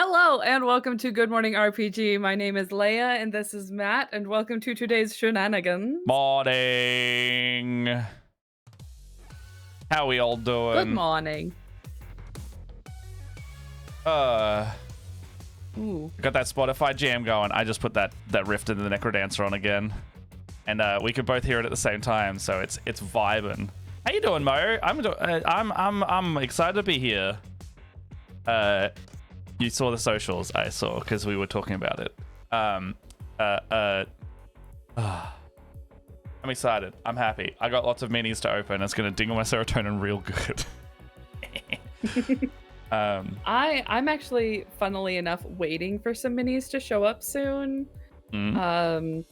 Hello and welcome to Good Morning RPG. My name is Leia and this is Matt, and welcome to today's shenanigans. Morning. How we all doing? Good morning. Ooh. Got that Spotify jam going. I just put that riff into the Necrodancer on again, and we could both hear it at the same time, so it's vibing. How you doing, Mo? I'm excited to be here. You saw the socials I saw because we were talking about it. I'm excited. I'm happy. I got lots of minis to open. It's gonna dingle my serotonin real good. I'm actually, funnily enough, waiting for some minis to show up soon. I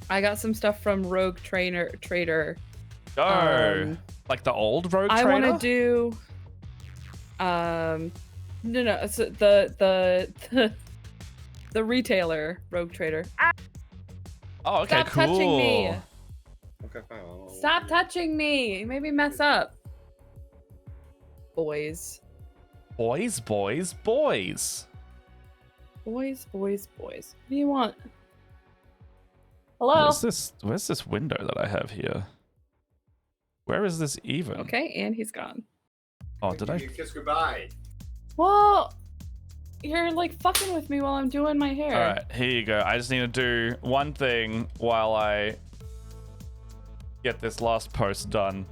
got some stuff from Rogue Trader. Oh, like the old Rogue Trader? I want to do. No, it's the retailer Rogue Trader. Oh, okay, Stop cool. touching me. Okay, fine. Stop touching me. You made me mess up. Boys. Boys. Boys. What do you want? Hello? Where's this window that I have here? Where is this even? Okay, and he's gone. Oh, did I? Kiss goodbye. Well, you're like fucking with me while I'm doing my hair. All right, here you go. I just need to do one thing while I get this last post done.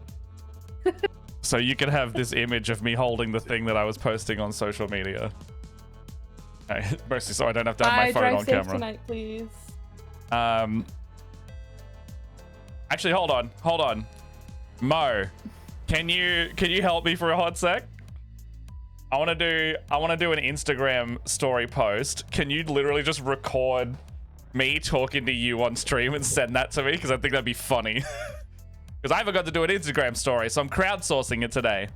So you can have this image of me holding the thing that I was posting on social media. Mostly so I don't have to have my phone on camera. Tonight, please. Actually, hold on. Mo, can you help me for a hot sec? I want to do an Instagram story post. Can you literally just record me talking to you on stream and send that to me? Because I think that'd be funny. Because I haven't got to do an Instagram story, so I'm crowdsourcing it today.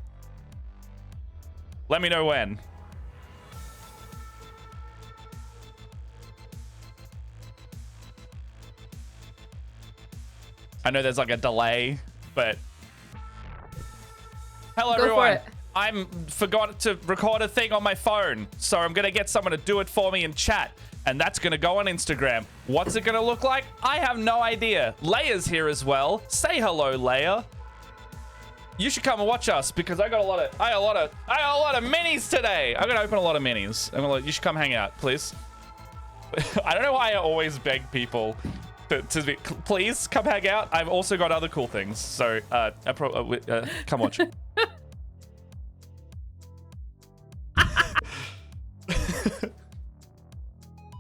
Let me know when. I know there's like a delay, but hello everyone. I forgot to record a thing on my phone, so I'm gonna get someone to do it for me in chat, and that's gonna go on Instagram. What's it gonna look like? I have no idea. Leia's here as well. Say hello, Leia. You should come and watch us because I got a lot of minis today. I'm gonna open a lot of minis. You should come hang out, please. I don't know why I always beg people to please come hang out. I've also got other cool things, so come watch.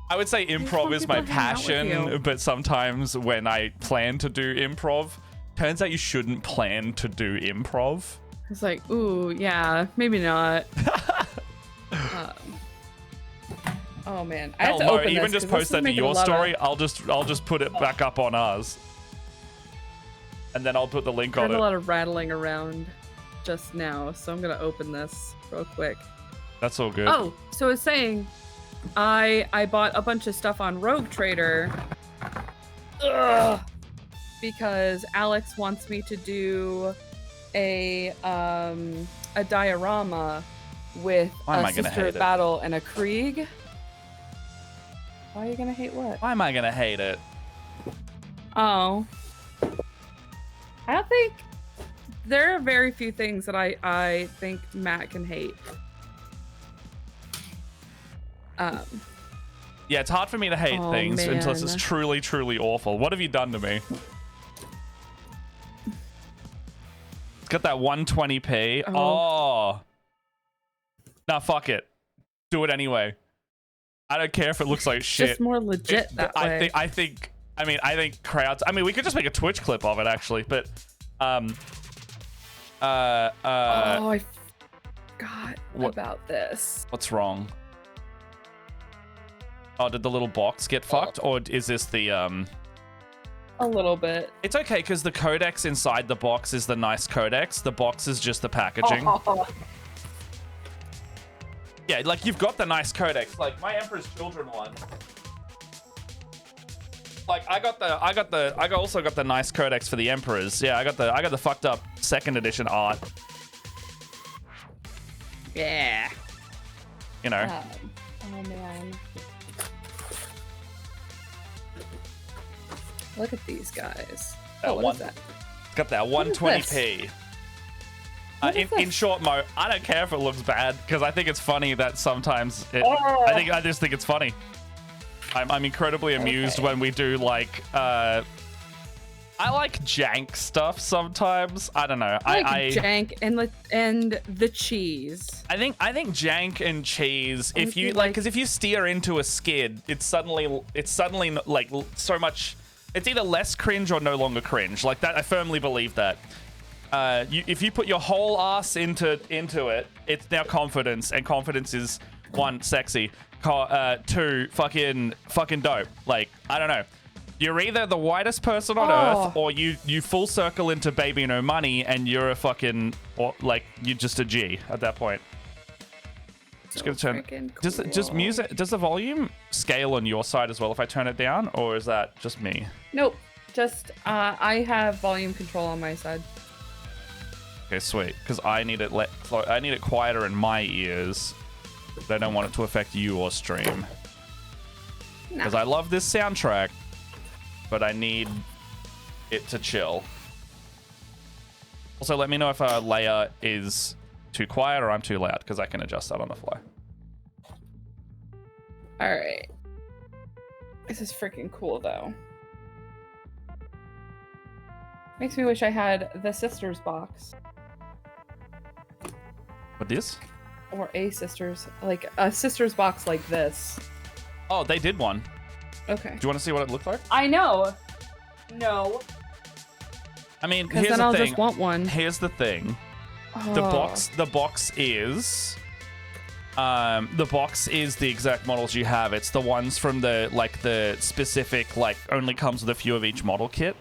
I would say improv is my passion, but sometimes when I plan to do improv, turns out you shouldn't plan to do improv. It's like, ooh, yeah, maybe not. Oh man, I have to open even this, just post that to your story. I'll just put it back up on ours, and then I'll put the link on it. There's a lot of rattling around just now, so I'm gonna open this real quick. That's all good. Oh, so I was saying, I bought a bunch of stuff on Rogue Trader. Because Alex wants me to do a diorama with a Sister of Battle and a Krieg. Why are you gonna hate what? Why am I gonna hate it? Oh. I don't think there are very few things that I think Matt can hate. Yeah, it's hard for me to hate things unless it's truly, truly awful. What have you done to me? It's got that 120p. Oh. Nah, fuck it. Do it anyway. I don't care if it looks like shit. Just more legit that way. I think crowds. I mean, we could just make a Twitch clip of it actually, but oh, I forgot about this. What's wrong? Oh, did the little box get fucked, or is this the A little bit. It's okay because the codex inside the box is the nice codex. The box is just the packaging. Yeah, like you've got the nice codex. Like my Emperor's Children one. Like I also got the nice codex for the Emperors. Yeah, I got the fucked up 2nd edition art. Yeah. You know. Oh man. Look at these guys. That What one, is that? it's got that 120p. In short, Mo, I don't care if it looks bad because I think it's funny that sometimes I just think it's funny. I'm incredibly amused when we do like I like jank stuff sometimes. I don't know. I like jank and the cheese. I think jank and cheese. If you like, because if you steer into a skid, it's suddenly like so much. It's either less cringe or no longer cringe. Like that, I firmly believe that. If you put your whole ass into it, it's now confidence, and confidence is one, sexy, two, fucking dope. Like I don't know. You're either the whitest person on earth, or you full circle into baby no money, and you're a fucking, or like you're just a G at that point. Just gonna turn. Cool. Does music? Does the volume scale on your side as well if I turn it down, or is that just me? Nope. Just I have volume control on my side. Okay, sweet. Because I need it quieter in my ears. But I don't want it to affect you or stream. Because I love this soundtrack, but I need it to chill. Also, let me know if our layer is too quiet or I'm too loud, because I can adjust that on the fly. All right. This is freaking cool, though. Makes me wish I had the sisters box. What this? Or a sisters, like a sisters box like this. Oh, they did one. Okay. Do you want to see what it looked like? I know. No. I mean, here's then the I'll thing. just want one. Here's the thing. Oh. The box is the exact models you have. It's the ones from the specific, like, only comes with a few of each model kit.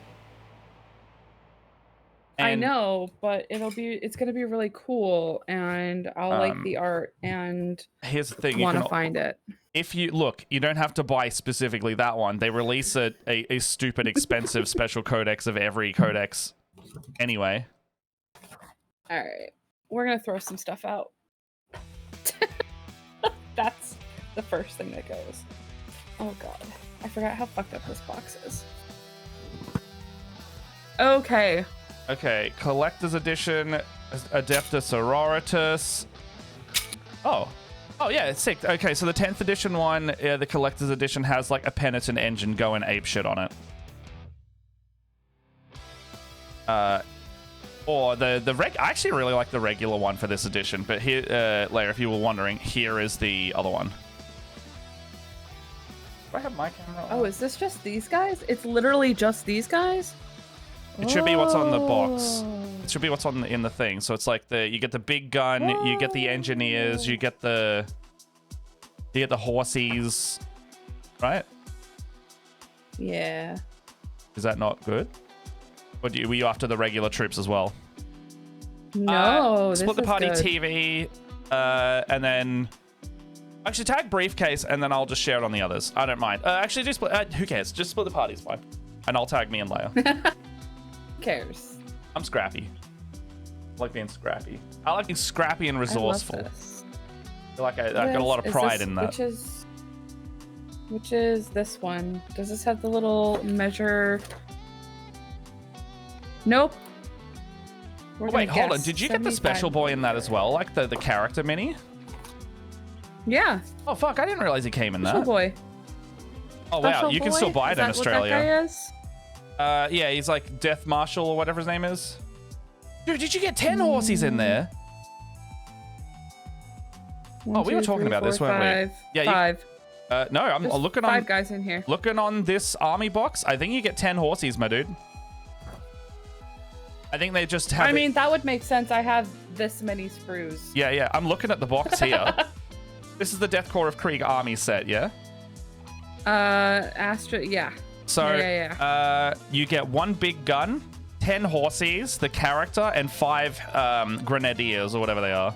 And I know, but it's gonna be really cool, and I'll like the art, and here's the thing, want to find it. If you look, you don't have to buy specifically that one. They release a stupid expensive special codex of every codex anyway. All right, we're gonna throw some stuff out. That's the first thing that goes. Oh god, I forgot how fucked up this box is. Okay. Okay, collector's edition, Adeptus Sororitas. Oh yeah, it's sick. Okay, so the 10th edition one, the collector's edition has like a penitent engine going apeshit on it. Or the I actually really like the regular one for this edition, but here, later, if you were wondering, here is the other one. Do I have my camera on? Oh, is this just these guys? It's literally just these guys? It should be what's on the box. It should be what's in the thing. So it's like you get the big gun, you get the engineers, you get the horsies, right? Yeah. Is that not good? Or were you after the regular troops as well? No, split the party good. TV, and then actually tag briefcase, and then I'll just share it on the others. I don't mind. Actually, just who cares? Just split the parties, fine. And I'll tag me and Leia. Cares? I'm scrappy. I like being scrappy. I like being scrappy and resourceful. I feel like I got a lot of pride in that. Which is this one? Does this have the little measure? Nope. Oh, wait, hold on. Did you get the special boy in that as well? Like the character mini? Yeah. Oh, fuck. I didn't realize he came in that. Special boy. Oh, wow. You can still buy it in Australia. What that guy is? Yeah, he's like Death Marshal or whatever his name is. Dude, did you get 10 horsies in there? One, we were talking about this, weren't we? Yeah, 5. No, I'm looking on 5 guys in here. Looking on this army box, I think you get 10 horsies, my dude. I think they just have. I mean, that would make sense. I have this many sprues. Yeah. I'm looking at the box here. This is the Death Corps of Krieg army set, yeah? Astra, yeah. So, you get 1 big gun, 10 horsies, the character, and 5 grenadiers or whatever they are.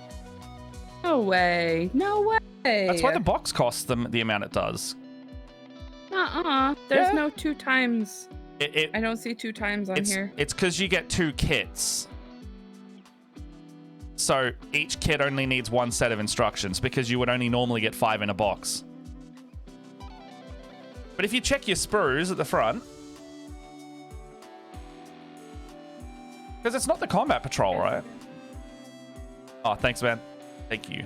No way. No way. That's why the box costs them the amount it does. There's no 2 times. I don't see 2 times on here. It's because you get 2 kits. So each kit only needs one set of instructions because you would only normally get 5 in a box. But if you check your sprues at the front, because it's not the combat patrol, right? Oh, thanks, man. Thank you.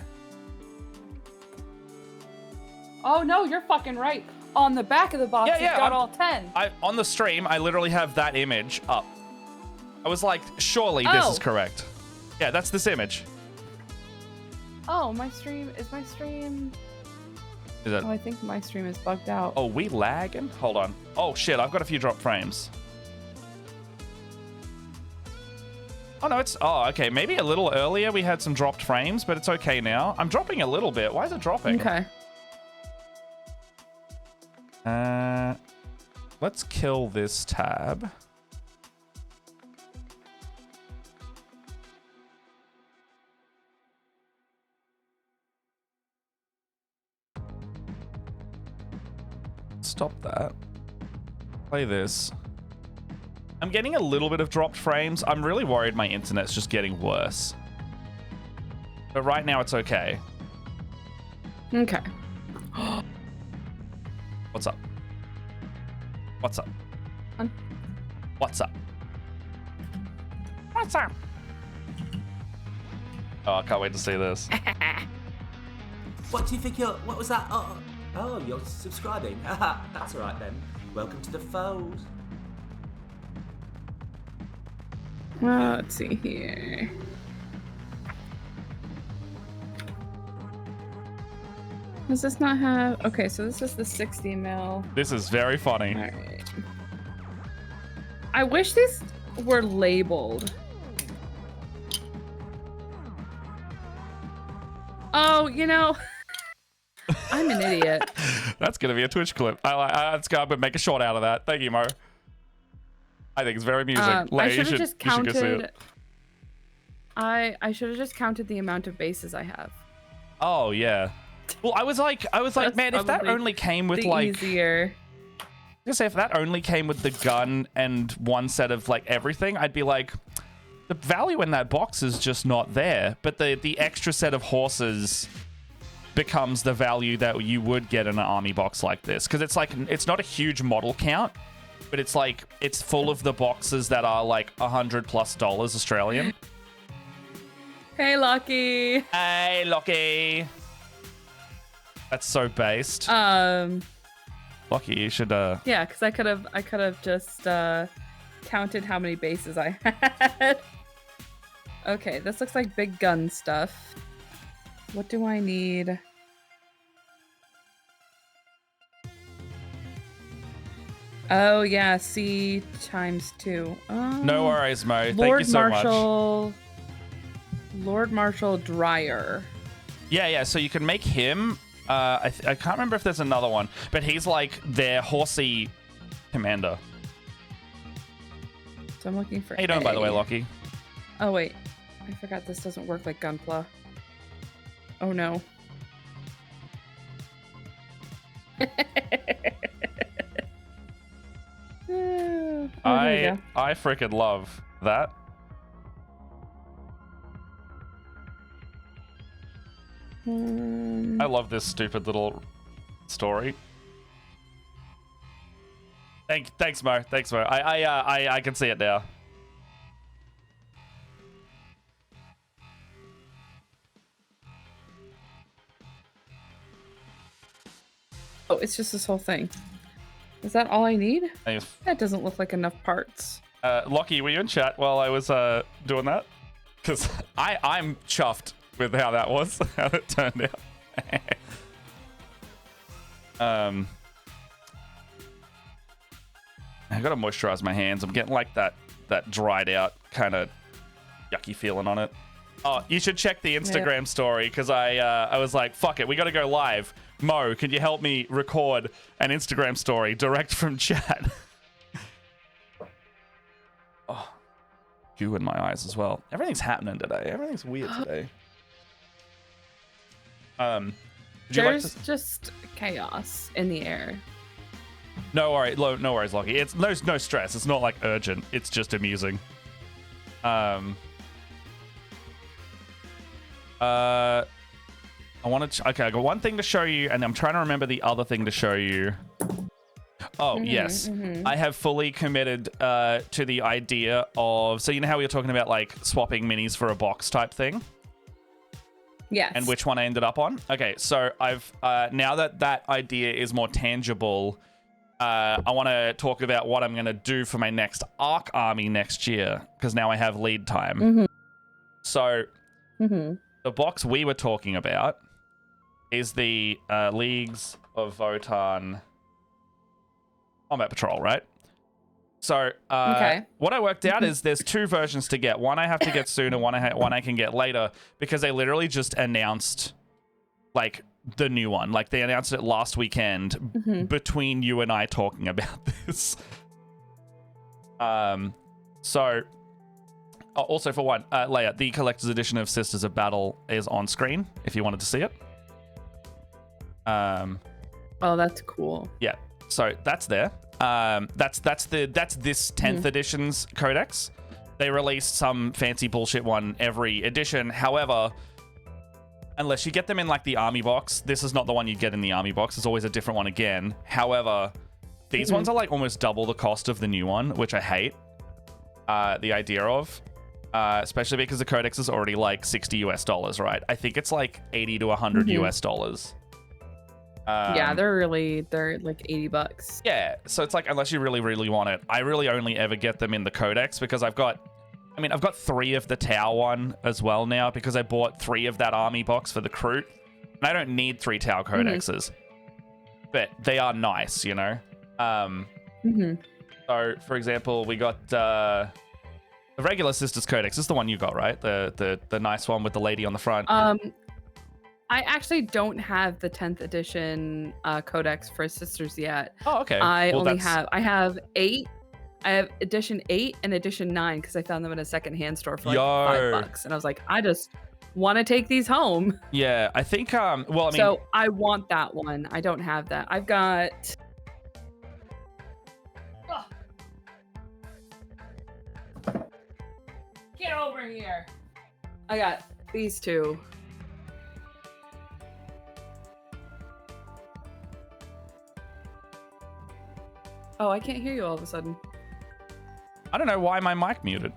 Oh, no, you're fucking right. On the back of the box, it's got all 10. On the stream, I literally have that image up. I was like, surely this is correct. Yeah, that's this image. Oh, my stream... Is my stream... Is it? Oh, I think my stream is bugged out. Oh, we lagging? Hold on. Oh, shit, I've got a few drop frames. Oh, no, it's... Oh, okay. Maybe a little earlier we had some dropped frames, but it's okay now. I'm dropping a little bit. Why is it dropping? Okay. Let's kill this tab. Stop that. Play this. I'm getting a little bit of dropped frames. I'm really worried my internet's just getting worse. But right now it's okay. Okay. What's up? What's up? What's up? What's up? Oh, I can't wait to see this. What do you think you're... What was that? Oh, you're subscribing. That's all right then. Welcome to the fold. Let's see here. Does this not have... Okay, so this is the 60 mil. This is very funny. All right. I wish these were labeled. Oh, you know... I'm an idiot. That's going to be a Twitch clip. Let's go up and make a short out of that. Thank you, Mo. I think it's very amusing. I should have just counted... You should go see it. I should have just counted the amount of bases I have. Oh, yeah. Well, I was like, man, if that only came with like... easier. I was gonna say, if that only came with the gun and one set of like everything, I'd be like, the value in that box is just not there. But the extra set of horses becomes the value that you would get in an army box like this, because it's like, it's not a huge model count, but it's like, it's full of the boxes that are like $100+ Australian. Hey, Lucky. Hey, Lucky. That's so based. Lucky, you should Yeah, because I could have just counted how many bases I had. Okay, this looks like big gun stuff. What do I need? Oh yeah, C times 2. No worries, Mo. Thank you so much. Lord Marshal Dryer. Yeah. So you can make him. I can't remember if there's another one, but he's like their horsey commander. So I'm looking for. How you doing, by the way, Lockie? Oh wait, I forgot this doesn't work like Gunpla. Oh no. I freaking love that. I love this stupid little story. Thanks, Mo. Thanks, Mo. I can see it now. Oh, it's just this whole thing. Is that all I need? Nice. That doesn't look like enough parts. Lockie, were you in chat while I was doing that? Because I'm chuffed with how that was, how it turned out. I gotta moisturize my hands. I'm getting like that dried out kind of yucky feeling on it. Oh, you should check the Instagram story, because I was like, fuck it, we gotta go live. Mo, can you help me record an Instagram story direct from chat? Oh, goo in my eyes as well. Everything's happening today. Everything's weird today. There's just chaos in the air. No worries, Lockie. It's no stress. It's not like urgent. It's just amusing. I want to. Okay, I got one thing to show you, and I'm trying to remember the other thing to show you. Oh, yes. I have fully committed to the idea of... So you know how we were talking about, like, swapping minis for a box type thing? Yes. And which one I ended up on? Okay, so I've... now that idea is more tangible, I want to talk about what I'm going to do for my next Arc army next year, because now I have lead time. So, the box we were talking about is the Leagues of Votann Combat Patrol, right? So what I worked out is there's 2 versions to get. One I have to get sooner, one I can get later, because they literally just announced like the new one. Like they announced it last weekend between you and I talking about this. So also for one, Leia, the collector's edition of Sisters of Battle is on screen if you wanted to see it. Oh, that's cool. Yeah. So that's there. That's this 10th edition's codex. They released some fancy bullshit one every edition. However, unless you get them in like the army box, this is not the one you get in the army box. There's always a different one again. However, these ones are like almost double the cost of the new one, which I hate. The idea of, especially because the codex is already like $60 US, right? I think it's like 80 to 100 US dollars. Yeah, they're like $80. Yeah, so it's like, unless you really, really want it, I really only ever get them in the codex because I've got 3 of the Tau one as well now because I bought 3 of that army box for the crew. And I don't need 3 Tau codexes. But they are nice, you know? So, for example, we got the regular Sisters Codex. This is the one you got, right? The nice one with the lady on the front. I actually don't have the 10th edition codex for Sisters yet. Oh, okay. I have 8. I have edition 8 and edition 9 because I found them in a secondhand store for like $5. And I was like, I just want to take these home. Yeah, I think, So I want that one. I don't have that. I've got... Get over here. I got these 2. Oh, I can't hear you all of a sudden. I don't know why my mic muted.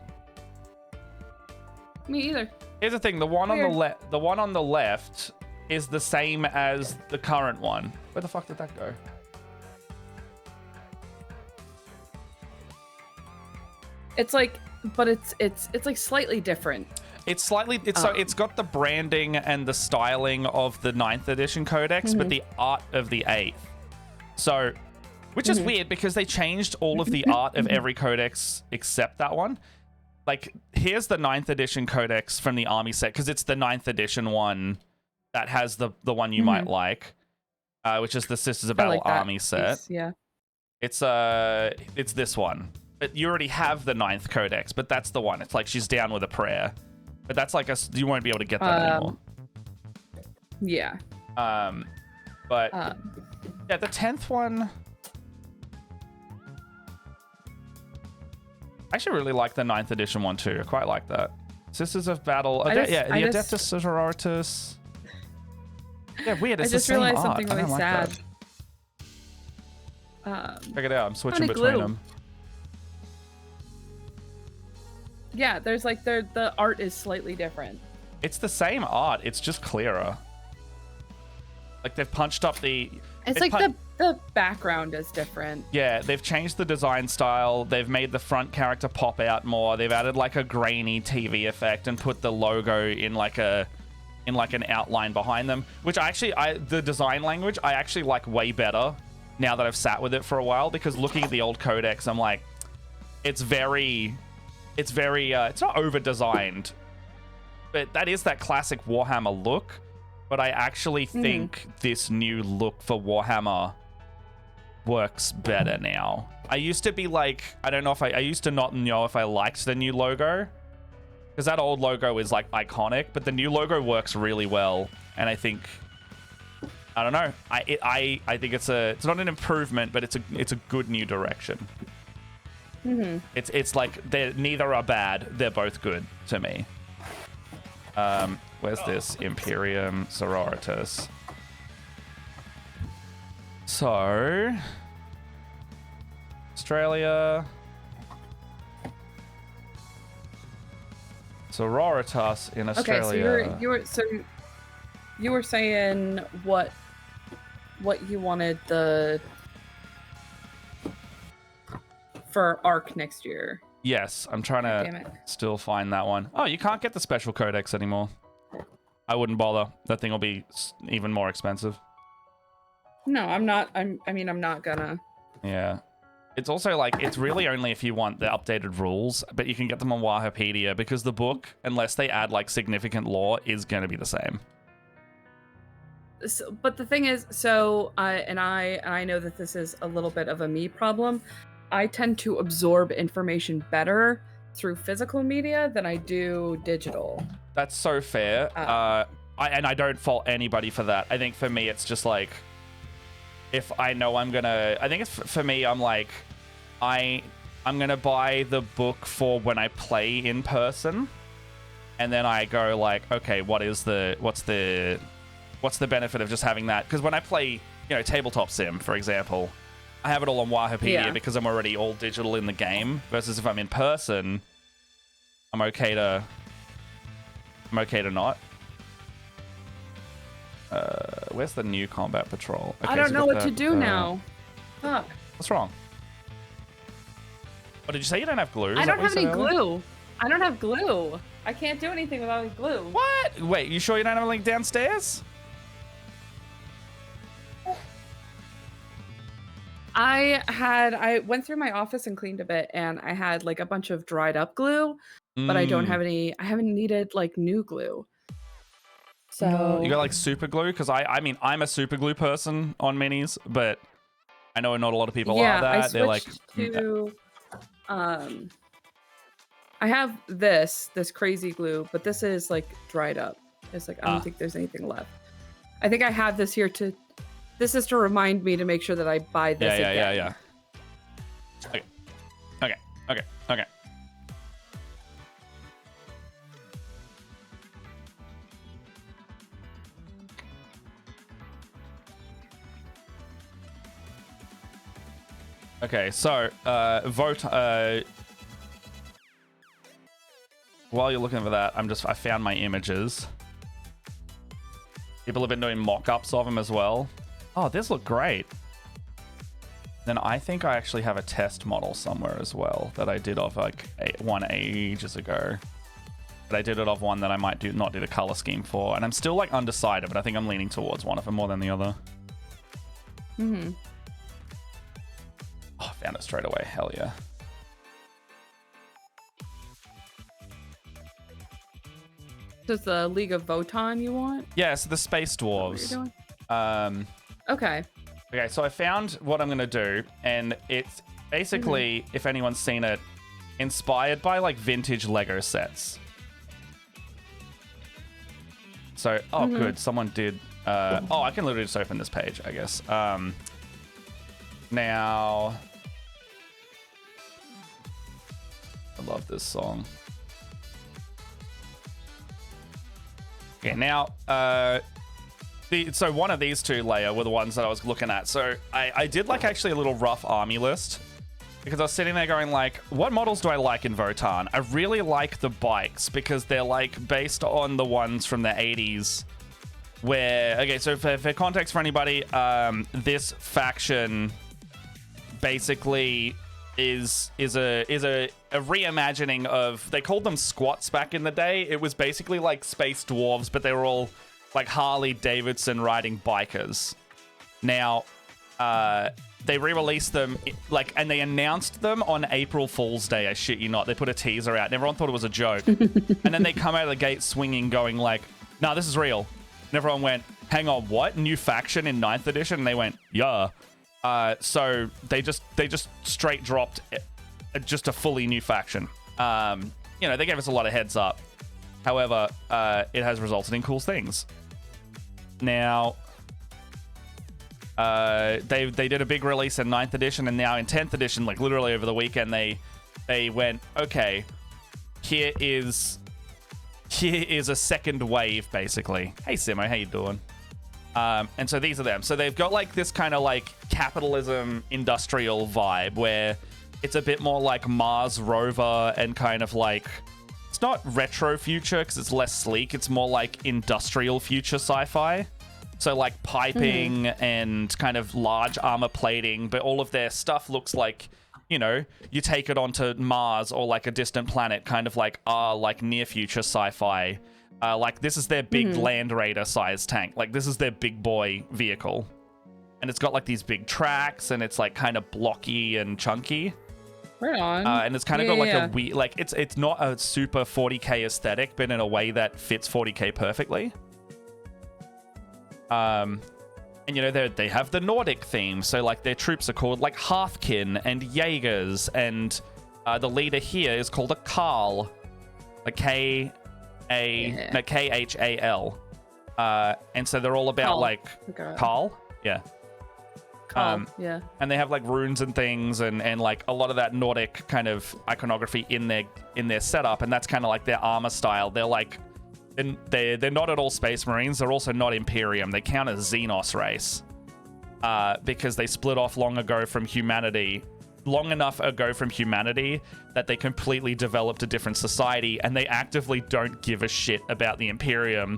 Me either. Here's the thing: the one on the left is the same as the current one. Where the fuck did that go? It's like, but it's like slightly different. It's slightly, so it's got the branding and the styling of the 9th edition codex, but the art of the 8th. So. Which is weird because they changed all of the art of every codex except that one. Like, here's the 9th edition codex from the army set, because it's the 9th edition one that has the one you might like, which is the Sisters of Battle army set. Yeah. It's this one. But you already have the 9th codex, but that's the one. It's like she's down with a prayer. But that's like you won't be able to get that anymore. Yeah. But yeah, the 10th one. I actually really like the 9th edition one too. I quite like that. Sisters of Battle. The Adeptus Sororitas. Yeah, weird. It's I just the same realized art. something really sad. Check it out. I'm switching between them. Yeah, there's like the art is slightly different. It's the same art. It's just clearer. Like they've punched up the. It's like the background is different. Yeah, they've changed the design style. They've made the front character pop out more. They've added like a grainy TV effect and put the logo in like an outline behind them, which the design language I actually like way better now that I've sat with it for a while, because looking at the old codex, I'm like, it's not over designed, but that is that classic Warhammer look. But I actually think this new look for Warhammer works better now. I used to be like, I used to not know if I liked the new logo, because that old logo is like iconic, but the new logo works really well. And I think, I don't know, I think it's not an improvement, but it's a good new direction. It's like neither are bad, they're both good to me. Where's this? Imperium Sororitas. So, Australia. Sororitas in Australia. Okay, so you were saying what you wanted for ARC next year. Yes, I'm trying to still find that one. Oh, you can't get the special codex anymore. I wouldn't bother. That thing will be even more expensive. No, I'm not. I'm not gonna. Yeah. It's also like, it's really only if you want the updated rules, but you can get them on Wahapedia because the book, unless they add like significant lore, is going to be the same. So, but the thing is, so I know that this is a little bit of a me problem. I tend to absorb information better through physical media than I do digital. That's so fair. And I don't fault anybody for that. I think for me, it's just like, if I know I'm gonna, I think it's for me, I'm like, I'm gonna buy the book for when I play in person, and then I go like, okay, what's the benefit of just having that? Because when I play, tabletop sim, for example, I have it all on Wahapedia because I'm already all digital in the game. Versus if I'm in person, I'm okay to not. Where's the new combat patrol? Okay, I don't know what to do now. Fuck. What's wrong? What did you say? You don't have glue? I don't have any glue. I don't have glue. I can't do anything without glue. What? Wait, you sure you don't have a link downstairs? I went through my office and cleaned a bit, and I had like a bunch of dried up glue, but I don't have any. I haven't needed like new glue. So no. You got like super glue? Because I mean, I'm a super glue person on minis, but I know not a lot of people are that. They're like to, I have this crazy glue, but this is like dried up. It's like I don't think there's anything left. I think I have this here to. This is to remind me to make sure that I buy this again. Yeah. Okay. Okay, so vote. While you're looking for that, I found my images. People have been doing mock-ups of them as well. Oh, this look great. Then I think I actually have a test model somewhere as well that I did of like one ages ago. But I did it of one that I might not do the color scheme for, and I'm still like undecided, but I think I'm leaning towards one of them more than the other. Mm-hmm. Oh, I found it straight away. Hell yeah. Does the League of Votan you want? Yeah, so the Space Dwarves. Okay. Okay, so I found what I'm going to do, and it's basically, if anyone's seen it, inspired by like vintage Lego sets. So, good. Someone did... I can literally just open this page, I guess. Now... I love this song. Okay, now... So one of these two, Leia, were the ones that I was looking at. So I did like actually a little rough army list because I was sitting there going like, what models do I like in Votan? I really like the bikes because they're like based on the ones from the 80s where, okay, so for context for anybody, this faction basically is a reimagining of, they called them squats back in the day. It was basically like space dwarves, but they were all like Harley Davidson riding bikers. Now, they re-released them, and they announced them on April Fool's Day, I shit you not. They put a teaser out, and everyone thought it was a joke. And then they come out of the gate swinging, going like, nah, this is real. And everyone went, hang on, what? New faction in 9th edition? And they went, yeah. So they just straight dropped just a fully new faction. They gave us a lot of heads up. However, it has resulted in cool things. Now, they did a big release in 9th edition, and now in 10th edition, like literally over the weekend, they went, okay, here's here is a second wave, basically. Hey, Simo, how you doing? And so these are them. So they've got like this kind of like capitalism industrial vibe where it's a bit more like Mars rover and kind of like, it's not retro future because it's less sleek. It's more like industrial future sci-fi. So like piping and kind of large armor plating, but all of their stuff looks like, you know, you take it onto Mars or like a distant planet, kind of like near future sci-fi. Like this is their big Land Raider size tank. Like this is their big boy vehicle. And it's got like these big tracks and it's like kind of blocky and chunky. Right on. And it's kind of got like a weird, like it's not a super 40k aesthetic, but in a way that fits 40k perfectly. And you know, they have the Nordic theme, so like their troops are called like Hearthkin and Jaegers, and the leader here is called a Khal, a Khal. And so they're all about like Khal, yeah. Yeah. And they have like runes and things and like a lot of that Nordic kind of iconography in their setup, and that's kind of like their armor style. They're like they're not at all Space Marines. They're also not Imperium. They count as Xenos race because they split off long enough ago from humanity that they completely developed a different society, and they actively don't give a shit about the Imperium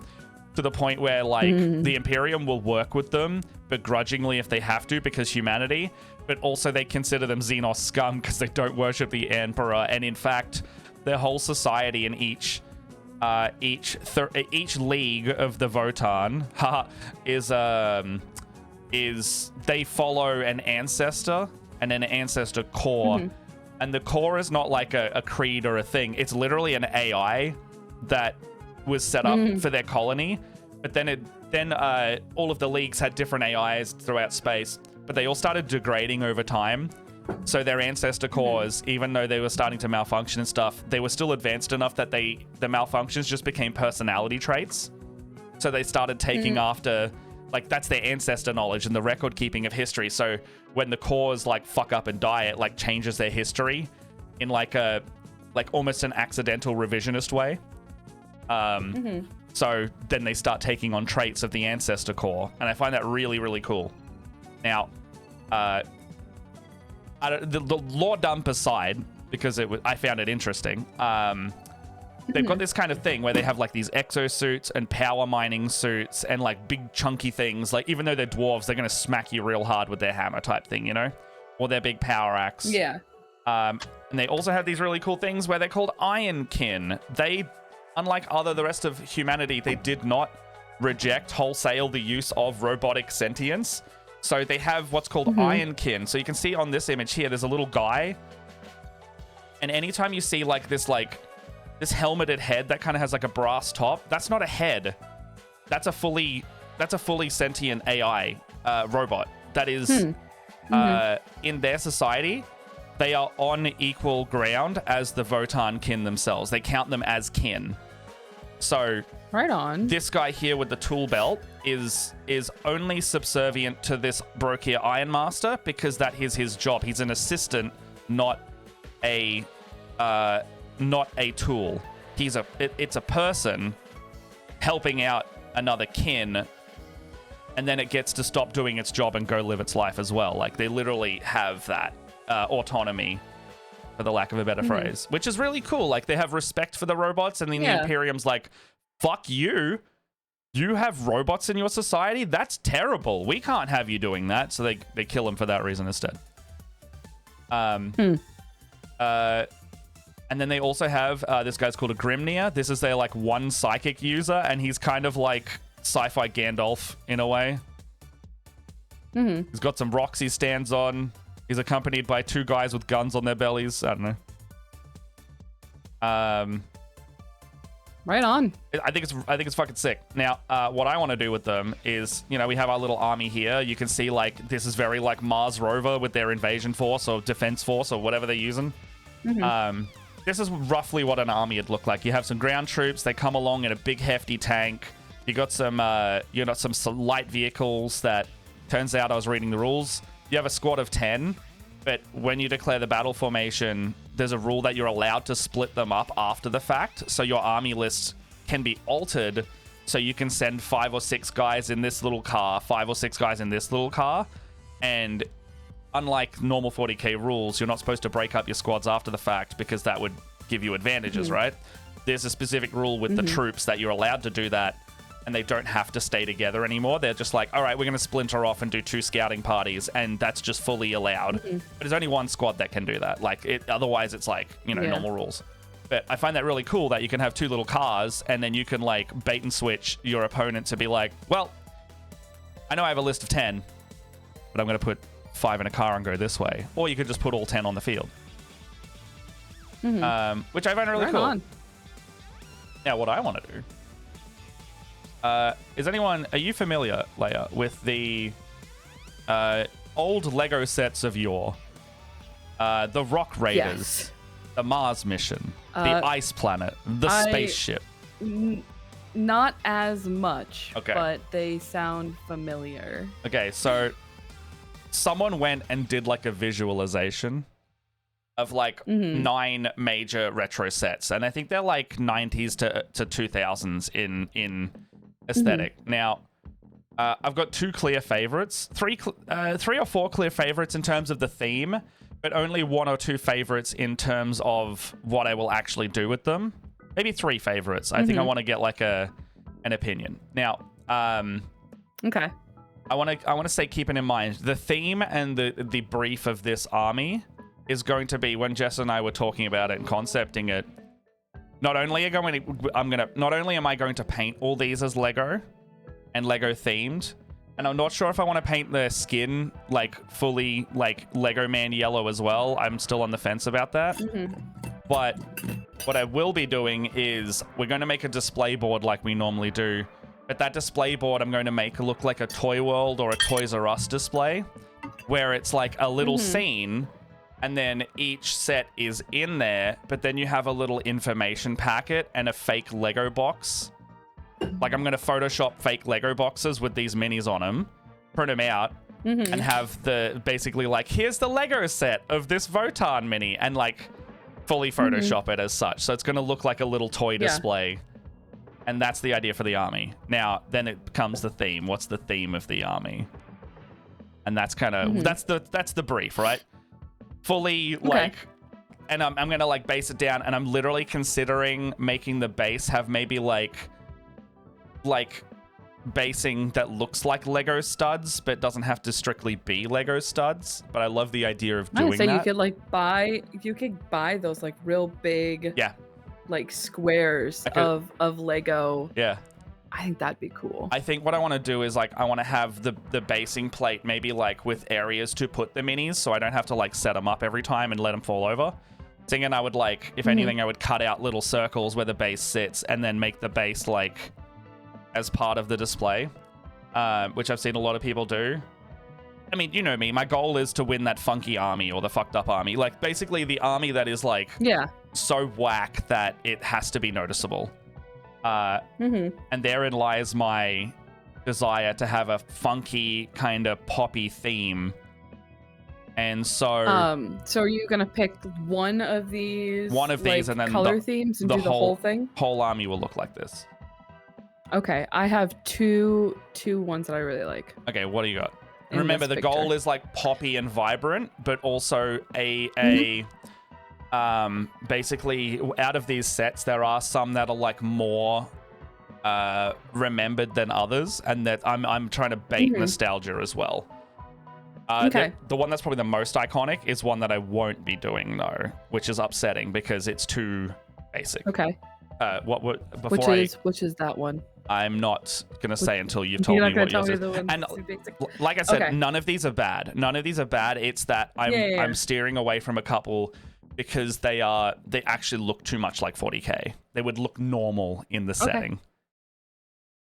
to the point where like the Imperium will work with them begrudgingly if they have to because humanity, but also they consider them Xenos scum because they don't worship the Emperor, and in fact their whole society in each league of the Votann is they follow an ancestor and an ancestor core, and the core is not like a creed or a thing. It's literally an AI that was set up for their colony, but then all of the leagues had different AIs throughout space, but they all started degrading over time. So their ancestor cores, even though they were starting to malfunction and stuff, they were still advanced enough that the malfunctions just became personality traits. So they started taking after, like, that's their ancestor knowledge and the record keeping of history. So when the cores like fuck up and die, it like changes their history in like almost an accidental revisionist way. So then they start taking on traits of the ancestor core, and I find that really, really cool. Now, the lore dump aside, because I found it interesting. They've got this kind of thing where they have like these exosuits and power mining suits and like big chunky things. Like even though they're dwarves, they're gonna smack you real hard with their hammer type thing, you know, or their big power axe. Yeah. And they also have these really cool things where they're called Ironkin. They, unlike the rest of humanity, they did not reject wholesale the use of robotic sentience. So they have what's called Ironkin. So you can see on this image here, there's a little guy. And anytime you see like this helmeted head that kind of has like a brass top, that's not a head. That's a fully sentient AI robot. That is in their society, they are on equal ground as the Votann kin themselves. They count them as kin. So right on. This guy here with the tool belt is only subservient to this Brokir Ironmaster because that is his job. He's an assistant, not a tool. It's a person helping out another kin, and then it gets to stop doing its job and go live its life as well. Like they literally have that autonomy, for the lack of a better phrase, which is really cool. Like they have respect for the robots, and then the Imperium's like, fuck you. You have robots in your society? That's terrible. We can't have you doing that. So they kill him for that reason instead. And then they also have this guy's called a Grimnir. This is their like one psychic user, and he's kind of like sci-fi Gandalf in a way. He's got some rocks he stands on. He's accompanied by two guys with guns on their bellies. I don't know. Right on. I think it's fucking sick. Now, what I want to do with them is, you know, we have our little army here. You can see like this is very like Mars rover with their invasion force or defense force or whatever they're using. This is roughly what an army would look like. You have some ground troops. They come along in a big hefty tank. You got some some light vehicles that turns out I was reading the rules. You have a squad of 10, but when you declare the battle formation, there's a rule that you're allowed to split them up after the fact. So your army list can be altered, so you can send 5 or 6 guys in this little car, 5 or 6 guys in this little car, and unlike normal 40k rules, you're not supposed to break up your squads after the fact because that would give you advantages, right? There's a specific rule with the troops that you're allowed to do that, and they don't have to stay together anymore. They're just like, all right, we're going to splinter off and do 2 scouting parties, and that's just fully allowed. But there's only one squad that can do that. Like, otherwise it's like, you know, normal rules. But I find that really cool that you can have 2 little cars, and then you can, like, bait and switch your opponent to be like, well, I know I have a list of 10, but I'm going to put 5 in a car and go this way. Or you could just put all 10 on the field. Which I find really cool. Now, what I want to do... are you familiar, Leia, with the old Lego sets of yore? The Rock Raiders, the Mars mission, the Ice Planet, the spaceship. Not as much, okay, but they sound familiar. Okay, so someone went and did like a visualization of like 9 major retro sets, and I think they're like 90s to 2000s in aesthetic. Now, I've got 2 clear favorites, 3 or 4 clear favorites in terms of the theme, but only 1 or 2 favorites in terms of what I will actually do with them. Maybe 3 favorites. I think I want to get like an opinion. Now, okay. I want to say, keeping in mind the theme and the brief of this army is going to be, when Jess and I were talking about it and concepting it, not only am I going to paint all these as Lego and Lego themed, and I'm not sure if I want to paint their skin like fully like Lego Man yellow as well. I'm still on the fence about that. But what I will be doing is we're going to make a display board like we normally do. But that display board I'm going to make look like a Toy World or a Toys R Us display, where it's like a little scene, and then each set is in there, but then you have a little information packet and a fake Lego box. Like, I'm going to Photoshop fake Lego boxes with these minis on them, print them out, and have basically like, here's the Lego set of this Votan mini, and like fully Photoshop it as such. So it's going to look like a little toy display. And that's the idea for the army. Now, then it becomes the theme. What's the theme of the army? And that's kind of, that's the brief, right? Fully like, and I'm going to like base it down, and I'm literally considering making the base have maybe like basing that looks like Lego studs, but doesn't have to strictly be Lego studs. But I love the idea of doing that. So you could buy those like real big, like squares of Lego. Yeah. I think that'd be cool. I think what I want to do is like, I want to have the basing plate maybe like with areas to put the minis, so I don't have to like set them up every time and let them fall over. Thinking I would like, if anything, I would cut out little circles where the base sits and then make the base like as part of the display, which I've seen a lot of people do. I mean, you know me, my goal is to win that funky army or the fucked up army. Like, basically the army that is like so whack that it has to be noticeable. And therein lies my desire to have a funky kind of poppy theme. And so so are you gonna pick one of these like, and then color themes and do the whole thing? Whole army will look like this. Okay, I have two ones that I really like. Okay, what do you got? And remember, the goal is like poppy and vibrant, but also basically out of these sets, there are some that are like more remembered than others, and that I'm trying to bait nostalgia as well. The one that's probably the most iconic is one that I won't be doing though, which is upsetting because it's too basic. Okay. Which is that one? I'm not gonna say until you've told me what yours is. And like I said, none of these are bad. None of these are bad. It's that I'm steering away from a couple because they actually look too much like 40k. They would look normal in the setting.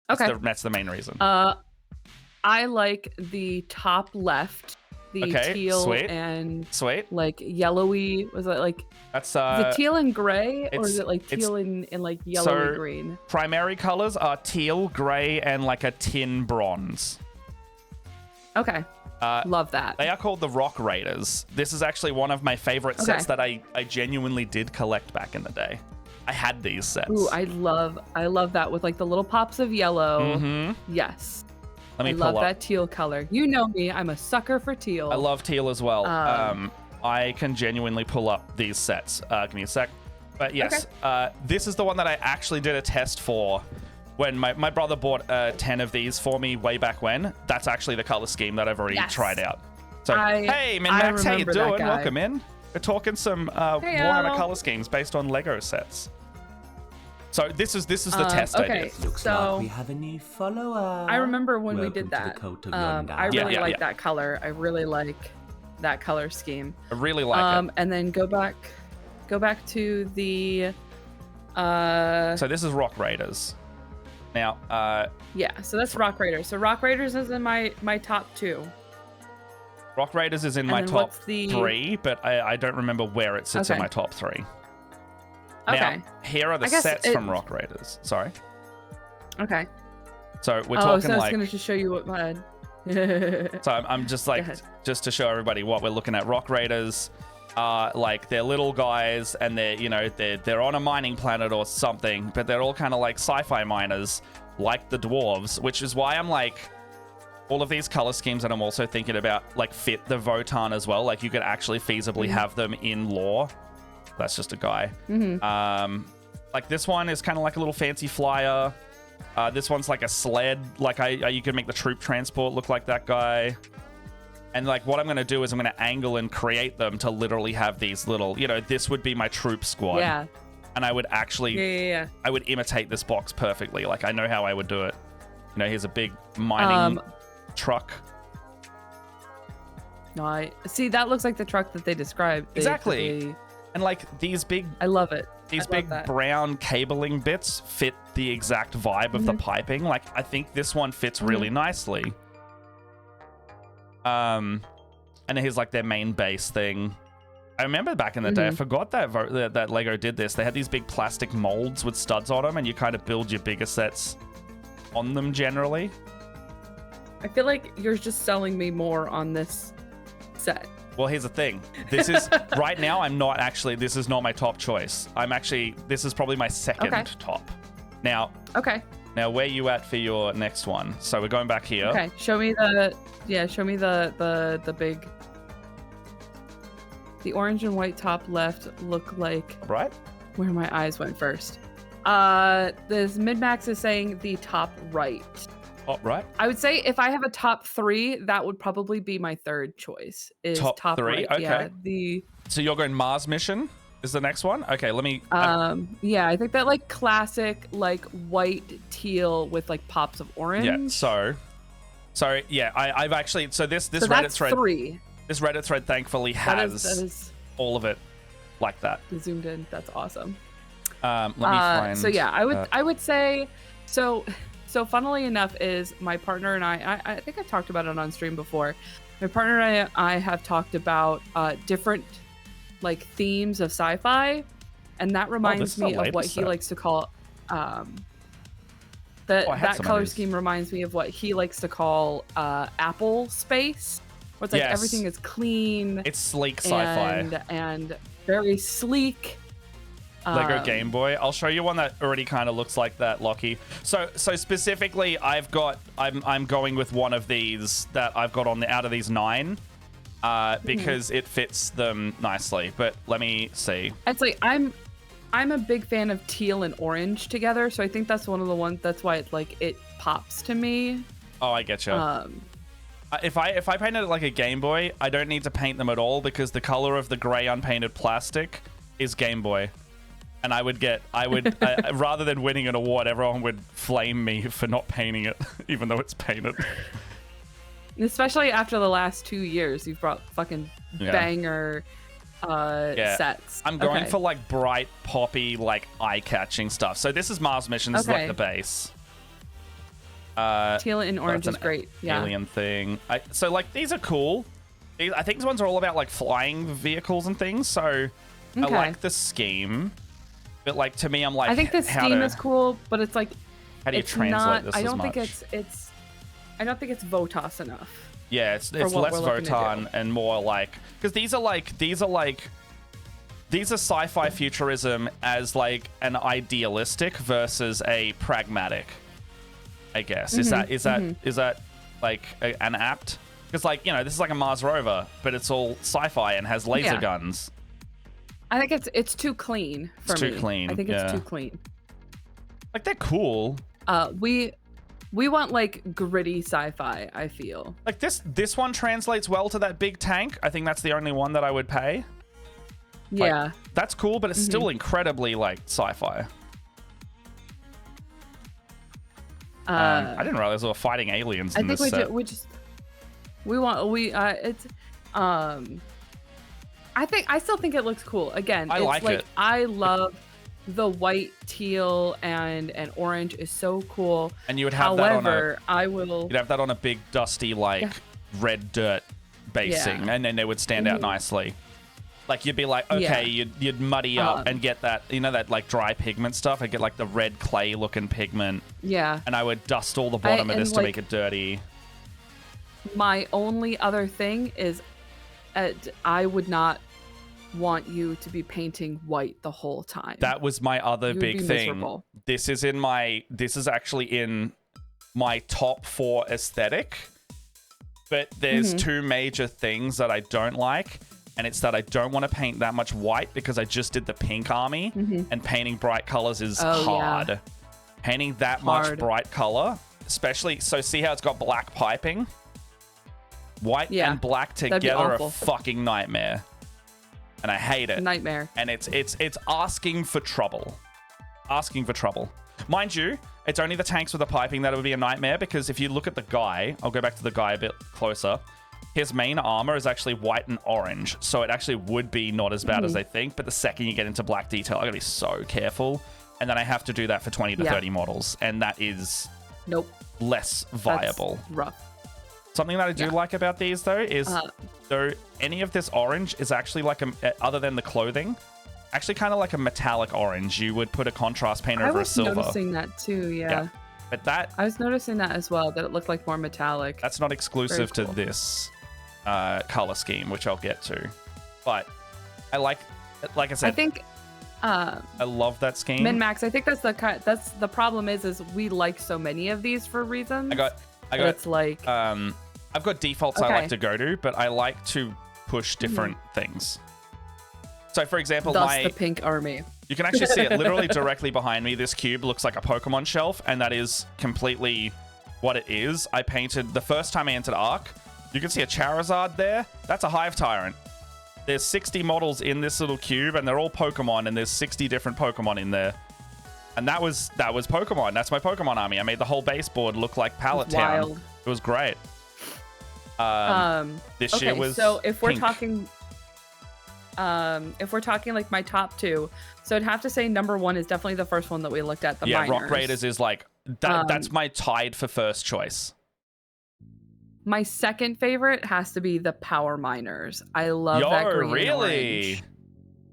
That's the main reason. I like the top left, the teal and like yellowy. Was it like that's is it teal and gray, or is it like teal and like yellowy green? Primary colors are teal, gray, and like a tin bronze. Okay. Love that. They are called the Rock Raiders. This is actually one of my favorite sets that I genuinely did collect back in the day. I had these sets. Ooh, I love that with like the little pops of yellow. Mm-hmm. Yes. Let me I pull love up. that teal color. You know me, I'm a sucker for teal. I love teal as well. I can genuinely pull up these sets. Give me a sec. But yes, this is the one that I actually did a test for when my brother bought 10 of these for me way back when. That's actually the color scheme that I've already tried out. So, hey, Min-Max, how you doing? Welcome in. We're talking some Warhammer color schemes based on Lego sets. So this is the test I did. Looks like we have a new follower. I remember when we Welcome did to the that. cult of I Yondar. really like that color. I really like that color scheme. I really like it. And then go back to the So this is Rock Raiders. Now, yeah, so that's Rock Raiders. So Rock Raiders is in my top 2. Rock Raiders is in my top 3, but I don't remember where it sits in my top 3. Okay. Now, here are the sets from Rock Raiders. Sorry. Okay. So we're talking I was like... going to just show you what my... So I'm just like, just to show everybody what we're looking at. Rock Raiders are like, they're little guys and they're, you know, they're on a mining planet or something, but they're all kind of like sci-fi miners, like the dwarves, which is why I'm like, all of these color schemes that I'm also thinking about like fit the Votann as well. Like you could actually feasibly have them in lore. That's just a guy. Like this one is kind of like a little fancy flyer. This one's like a sled. Like you could make the troop transport look like that guy. And like what I'm going to do is I'm going to angle and create them to literally have these little, you know, this would be my troop squad. Yeah. And I would actually, I would imitate this box perfectly. Like I know how I would do it. You know, here's a big mining truck. No, I see, that looks like the truck that they described. Exactly. And like these big, I love it. These big brown cabling bits fit the exact vibe of the piping. Like I think this one fits really nicely. And here's like their main base thing. I remember back in the day, I forgot that Lego did this. They had these big plastic molds with studs on them, and you kind of build your bigger sets on them generally. I feel like you're just selling me more on this set. Well, here's the thing. This is right now. I'm not actually. This is not my top choice. This is probably my second top. Now. Okay. Now, where you at for your next one? So we're going back here. Okay. Show me the big. The orange and white top left look like right where my eyes went first. This Min-Max is saying the top right. Oh, right. I would say if I have a top 3, that would probably be my third choice. Is top 3? Right. Okay. Yeah, so you're going Mars mission is the next one? Okay, let me... yeah, I think that like classic like white teal with like pops of orange. Yeah, so yeah, I've actually... So this Reddit thread... 3. This Reddit thread thankfully has that is all of it like that. Zoomed in. That's awesome. Let me find... So yeah, I would say... So funnily enough is my partner and I think I've talked about it on stream before. My partner and I have talked about different like themes of sci-fi, and that reminds me of what he likes to call that color scheme reminds me of what he likes to call Apple space, where it's like everything is clean. It's sleek sci-fi and very sleek. Lego Game Boy. I'll show you one that already kind of looks like that, Lockie. So specifically, I'm going with one of these that I've got on the out of these 9, because it fits them nicely. But let me see. It's like I'm a big fan of teal and orange together, so I think that's one of the ones. That's why it pops to me. Oh, I get you. If I painted it like a Game Boy, I don't need to paint them at all because the color of the gray unpainted plastic is Game Boy. And I would rather than winning an award, everyone would flame me for not painting it, even though it's painted. Especially after the last 2 years, you've brought fucking banger sets. I'm going for like bright, poppy, like eye-catching stuff. So this is Mars Mission. This is like the base. Teal and orange is great. Yeah. Alien thing. So like these are cool. I think these ones are all about like flying vehicles and things. So I like the scheme. But like to me, I'm like, I think the scheme is cool, but it's like, how do you translate this? I don't think it's Votas enough. Yeah, it's less Votann and more like, because these are like these are sci-fi futurism as like an idealistic versus a pragmatic, I guess. Is that like an apt? Because like, you know, this is like a Mars rover, but it's all sci-fi and has laser guns. I think it's too clean for me. It's too clean. I think it's too clean. Like, they're cool. We want like gritty sci-fi, I feel. Like this one translates well to that big tank. I think that's the only one that I would pay. Yeah. Like, that's cool, but it's still incredibly like sci-fi. I didn't realize we were fighting aliens in this set. I still think it looks cool. Again, I like it. I love the white, teal, and orange is so cool. And you would have that on you'd have that on a big dusty like red dirt basing, and then they would stand out nicely. Like you'd be like, okay, you'd muddy up and get that, you know, that like dry pigment stuff. I'd get like the red clay looking pigment. Yeah. And I would dust all the bottom of this to make it dirty. My only other thing is I would not want you to be painting white the whole time. That was my other big thing. Miserable. This is actually in my top 4 aesthetic. But there's 2 major things that I don't like. And it's that I don't want to paint that much white because I just did the pink army, and painting bright colors is hard. Yeah. Painting that much bright color, especially, so see how it's got black piping? White and black together are a fucking nightmare. And I hate it. Nightmare. And it's asking for trouble. Asking for trouble. Mind you, it's only the tanks with the piping that would be a nightmare, because if you look at the guy, I'll go back to the guy a bit closer. His main armor is actually white and orange, so it actually would be not as bad as I think, but the second you get into black detail, I gotta be so careful. And then I have to do that for 20 to 30 models, and that is less viable. That's rough. Something that I do like about these, though, is though any of this orange is actually like other than the clothing, actually kind of like a metallic orange. You would put a contrast paint over a silver. I was noticing that too, yeah. But that... I was noticing that as well, that it looked like more metallic. That's not exclusive to this color scheme, which I'll get to. But I like I said... I think... I love that scheme. Min-max, I think that's the problem is we like so many of these for reasons. I got it's like I've got defaults I like to go to, but I like to push different things. So for example, the pink army. You can actually see it literally directly behind me. This cube looks like a Pokemon shelf, and that is completely what it is. I painted the first time I entered Arc. You can see a Charizard there. That's a Hive Tyrant. There's 60 models in this little cube, and they're all Pokemon, and there's 60 different Pokemon in there. And that was Pokemon. That's my Pokemon army. I made the whole baseboard look like Pallet Town. It was great. This year was so if we're pink. talking like my top 2, so I'd have to say number 1 is definitely the first one that we looked at. The miners. Rock Raiders is like that. That's my tied for first choice. My second favorite has to be the Power Miners. I love that green and orange.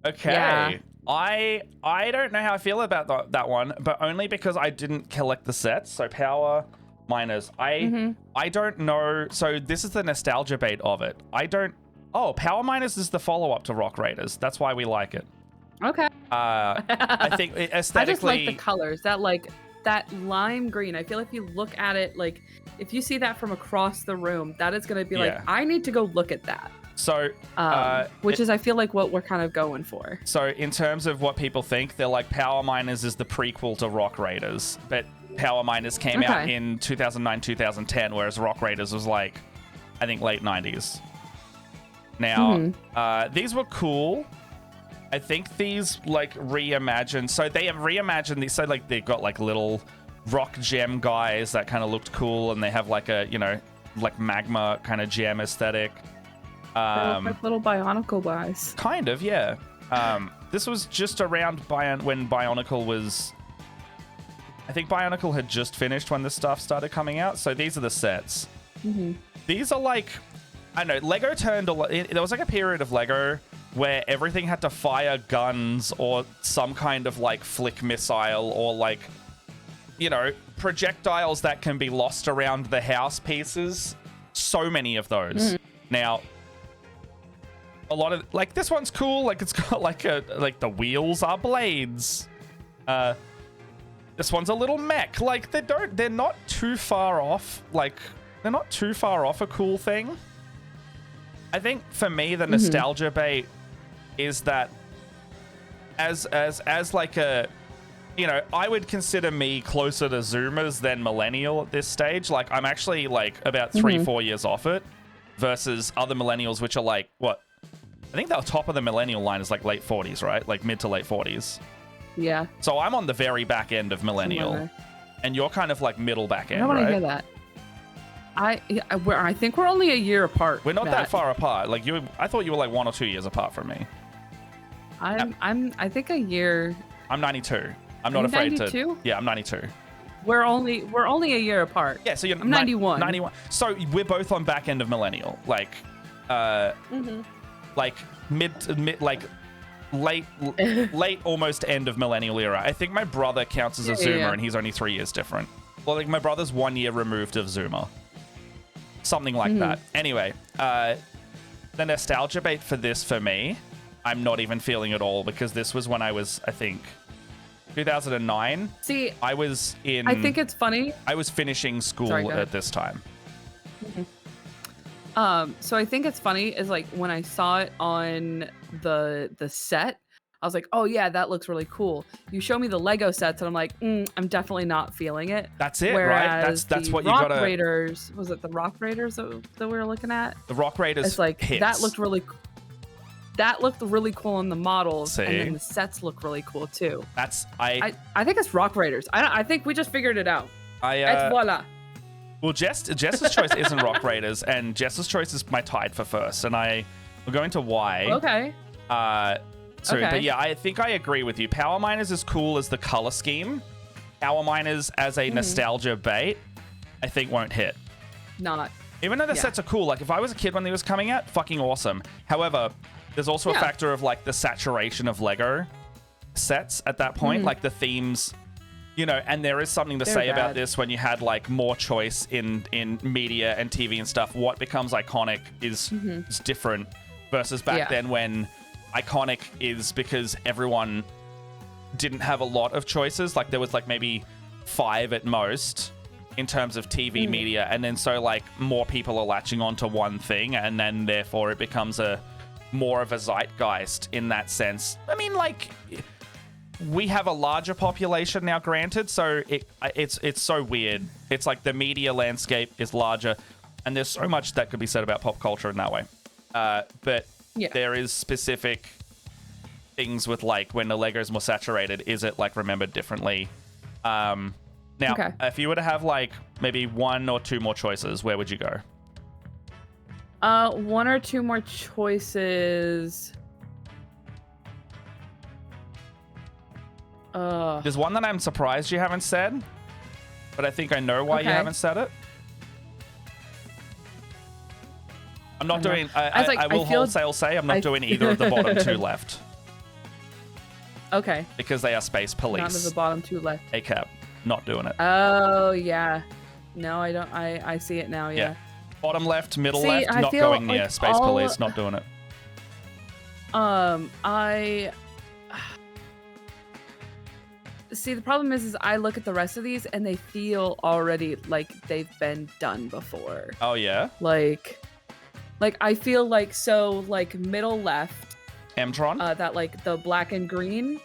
Okay. Yeah. I don't know how I feel about that one, but only because I didn't collect the sets. So Power Miners, I don't know. So this is the nostalgia bait of it. Oh, Power Miners is the follow-up to Rock Raiders. That's why we like it. Okay. I think aesthetically, I just like the colors. That lime green. I feel if you look at it, like if you see that from across the room, that is going to be like, I need to go look at that. So, which is, I feel like what we're kind of going for. So in terms of what people think, they're like Power Miners is the prequel to Rock Raiders, but Power Miners came out in 2009, 2010, whereas Rock Raiders was like, I think late 90s. Now, these were cool. I think these like reimagined. So they have reimagined these. So like they've got like little rock gem guys that kind of looked cool, and they have like a, you know, like magma kind of gem aesthetic. Like little Bionicle guys. Kind of, yeah. This was just around when Bionicle was... I think Bionicle had just finished when this stuff started coming out. So these are the sets. These are like... I don't know, Lego turned... There was like a period of Lego where everything had to fire guns or some kind of like flick missile or like, you know, projectiles that can be lost around the house pieces. So many of those. Now... a lot of like this one's cool. Like it's got like the wheels are blades. This one's a little mech. Like they're not too far off. Like they're not too far off a cool thing. I think for me the nostalgia bait is that as like a, you know, I would consider me closer to Zoomers than millennial at this stage. Like I'm actually like about 3-4 years off it versus other millennials, which are like what? I think the top of the millennial line is like late 40s, right? Like mid to late 40s. Yeah. So I'm on the very back end of millennial, and you're kind of like middle back end, I don't want right? to hear that. I think we're only a year apart. We're not that far apart. Like I thought you were like 1 or 2 years apart from me. I think a year. I'm 92. I'm not afraid 92? to. Yeah, I'm 92. We're only a year apart. Yeah, so you're I'm 91. 91. So we're both on back end of millennial, like, like mid, like late almost end of millennial era. I think my brother counts as a Zoomer, and he's only 3 years different. Well, like my brother's 1 year removed of Zoomer, something like that. Anyway, the nostalgia bait for this for me, I'm not even feeling at all because this was when I was, I think, 2009. See, I was in. I think it's funny. I was finishing school at this time. So I think it's funny is like when I saw it on the set, I was like, oh yeah, that looks really cool. You show me the Lego sets, and I'm like, I'm definitely not feeling it. That's it, right? That's what you gotta. Rock Raiders, was it the Rock Raiders that we were looking at? The Rock Raiders. It's like hits. that looked really. That looked really cool on the models, See? and then the sets look really cool too. That's I think it's Rock Raiders. I think we just figured it out. Et voila. Well, Jess's choice isn't Rock Raiders, and Jess's choice is my tied for first, and we'll go into why. Okay. But yeah, I think I agree with you. Power Miners is cool as the color scheme. Power Miners as a nostalgia bait, I think won't hit. Not. Even though the sets are cool, like if I was a kid when they was coming out, fucking awesome. However, there's also a factor of like the saturation of Lego sets at that point, like the themes, you know, and there is something to say about this when you had like more choice in media and TV and stuff. What becomes iconic is different versus back then when iconic is because everyone didn't have a lot of choices. Like there was like maybe 5 at most in terms of TV media, and then so like more people are latching onto one thing, and then therefore it becomes more of a zeitgeist in that sense. I mean, like we have a larger population now, granted, so it's so weird. It's like the media landscape is larger, and there's so much that could be said about pop culture in that way. But there is specific things with like when the Lego is more saturated, is it like remembered differently? Now, if you were to have like maybe 1 or 2 more choices, where would you go? 1 or 2 more choices. There's one that I'm surprised you haven't said, but I think I know why you haven't said it. I'm not doing. I will wholesale say I'm not doing either of the bottom 2 left. Okay. Because they are space police. None of the bottom 2 left. ACAP, not doing it. Oh yeah. No, I don't. I see it now. Yeah. Bottom left, middle left, not going near like space police, not doing it. See, the problem is I look at the rest of these and they feel already like they've been done before. Oh yeah. Like I feel like like middle left. Mtron. That like the black and green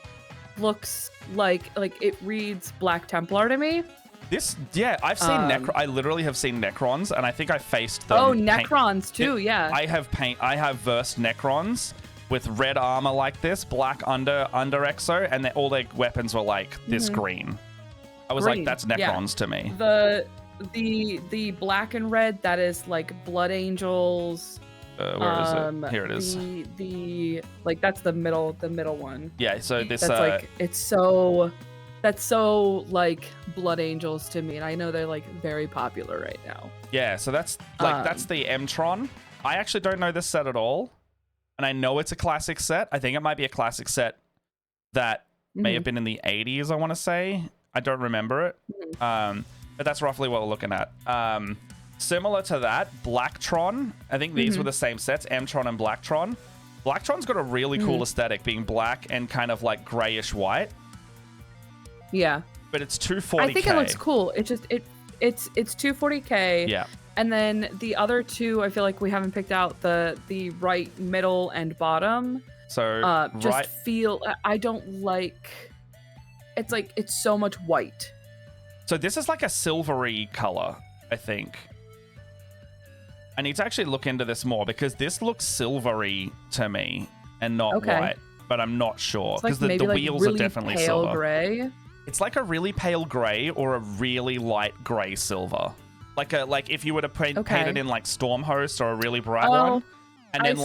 looks like it reads Black Templar to me. I've seen I literally have seen Necrons, and I think I faced them. Oh, Necrons too, yeah. I have versed Necrons with red armor like this, black under exo, and all their weapons were like this green. I was like, that's Necrons to me. The black and red, that is like Blood Angels. Where is it? Here it is. The like that's the middle one. Yeah, so this that's like that's so like Blood Angels to me, and I know they're like very popular right now. Yeah, so that's like that's the Mtron. I actually don't know this set at all, and I know it's a classic set. I think it might be a classic set that may have been in the 80s, I want to say. I don't remember it. But that's roughly what we're looking at. Similar to that, Blacktron. I think these were the same sets, Mtron and Blacktron. Blacktron's got a really cool aesthetic, being black and kind of like grayish white. Yeah. But it's 240K. I think it looks cool. It's 240K. Yeah. And then the other two, I feel like we haven't picked out the right, middle, and bottom. So just feel I don't like. It's like it's so much white. So this is like a silvery color, I think. I need to actually look into this more because this looks silvery to me and not white, but I'm not sure because like the wheels really are definitely pale silver. Gray. It's like a really pale gray or a really light gray silver. Like if you were to paint it in like Stormhost or a really bright one, and then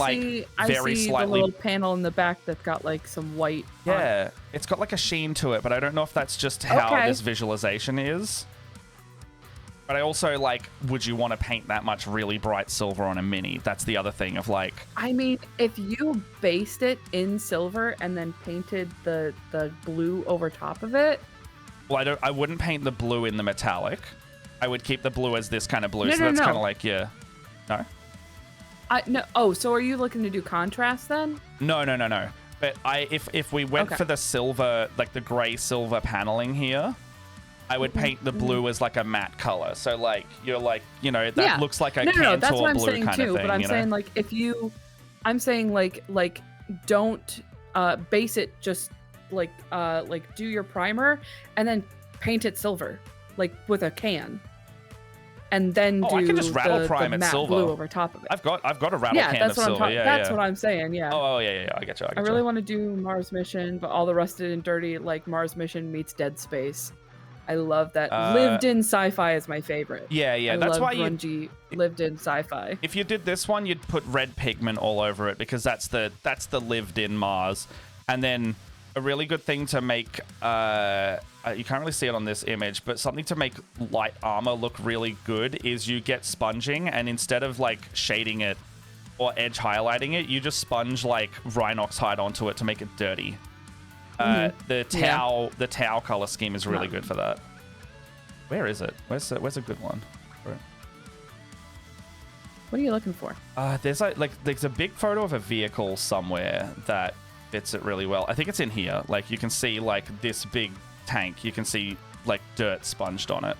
very the slightly little panel in the back that's got like some white. Yeah, it's got like a sheen to it, but I don't know if that's just how this visualization is. But I also like, would you want to paint that much really bright silver on a Mini? That's the other thing of like. I mean, if you based it in silver and then painted the blue over top of it. Well, I wouldn't paint the blue in the metallic. I would keep the blue as this kind of blue. So that's kind of like no. No. Oh, so are you looking to do contrast then? No. But if we went for the silver, like the gray silver paneling here, I would paint the blue as like a matte color. So like you're like, that looks like a Cantor that's what I'm blue saying kind too, of thing. But I'm saying like I'm saying like don't base it just like do your primer and then paint it silver, like with a can. And then do I can just rattle prime the it matte silver. blue over top of it. I've got a rattle can of silver. That's what I'm saying. Yeah. Oh yeah. I get you. I really want to do Mars Mission, but all the rusted and dirty like Mars Mission meets Dead Space. I love that. Lived-in sci-fi is my favorite. Yeah. That's why grungy lived-in sci-fi. If you did this one, you'd put red pigment all over it because that's the lived-in Mars. And then a really good thing to make, you can't really see it on this image, but something to make light armor look really good is you get sponging, and instead of like shading it or edge highlighting it, you just sponge like Rhinox hide onto it to make it dirty. The Tau color scheme is really good for that. Where is it? Where's a good one? What are you looking for? There's a big photo of a vehicle somewhere that fits it really well. I think it's in here. Like you can see like this big tank. You can see like dirt sponged on it.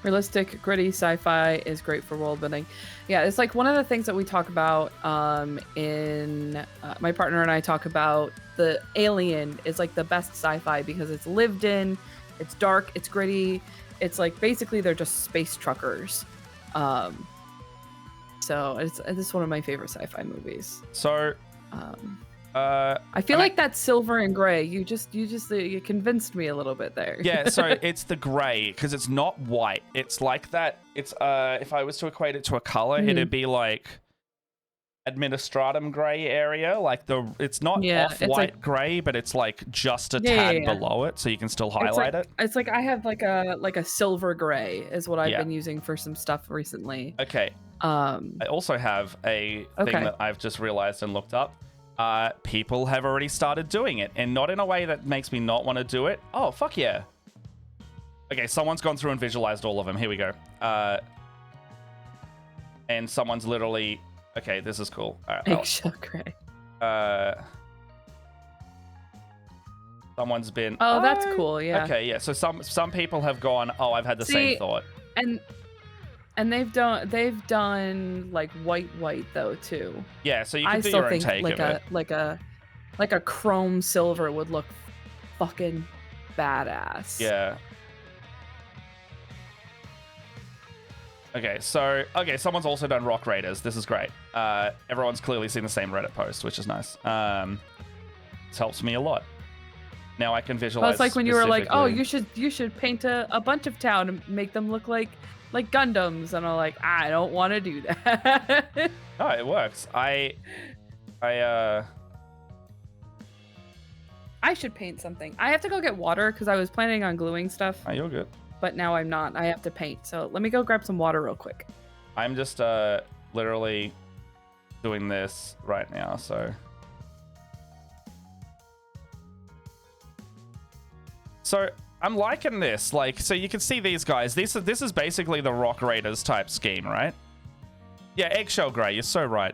Realistic, gritty sci-fi is great for world building. Yeah, it's like one of the things that we talk about in my partner and I talk about. The Alien is like the best sci-fi because it's lived in, it's dark, it's gritty. It's like basically they're just space truckers. So it's one of my favorite sci-fi movies. So I feel like that's silver and gray. You convinced me a little bit there. Yeah, so it's the gray because it's not white. It's like that. It's if I was to equate it to a color, it'd be like administratum gray area. Like it's not off-white like, gray, but it's like just a tad below it, so you can still highlight it. It's like I have like a silver gray is what I've been using for some stuff recently. Okay. I also have a thing that I've just realized and looked up. People have already started doing it, and not in a way that makes me not want to do it. Oh, fuck yeah. Okay, someone's gone through and visualized all of them. Here we go. And someone's literally... Okay, this is cool. All right, eggshell gray. Someone's been... Oh, that's cool, yeah. Okay, yeah. So some people have gone, oh, I've had the same thought. And they've done like white though too. Yeah, so you can do your own take of it. Like a chrome silver would look fucking badass. Yeah. Okay, someone's also done Rock Raiders. This is great. Everyone's clearly seen the same Reddit post, which is nice. This helps me a lot. Now I can visualize. Well, it's like when you were like, "Oh, you should paint a bunch of town and make them look like Gundams," and I'm like, I don't want to do that. No, it works. I should paint something. I have to go get water because I was planning on gluing stuff. Oh, you're good. But now I'm not. I have to paint. So let me go grab some water real quick. I'm just literally doing this right now, so. So I'm liking this. Like, so you can see these guys. This is basically the Rock Raiders type scheme, right? Yeah, eggshell gray. You're so right.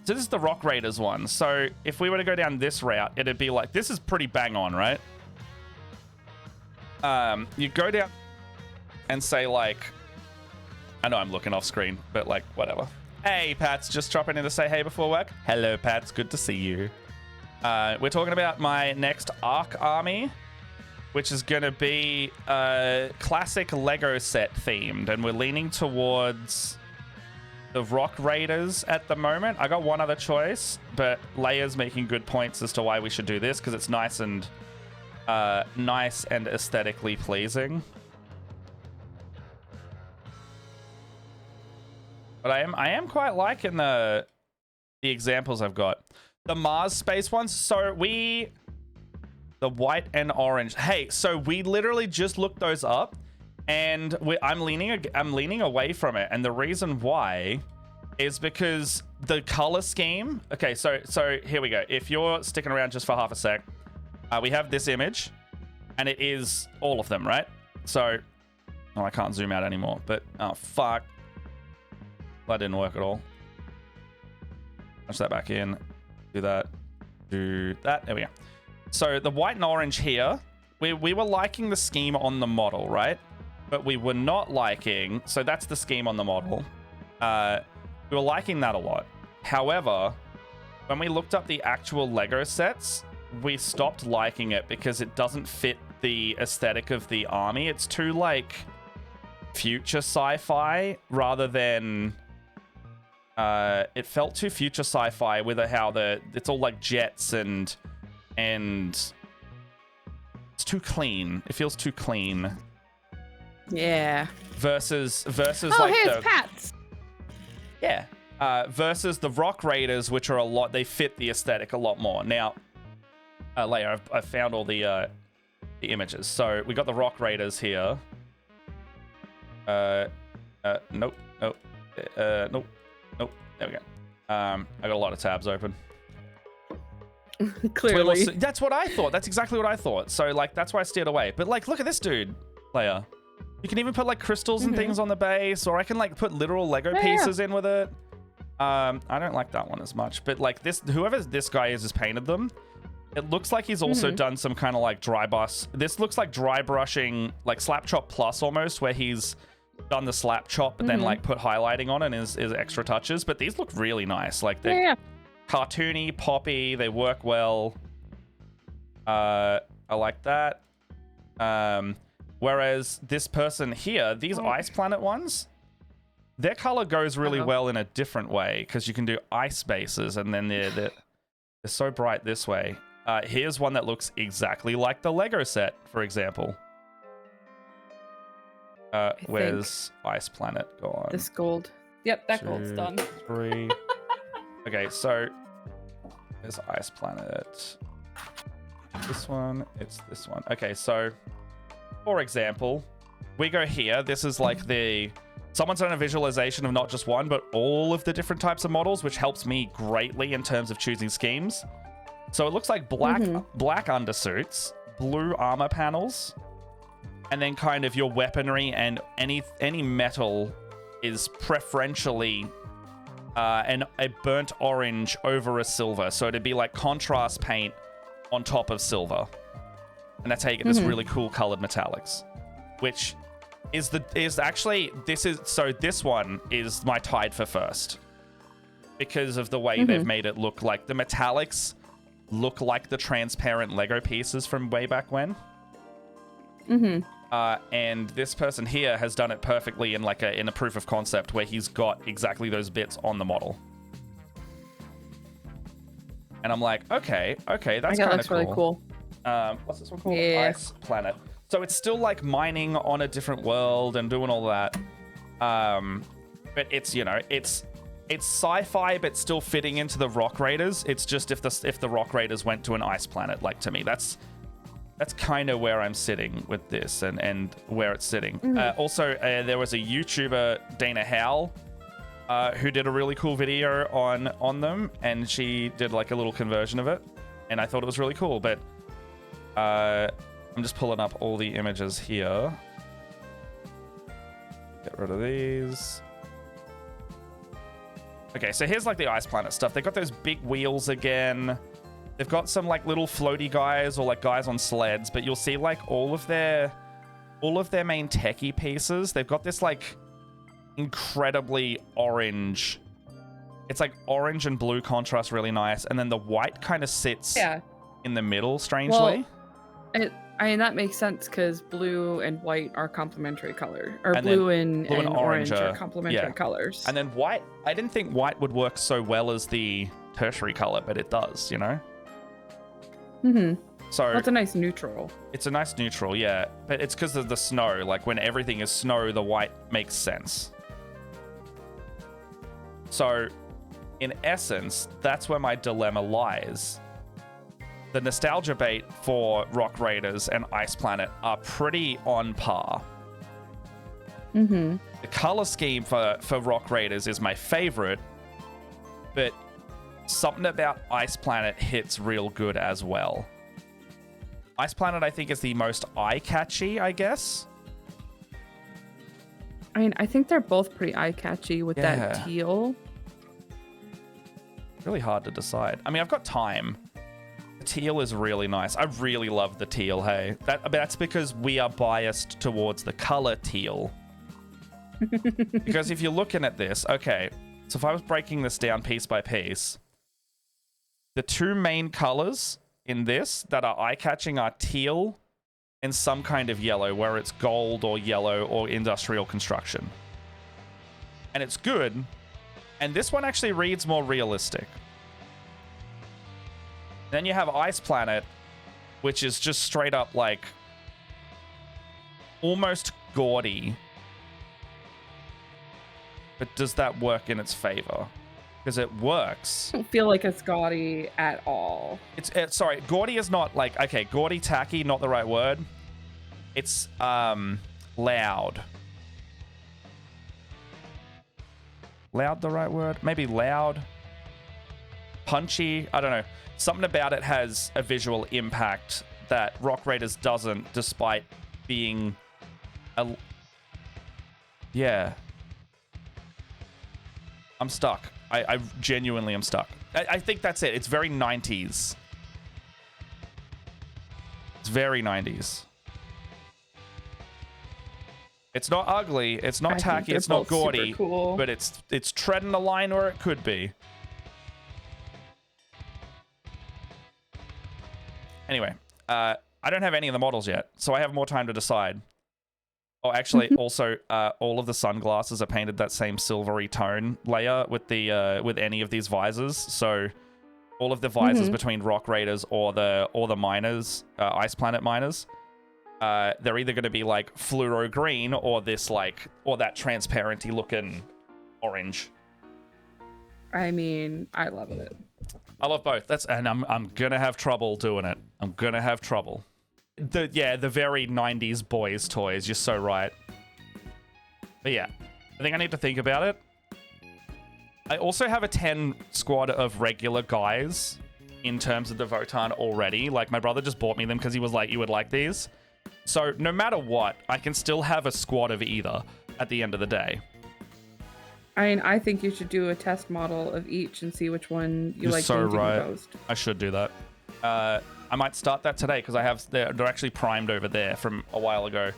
So this is the Rock Raiders one. So if we were to go down this route, it'd be like, this is pretty bang on, right? You go down and say like, I know I'm looking off screen, but like, whatever. Hey, Pat's just dropping in to say hey before work. Hello, Pat's. Good to see you. We're talking about my next Arc army, which is going to be classic Lego set themed. And we're leaning towards the Rock Raiders at the moment. I got one other choice, but Leia's making good points as to why we should do this, because it's nice and aesthetically pleasing. But I am quite liking the examples I've got. The Mars space ones. So the white and orange. Hey, so we literally just looked those up, and I'm leaning away from it, and the reason why is because the color scheme. Okay, so here we go. If you're sticking around just for half a sec, we have this image, and it is all of them, right? So, oh, I can't zoom out anymore. But oh fuck, that didn't work at all. Punch that back in. Do that. Do that. There we go. So the white and orange here, we were liking the scheme on the model, right? But we were not liking, so that's the scheme on the model. We were liking that a lot. However, when we looked up the actual Lego sets, we stopped liking it because it doesn't fit the aesthetic of the army. It's too like future sci-fi rather than it felt too future sci-fi with how it's all like jets and it's too clean. It feels too clean. Yeah. Versus oh, like hey, it's Pat's. Yeah. Versus the Rock Raiders, which are they fit the aesthetic a lot more. Now, Leia, I've found all the images. So we got the Rock Raiders here. Nope. Nope. Nope. Nope. There we go. I got a lot of tabs open. Clearly. That's what I thought. That's exactly what I thought. So, like, that's why I steered away. But, like, look at this dude, Leia. You can even put, like, crystals and things on the base, or I can, like, put literal Lego pieces in with it. I don't like that one as much. But, like, whoever this guy is painted them. It looks like he's also done some kind of, like, dry brush. This looks like dry brushing, like, Slap Chop Plus almost, where he's done the slap chop, but then, like, put highlighting on it as extra touches. But these look really nice. Like, they're cartoony, poppy, they work well. I like that. Whereas this person here, these Ice Planet ones, their color goes really well in a different way, because you can do ice bases, and then they're so bright this way. Here's one that looks exactly like the Lego set, for example. Where's Ice Planet gone? This gold. Yep, that gold's done. 3. Okay, so there's Ice Planet. This one, it's this one. Okay, so for example, we go here. This is like someone's done a visualization of not just one, but all of the different types of models, which helps me greatly in terms of choosing schemes. So it looks like black undersuits, blue armor panels, and then kind of your weaponry and any metal is preferentially a burnt orange over a silver. So it'd be like contrast paint on top of silver. And that's how you get this really cool colored metallics, which this one is my tied for first because of the way they've made it look like the metallics look like the transparent Lego pieces from way back when. And this person here has done it perfectly in in a proof of concept where he's got exactly those bits on the model. And I'm like, okay, that's kind of cool. Really cool. What's this one called? Ice Planet. So it's still like mining on a different world and doing all that. But it's, it's sci-fi, but still fitting into the Rock Raiders. It's just if the Rock Raiders went to an ice planet, like, to me, that's kind of where I'm sitting with this and where it's sitting. Also, there was a YouTuber, Dana Howell, who did a really cool video on them, and she did like a little conversion of it, and I thought it was really cool. But I'm just pulling up all the images here. Get rid of these. Okay, so here's like the Ice Planet stuff. They've got those big wheels again. They've got some like little floaty guys or like guys on sleds, but you'll see like all of their main techie pieces. They've got this like incredibly orange. It's like orange and blue contrast, really nice. And then the white kind of sits in the middle, strangely. Well, I mean, that makes sense because blue and white are complementary colors. Or And blue and orange are complementary colors. And then white, I didn't think white would work so well as the tertiary color, but it does, you know? Mm-hmm. So that's a nice neutral. It's a nice neutral, yeah. But it's because of the snow. Like, when everything is snow, the white makes sense. So, in essence, that's where my dilemma lies. The nostalgia bait for Rock Raiders and Ice Planet are pretty on par. Mm-hmm. The color scheme for Rock Raiders is my favorite, but something about Ice Planet hits real good as well. Ice Planet, I think, is the most eye-catchy, I guess. I mean, I think they're both pretty eye-catchy with that teal. Really hard to decide. I mean, I've got time. The teal is really nice. I really love the teal, hey. That's because we are biased towards the color teal. Because if you're looking at this, okay, so if I was breaking this down piece by piece, the two main colors in this that are eye-catching are teal and some kind of yellow, where it's gold or yellow or industrial construction. And it's good. And this one actually reads more realistic. Then you have Ice Planet, which is just straight up like almost gaudy. But does that work in its favor? Because it works. I don't feel like it's gaudy at all. It's sorry, gaudy is not like, okay, gaudy, tacky, not the right word. It's loud. Loud the right word? Maybe loud. Punchy. I don't know. Something about it has a visual impact that Rock Raiders doesn't, despite being a... Yeah. I'm stuck. I genuinely am stuck. I think that's it. It's very 90s. It's very 90s. It's not ugly. It's not tacky. It's not gaudy. Cool. But it's treading the line where it could be. Anyway, I don't have any of the models yet, so I have more time to decide. Oh, actually, also, all of the sunglasses are painted that same silvery tone layer with the with any of these visors. So all of the visors between Rock Raiders or the miners, Ice Planet miners, they're either going to be like fluoro green or this like or that transparency looking orange. I mean, I love it. I love both. And I'm gonna have trouble doing it. I'm gonna have trouble. The very 90s boys toys. You're so right. But yeah, I think I need to think about it. I also have a 10 squad of regular guys in terms of the Votan already. Like, my brother just bought me them because he was like, you would like these. So no matter what, I can still have a squad of either at the end of the day. I mean, I think you should do a test model of each and see which one you like so the right. most. I should do that. I might start that today because they're actually primed over there from a while ago.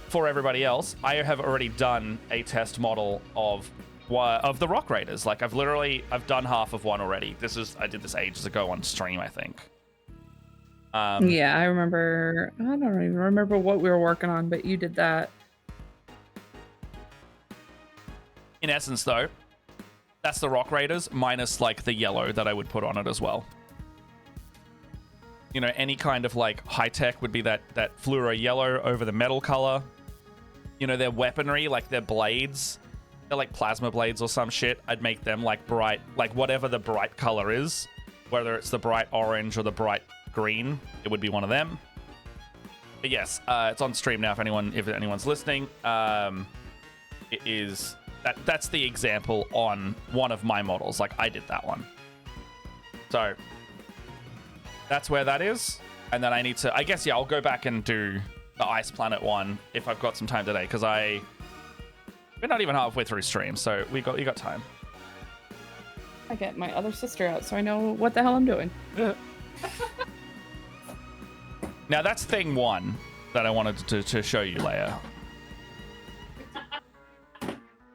For everybody else, I have already done a test model of the Rock Raiders. Like, I've done half of one already. I did this ages ago on stream, I think. Yeah, I remember. I don't even remember what we were working on, but you did that. In essence, though, that's the Rock Raiders minus like the yellow that I would put on it as well. You know, any kind of like high tech would be that fluoro yellow over the metal color. You know, their weaponry, like their blades, they're like plasma blades or some shit. I'd make them like bright, like whatever the bright color is, whether it's the bright orange or the bright green, it would be one of them. But yes, it's on stream now if anyone's listening. It is that's the example on one of my models. Like, I did that one. So that's where that is. And then I need to, I guess, yeah, I'll go back and do the Ice Planet one if I've got some time today, because We're not even halfway through stream, so you got time. I get my other sister out so I know what the hell I'm doing. Now that's thing 1 that I wanted to show you, Leia.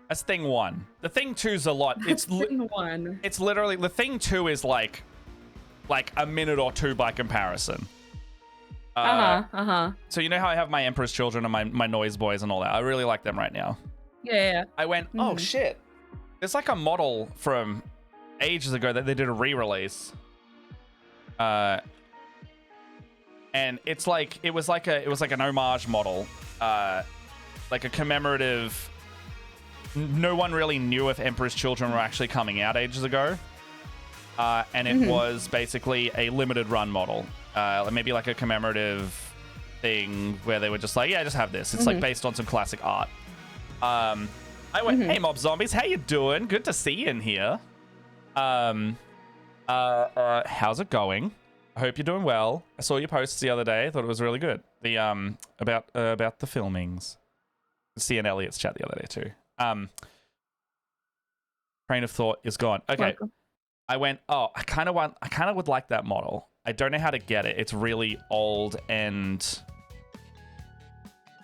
That's thing 1. The thing 2's a lot. It's thing 1. It's literally the thing 2 is like a minute or 2 by comparison. So you know how I have my Emperor's Children and my Noise Boys and all that? I really like them right now. Yeah. I went, oh shit. There's like a model from ages ago that they did a re-release. And it's like it was like an homage model. Like a commemorative. No one really knew if Emperor's Children were actually coming out ages ago. And it was basically a limited run model. Maybe like a commemorative thing where they were just like, yeah, just have this. It's like based on some classic art. I went, hey, Mob Zombies, how you doing? Good to see you in here. How's it going? I hope you're doing well. I saw your posts the other day. I thought it was really good. The about the filmings. C and Elliot's chat the other day too. Train of thought is gone. Okay. Welcome. I went, oh, I kind of would like that model. I don't know how to get it. It's really old and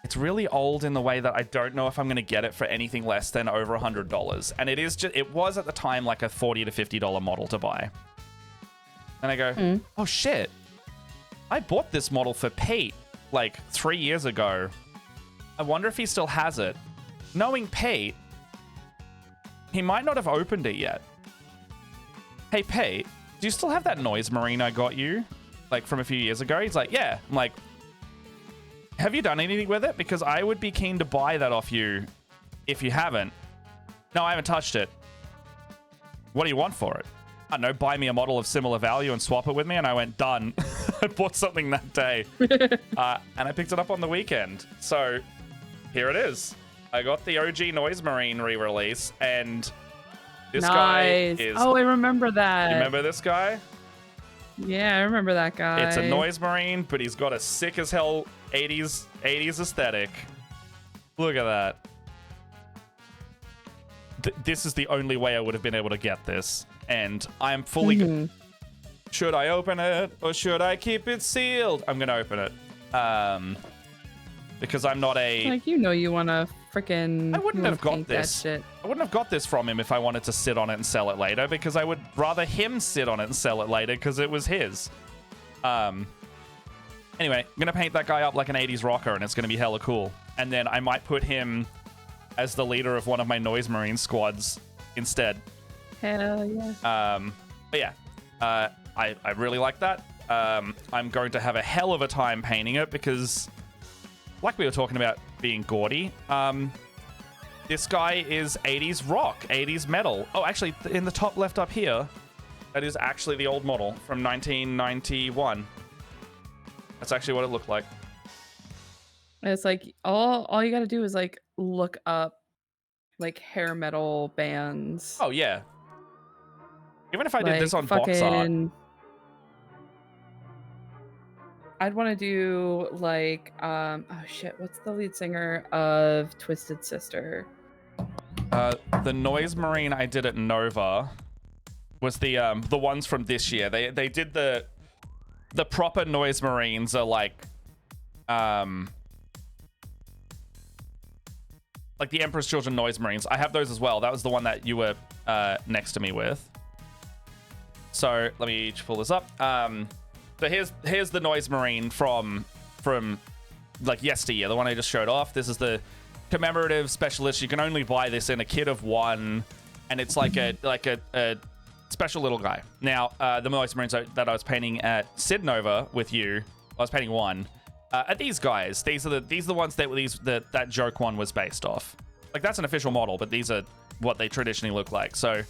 it's really old in the way that I don't know if I'm going to get it for anything less than over $100. And it was at the time like a $40 to $50 model to buy. And I go, oh shit. I bought this model for Pete like 3 years ago. I wonder if he still has it. Knowing Pete, he might not have opened it yet. Hey Pete, do you still have that Noise Marine I got you? Like from a few years ago? He's like, yeah. I'm like, have you done anything with it? Because I would be keen to buy that off you if you haven't. No, I haven't touched it. What do you want for it? I don't know, buy me a model of similar value and swap it with me. And I went, done. I bought something that day. And I picked it up on the weekend. So here it is. I got the OG Noise Marine re-release and this guy is... Oh, I remember that. You remember this guy? Yeah, I remember that guy. It's a Noise Marine, but he's got a sick as hell 80s aesthetic. Look at that. This is the only way I would have been able to get this. And I'm fully... Should I open it or should I keep it sealed? I'm going to open it. Because I'm not a... Like, you know you want to freaking... I wouldn't have got this. I wouldn't have got this from him if I wanted to sit on it and sell it later, because I would rather him sit on it and sell it later because it was his. Anyway, I'm going to paint that guy up like an 80s rocker and it's going to be hella cool. And then I might put him as the leader of one of my Noise Marine squads instead. Hell yeah. But yeah, I really like that. I'm going to have a hell of a time painting it because... Like we were talking about being gaudy, this guy is 80s rock, 80s metal. Oh, actually, in the top left up here, that is actually the old model from 1991. That's actually what it looked like. It's like, all you gotta do is, like, look up, like, hair metal bands. Oh, yeah. Even if I did Like, this on box art. I'd want to do like oh shit, what's the lead singer of Twisted Sister? The Noise Marine I did at Nova was the ones from this year. They did the proper Noise Marines are like the Emperor's Children Noise Marines. I have those as well. That was the one that you were next to me with. So let me pull this up. So here's the Noise Marine from like yesteryear, the one I just showed off. This is the commemorative specialist. You can only buy this in a kit of one, and it's like a special little guy. Now, the Noise Marines that I was painting at Sid Nova with you, I was painting one. At these guys, these are the ones that joke one was based off. Like that's an official model, but these are what they traditionally look like. So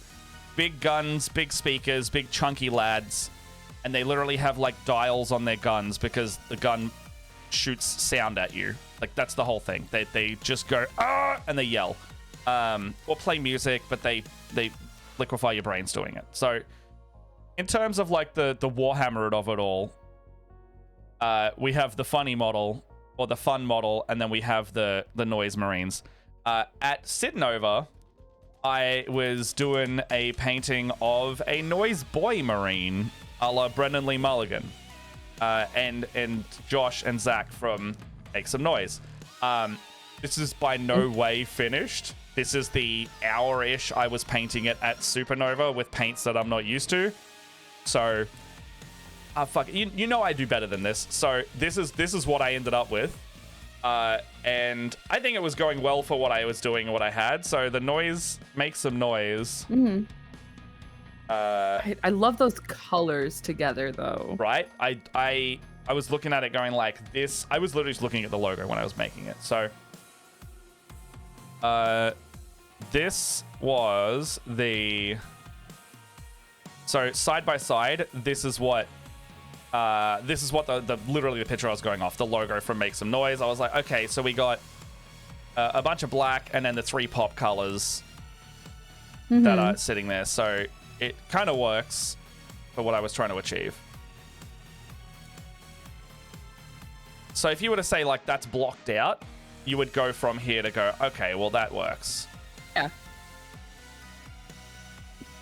big guns, big speakers, big chunky lads. And they literally have like dials on their guns because the gun shoots sound at you. Like that's the whole thing. They just go ah and they yell, or play music, but they liquefy your brains doing it. So in terms of like the Warhammer of it all, we have the funny model or the fun model, and then we have the Noise Marines. At Sidnova, I was doing a painting of a noise boy marine a la Brendan Lee Mulligan. And Josh and Zach from Make Some Noise. This is by no way finished. This is the hour-ish I was painting it at Supernova with paints that I'm not used to. So, fuck, you know I do better than this. So this is what I ended up with. And I think it was going well for what I was doing and what I had. So the noise makes some noise. Mm-hmm. I love those colors together, though. Right? I was looking at it going like this. I was literally just looking at the logo when I was making it. So, this was the... So side by side, this is what the literally the picture I was going off, the logo from Make Some Noise. I was like, okay, so we got a bunch of black and then the 3 pop colors that are sitting there. So it kind of works for what I was trying to achieve. So if you were to say like that's blocked out, you would go from here to go, okay, well that works. Yeah.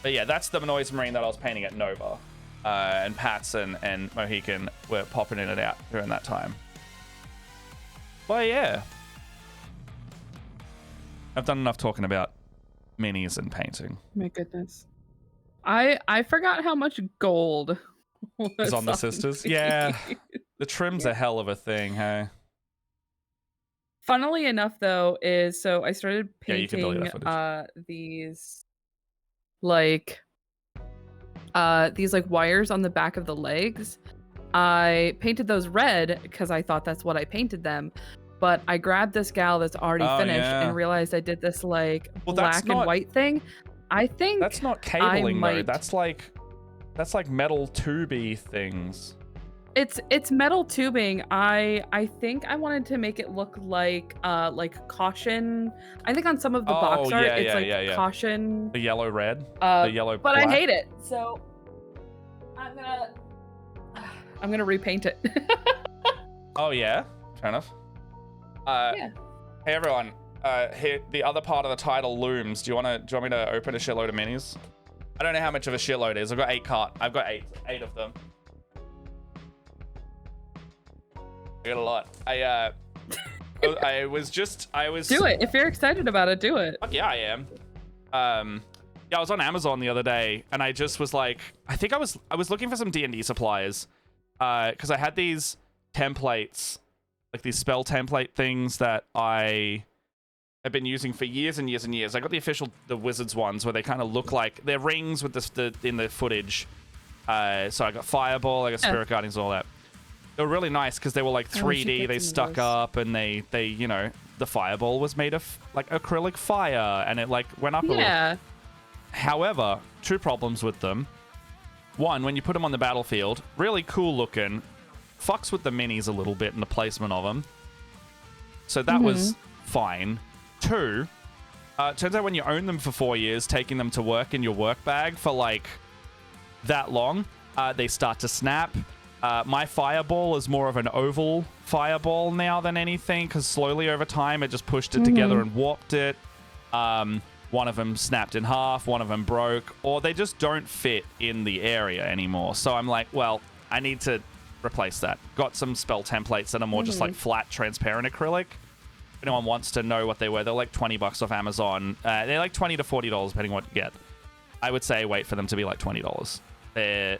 But yeah, that's the noise marine that I was painting at Nova. And Pats and Mohican were popping in and out during that time. But yeah. I've done enough talking about minis and painting. My goodness. I forgot how much gold was on the sisters. Yeah. The trim's a hell of a thing, hey? Funnily enough, though, is so I started painting these wires on the back of the legs. I painted those red because I thought that's what I painted them. But I grabbed this gal that's already finished and realized I did this black and white thing. I think that's not cabling though. That's like metal tubey things. It's metal tubing. I think I wanted to make it look like caution. I think on some of the box art it's caution. The yellow red. The yellow but black. I hate it. So I'm gonna repaint it. Oh yeah? Fair enough. Yeah. Hey everyone. Here the other part of the title looms. Do you want me to open a shitload of minis? I don't know how much of a shitload is. I've got 8 of them. I got a lot. I was Do it. If you're excited about it, do it. Fuck yeah, I am. Yeah, I was on Amazon the other day and I just was like, I think I was looking for some D&D supplies. Because I had these templates, like these spell template things that I have been using for years and years and years. I got the Wizards ones where they kind of look like they're rings with in the footage. So I got Fireball, I got Spirit Guardians, and all that. They were really nice because they were like 3D. They stuck up, and they the Fireball was made of like acrylic fire, and it like went up a little. However, 2 problems with them. One, when you put them on the battlefield, really cool looking, fucks with the minis a little bit in the placement of them. So that was fine. 2, turns out when you own them for 4 years, taking them to work in your work bag for like that long, they start to snap. My Fireball is more of an oval Fireball now than anything, because slowly over time it just pushed it together and warped it. One of them snapped in half, one of them broke, or they just don't fit in the area anymore. So I'm like, well, I need to replace that. Got some spell templates that are more just like flat, transparent acrylic. If anyone wants to know what they were, they're like $20 off Amazon. They're like $20 to $40, depending on what you get. I would say wait for them to be like $20. They're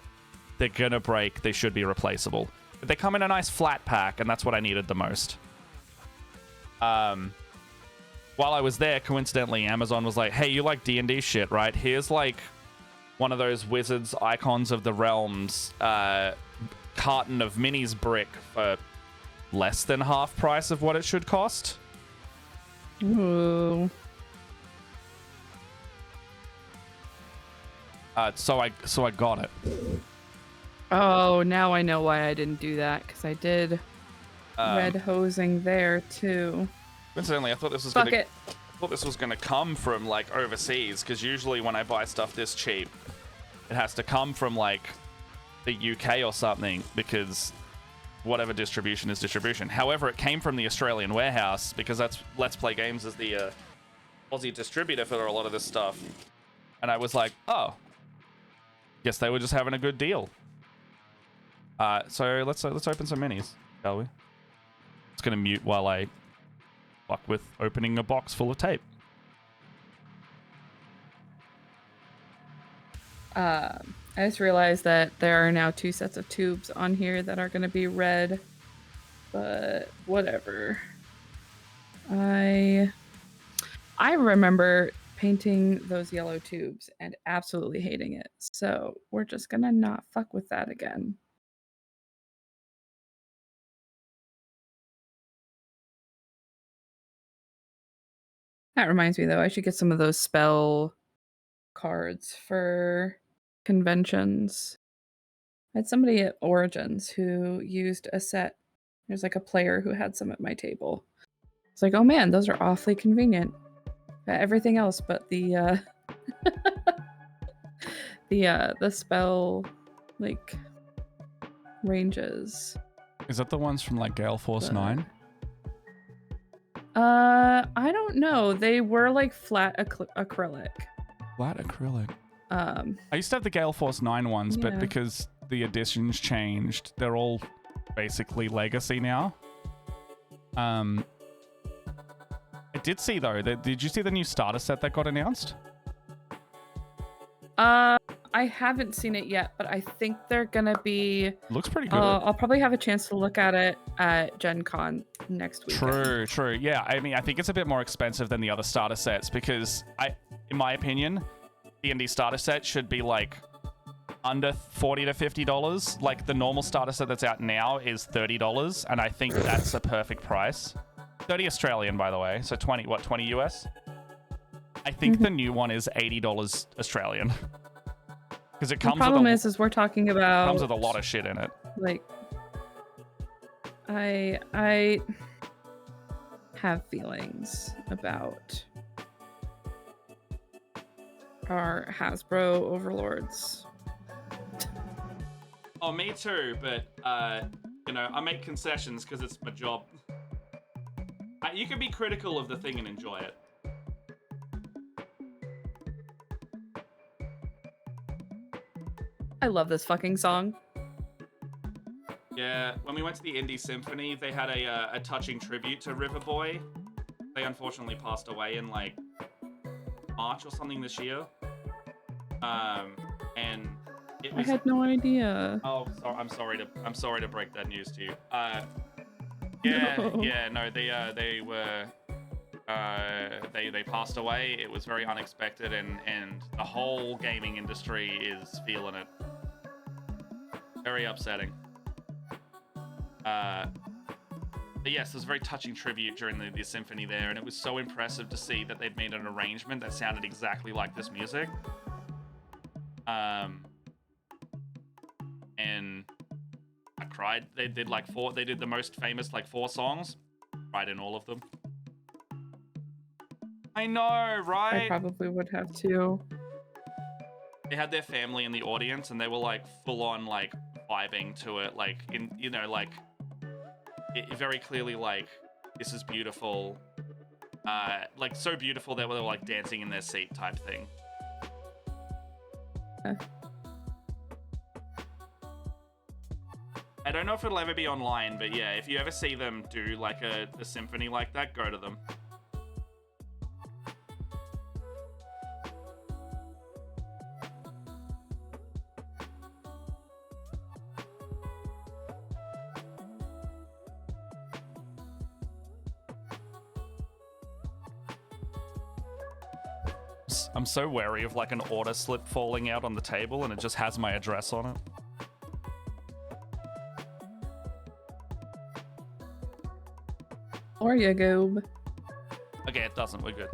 gonna break. They should be replaceable. But they come in a nice flat pack, and that's what I needed the most. While I was there, coincidentally, Amazon was like, hey, you like D&D shit, right? Here's like one of those Wizards Icons of the Realms carton of minis brick for less than half price of what it should cost. Ooh. So I got it. Oh, now I know why I didn't do that, because I did red hosing there too. Incidentally, I thought this was gonna come from like overseas, because usually when I buy stuff this cheap, it has to come from like the UK or something, because whatever distribution is distribution. However, it came from the Australian warehouse, because that's Let's Play Games is the Aussie distributor for a lot of this stuff. And I was like, oh, guess they were just having a good deal. So let's open some minis, shall we? It's gonna mute while I fuck with opening a box full of tape. I just realized that there are now 2 sets of tubes on here that are going to be red, but whatever. I remember painting those yellow tubes and absolutely hating it, so we're just gonna not fuck with that again. That reminds me, though, I should get some of those spell cards for conventions. I had somebody at Origins who used a set. There's like a player who had some at my table. It's like, oh man, those are awfully convenient. Everything else but the the spell like ranges. Is that the ones from like Gale Force 9? I don't know. They were like flat acrylic. Flat acrylic. I used to have the Gale Force 9 ones, but Yeah. because the editions changed, they're all basically legacy now. I did see though, did you see the new starter set that got announced? I haven't seen it yet, but I think they're gonna be. Looks pretty good. I'll probably have a chance to look at it at Gen Con next week. True. Yeah, I mean, I think it's a bit more expensive than the other starter sets because in my opinion, the D&D starter set should be like under $40 to $50. Like the normal starter set that's out now is $30, and I think that's a perfect price. 30 Australian, by the way. So 20 US? I think the new one is $80 Australian. Because it comes The problem with is we're talking about comes with a lot of shit in it. Like, I have feelings about our Hasbro overlords. Oh, me too, but you know, I make concessions because it's my job. You can be critical of the thing and enjoy it. I love this fucking song. Yeah, when we went to the Indie Symphony, they had a touching tribute to Riverboy. They unfortunately passed away in like March or something this year. And it was. I had no idea. Oh, I'm sorry to break that news to you. No, they were. They passed away. It was very unexpected, and the whole gaming industry is feeling it. Very upsetting. But yes, there's a very touching tribute during the symphony there, and it was so impressive to see that they'd made an arrangement that sounded exactly like this music. And I cried. They did like four. They did the most famous like 4 songs. Cried in all of them. I know, right? I probably would have too. They had their family in the audience, and they were like full on like vibing to it, like in like it very clearly like this is beautiful, like so beautiful that they were like dancing in their seat type thing. I don't know if it'll ever be online, but yeah, if you ever see them do like a symphony like that, go to them. I'm so wary of like an order slip falling out on the table and it just has my address on it. Or you goob. Okay, it doesn't. We're good.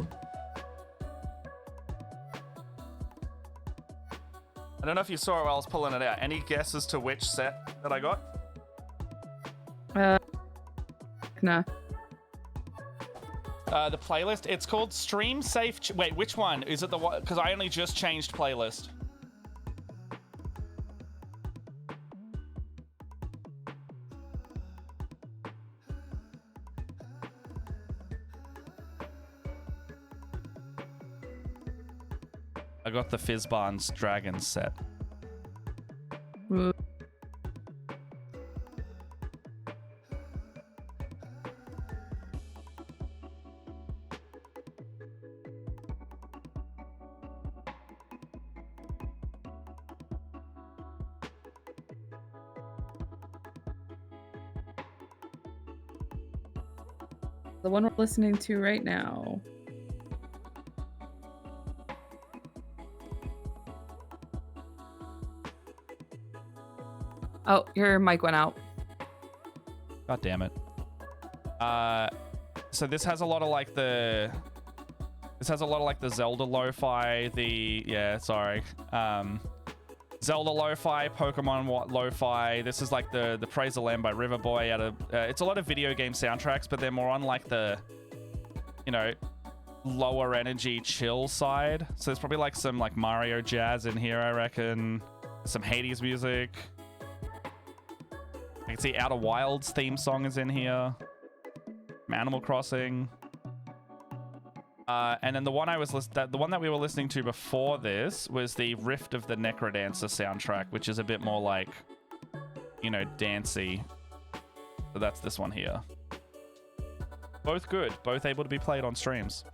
I don't know if you saw while I was pulling it out. Any guess as to which set that I got? Nah. The playlist, it's called Stream Safe. Wait, which one? Is it the one? Because I only just changed playlist. I got the Fizzbarn's Dragon set. Ooh. The one we're listening to right now. Oh, your mic went out. God damn it. So this has a lot of like the Zelda lo-fi, Zelda lo-fi, Pokemon lo-fi. This is like the Praise the Land by Riverboy out of it's a lot of video game soundtracks, but they're more on like the, you know, lower energy chill side. So there's probably like some like Mario jazz in here, I reckon. Some Hades music. I can see Outer Wilds theme song is in here. From Animal Crossing. And then the one that we were listening to before this was the Rift of the Necrodancer soundtrack, which is a bit more like, you know, dancey. So that's this one here. Both good, both able to be played on streams.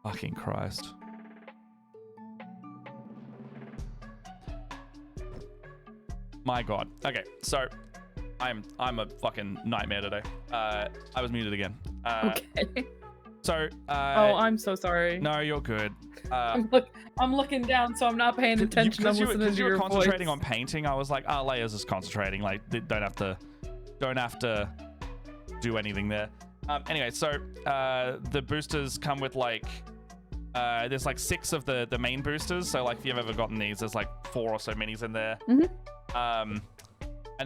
Fucking Christ. My God. Okay, so I'm a fucking nightmare today. I was muted again. Okay. So. Oh, I'm so sorry. No, you're good. I'm looking down, so I'm not paying attention. I'm listening to your voice. You were concentrating on painting. I was like, Leia's just concentrating. Like, they don't have to do anything there. Anyway, so the boosters come with like. There's like 6 of the main boosters, so like if you've ever gotten these, there's like 4 or so minis in there. And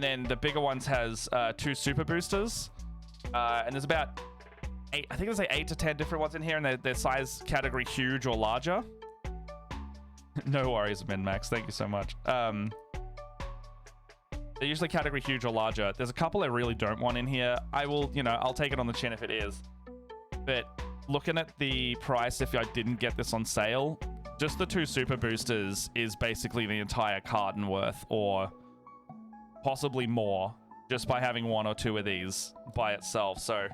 then the bigger ones has 2 super boosters, and there's about 8. I think there's like 8 to 10 different ones in here, and they're size category huge or larger. No worries, MinMax. Thank you so much. They're usually category huge or larger. There's a couple I really don't want in here. I'll take it on the chin if it is, but. Looking at the price, if I didn't get this on sale, just the 2 super boosters is basically the entire carton worth, or possibly more, just by having 1 or 2 of these by itself. So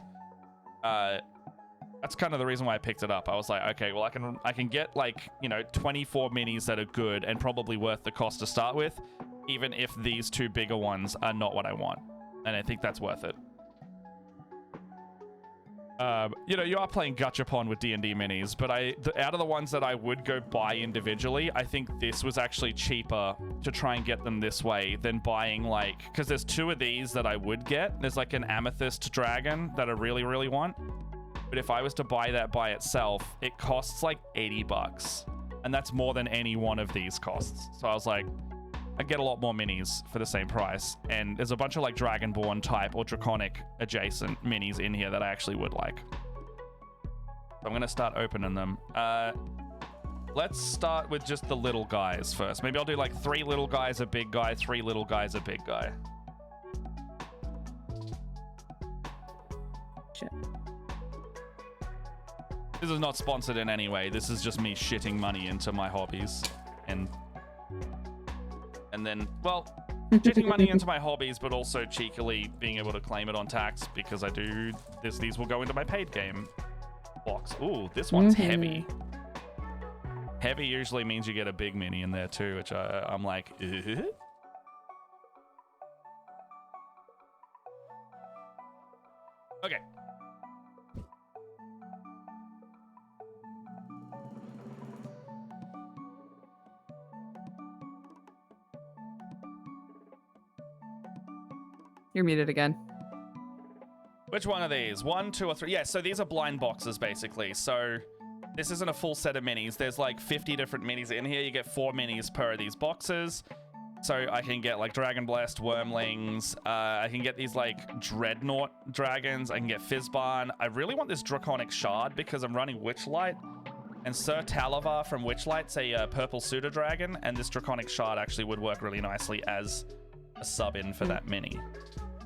that's kind of the reason why I picked it up. I was like, okay, well, I can get like, 24 minis that are good and probably worth the cost to start with, even if these 2 bigger ones are not what I want. And I think that's worth it. You are playing Gachapon with D&D minis, but out of the ones that I would go buy individually, I think this was actually cheaper to try and get them this way than buying because there's 2 of these that I would get. There's like an Amethyst Dragon that I really, really want. But if I was to buy that by itself, it costs like $80. And that's more than any one of these costs. So I was like, I get a lot more minis for the same price, and there's a bunch of like Dragonborn type or Draconic adjacent minis in here that I actually would like. So I'm gonna start opening them. Let's start with just the little guys first. Maybe I'll do like 3 little guys, a big guy, 3 little guys, a big guy. Shit. This is not sponsored in any way. This is just me shitting money into my hobbies, and then, well, shitting money into my hobbies, but also cheekily being able to claim it on tax because I do this. These will go into my paid game box. Ooh, this one's heavy. Heavy usually means you get a big mini in there too, which I'm like, Okay. You're muted again. Which one are these? 1, 2, or 3? Yeah, so these are blind boxes, basically. So this isn't a full set of minis. There's like 50 different minis in here. You get 4 minis per of these boxes. So I can get like Dragon Blessed, Wormlings. I can get these like Dreadnought dragons. I can get Fizzbarn. I really want this Draconic Shard because I'm running Witchlight. And Sir Talavar from Witchlight's a purple pseudo dragon. And this Draconic Shard actually would work really nicely as a sub-in for that mini.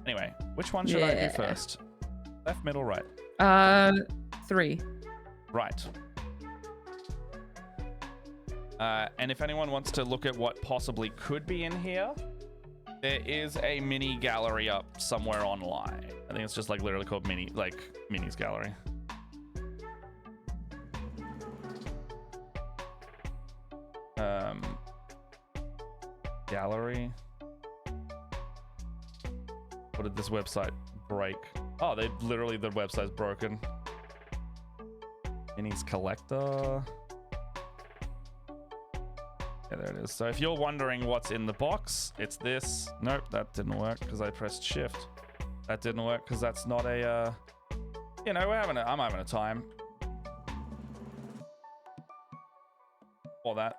Anyway, which one should I do first? Left, middle, right? 3. Right. And if anyone wants to look at what possibly could be in here, there is a mini gallery up somewhere online. I think it's just like literally called Minis Gallery. Gallery. What did this website break? Oh, the website's broken. Minis Collector. Yeah, there it is. So if you're wondering what's in the box, it's this. Nope, that didn't work because I pressed shift. That didn't work because that's not a, you know, I'm having a time. Or that.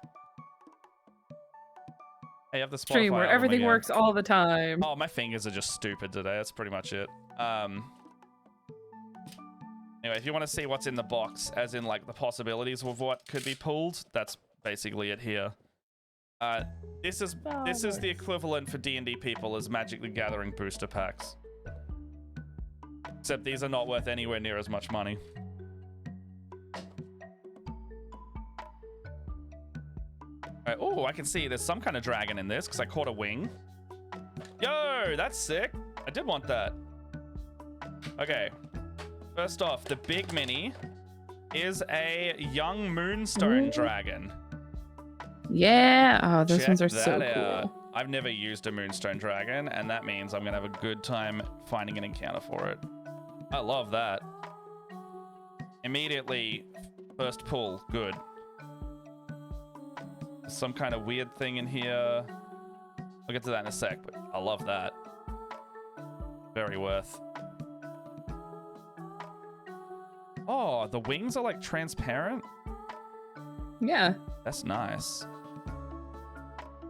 Hey, you have the Spotify Stream where album everything again. works all the time. Oh, my fingers are just stupid today. That's pretty much it. Anyway, if you want to see what's in the box, as in like the possibilities of what could be pulled, that's basically it here. This is the equivalent for D&D people as Magic the Gathering booster packs. Except these are not worth anywhere near as much money. Oh, I can see there's some kind of dragon in this because I caught a wing. Yo, that's sick. I did want that. Okay. First off, the big mini is a young Moonstone dragon. Yeah. Oh, those Check ones are that so out. cool. I've never used a Moonstone dragon, and that means I'm going to have a good time finding an encounter for it. I love that. Immediately, first pull, good. Some kind of weird thing in here. I'll get to that in a sec, but I love that. Very worth. Oh, the wings are like transparent? Yeah. That's nice.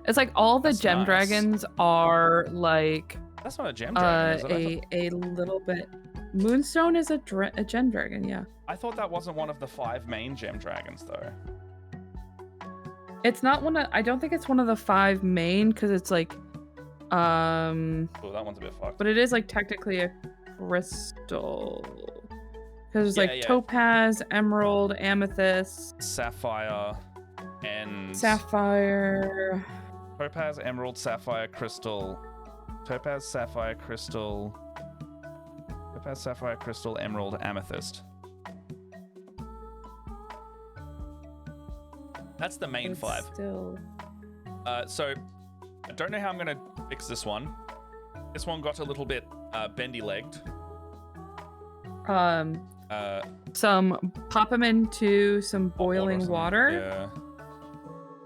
It's like all the That's gem nice. dragons are like That's not a gem dragon, is it? a little bit. Moonstone is a gem dragon, yeah. I thought that wasn't one of the 5 main gem dragons, though. It's not one of. I don't think it's one of the 5 main because it's like, Oh, that one's a bit fucked. but it is like technically a crystal. Because there's Yeah, like yeah. topaz, emerald, amethyst, Sapphire and... sapphire. Topaz, emerald, sapphire, crystal. Topaz, sapphire, crystal. Topaz, sapphire, crystal, emerald, amethyst. That's the main It's 5. Still. So, I don't know how I'm going to fix this one. This one got a little bit bendy-legged. Some pop them into some boiling water.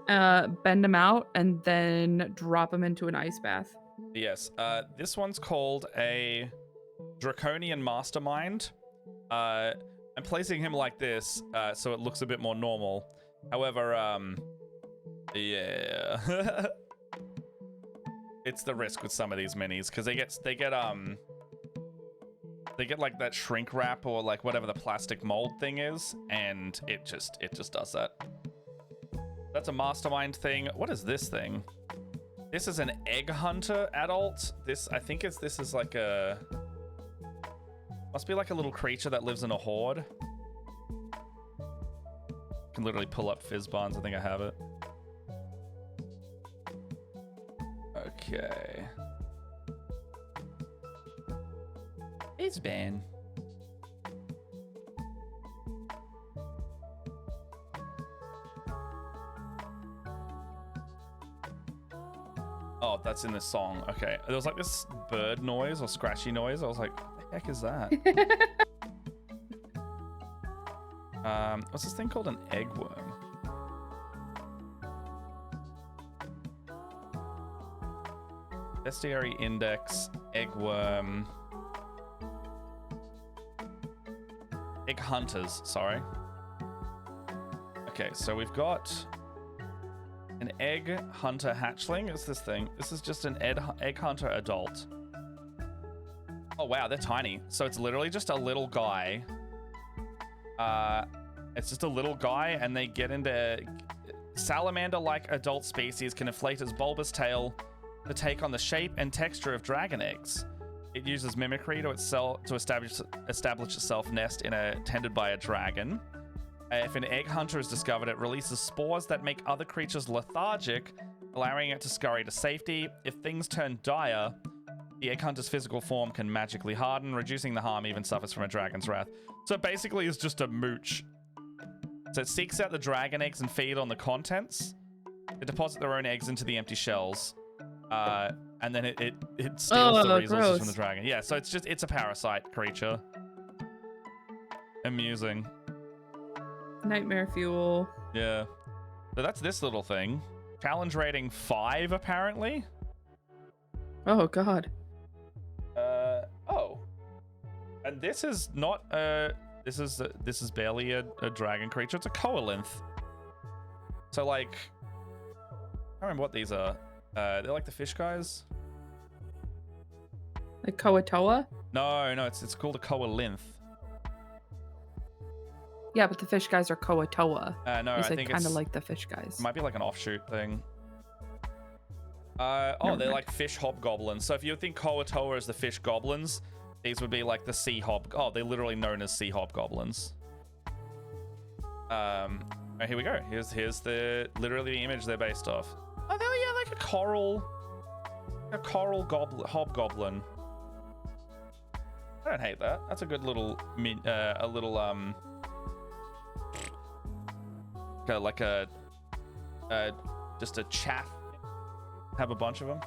Yeah. Bend them out and then drop them into an ice bath. Yes. This one's called a Draconian Mastermind. I'm placing him like this so it looks a bit more normal. However, yeah. It's the risk with some of these minis because they get like that shrink wrap or like whatever the plastic mold thing is, and it just does that. That's a mastermind thing. What is this thing? This is an egg hunter adult. This is like a, must be like a little creature that lives in a horde. Can literally pull up Fizzbarns. I think I have it. Okay. Fizzban. Oh, that's in this song. Okay. There was like this bird noise or scratchy noise. I was like, what Heck is that? What's this thing called? An eggworm. Bestiary index, eggworm. Egg hunters, sorry. Okay, so we've got an egg hunter hatchling. It's this thing. This is just an egg hunter adult. Oh wow, they're tiny. So it's literally just a little guy. It's just a little guy, and they get into salamander-like adult species can inflate its bulbous tail to take on the shape and texture of dragon eggs. It uses mimicry to establish itself nest tended by a dragon. If an egg hunter is discovered, it releases spores that make other creatures lethargic, allowing it to scurry to safety. If things turn dire, the egg hunter's physical form can magically harden, reducing the harm even suffers from a dragon's wrath. So it basically is just a mooch. So it seeks out the dragon eggs and feed on the contents. They deposit their own eggs into the empty shells. And then it steals the resources from the dragon. Yeah, so it's a parasite creature. Amusing. Nightmare fuel. Yeah. So that's this little thing. Challenge rating 5, apparently. Oh, God. Oh. And this is not this is barely a dragon creature. It's a coalinth. So like, I don't remember what these are. They're like the fish guys. Like Koatoa? No, it's called a coalinth. Yeah, but the fish guys are Koatoa. No, I think kind of like the fish guys. It might be like an offshoot thing. Never They're mind. like fish hobgoblins. So if you think Koatoa is the fish goblins, these would be like the sea they're literally known as sea hobgoblins. Oh, here we go. Here's literally the image they're based off. Oh, they're like a coral hobgoblin. I don't hate that. That's a good little just a chaff. Have a bunch of them.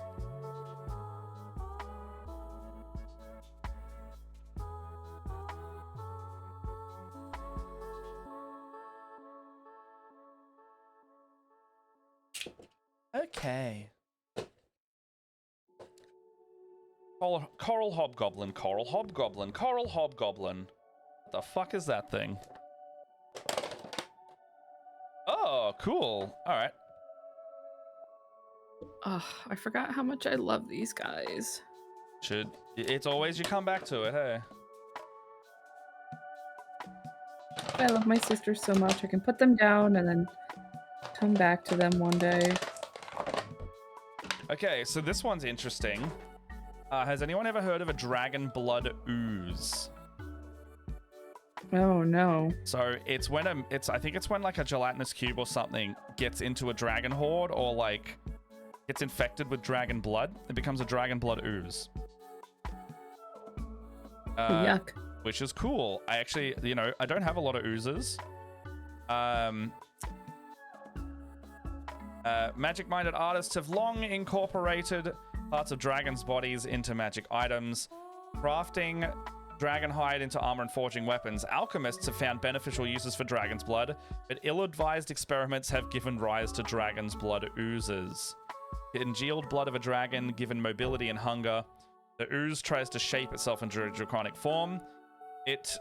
Okay. Coral hobgoblin, coral hobgoblin, coral hobgoblin. What the fuck is that thing? Oh, cool. All right. Oh, I forgot how much I love these guys. It's always you come back to it, hey? I love my sisters so much. I can put them down and then come back to them one day. Okay, so this one's interesting. Has anyone ever heard of a dragon blood ooze? Oh no. So it's when I think it's when like a gelatinous cube or something gets into a dragon horde or like gets infected with dragon blood, it becomes a dragon blood ooze. Yuck. Which is cool. I actually, I don't have a lot of oozes. Magic-minded artists have long incorporated parts of dragons' bodies into magic items, crafting dragon hide into armor and forging weapons. Alchemists have found beneficial uses for dragon's blood, but ill-advised experiments have given rise to dragon's blood oozes. The congealed blood of a dragon, given mobility and hunger, the ooze tries to shape itself into a draconic form. It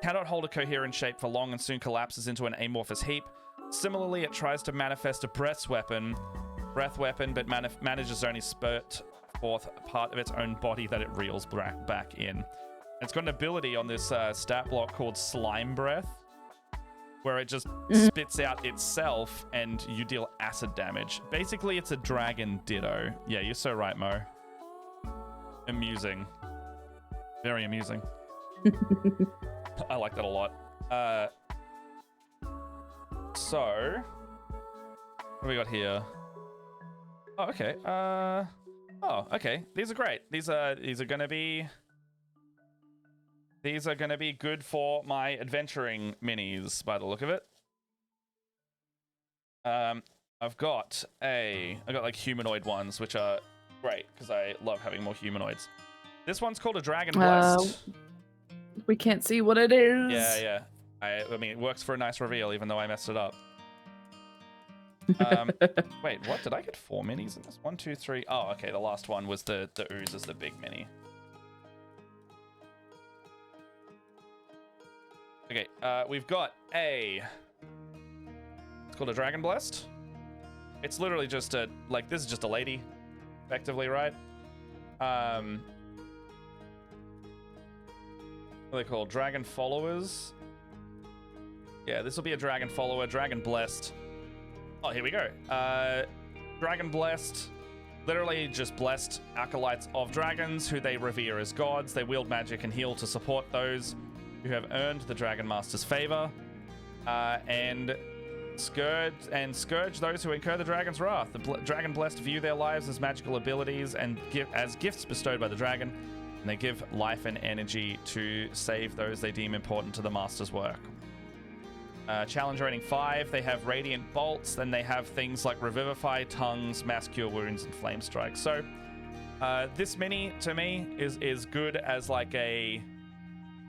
cannot hold a coherent shape for long and soon collapses into an amorphous heap. Similarly, it tries to manifest a breath weapon, but manages only spurt forth a part of its own body that it reels back in. It's got an ability on this stat block called Slime Breath, where it just spits out itself and you deal acid damage. Basically, it's a dragon ditto. Yeah, you're so right, Mo. Amusing. Very amusing. I like that a lot. So, what do we got here? Oh, okay. Okay. These are great. These are gonna be good for my adventuring minis, by the look of it. I've got like humanoid ones, which are great because I love having more humanoids. This one's called a Dragon Blessed. We can't see what it is. Yeah. I mean, it works for a nice reveal, even though I messed it up. Wait, what? Did I get 4 minis in this? 1, 2, 3. Oh, okay. The last one was the ooze is the big mini. Okay, we've got it's called a Dragon Blessed. It's literally just a, like, this is just a lady, effectively, right? What are they called? Dragon Followers? Yeah, this will be a Dragon Follower, Dragon Blessed. Oh, here we go. Dragon Blessed, literally just blessed acolytes of dragons who they revere as gods. They wield magic and heal to support those who have earned the Dragon Master's favor, and scourge those who incur the dragon's wrath. The Dragon Blessed view their lives as magical abilities and as gifts bestowed by the dragon, and they give life and energy to save those they deem important to the Master's work. Challenge rating 5. They have Radiant Bolts. Then they have things like Revivify, Tongues, Mass Cure Wounds, and Flame Strike. So this mini, to me, is good as like a...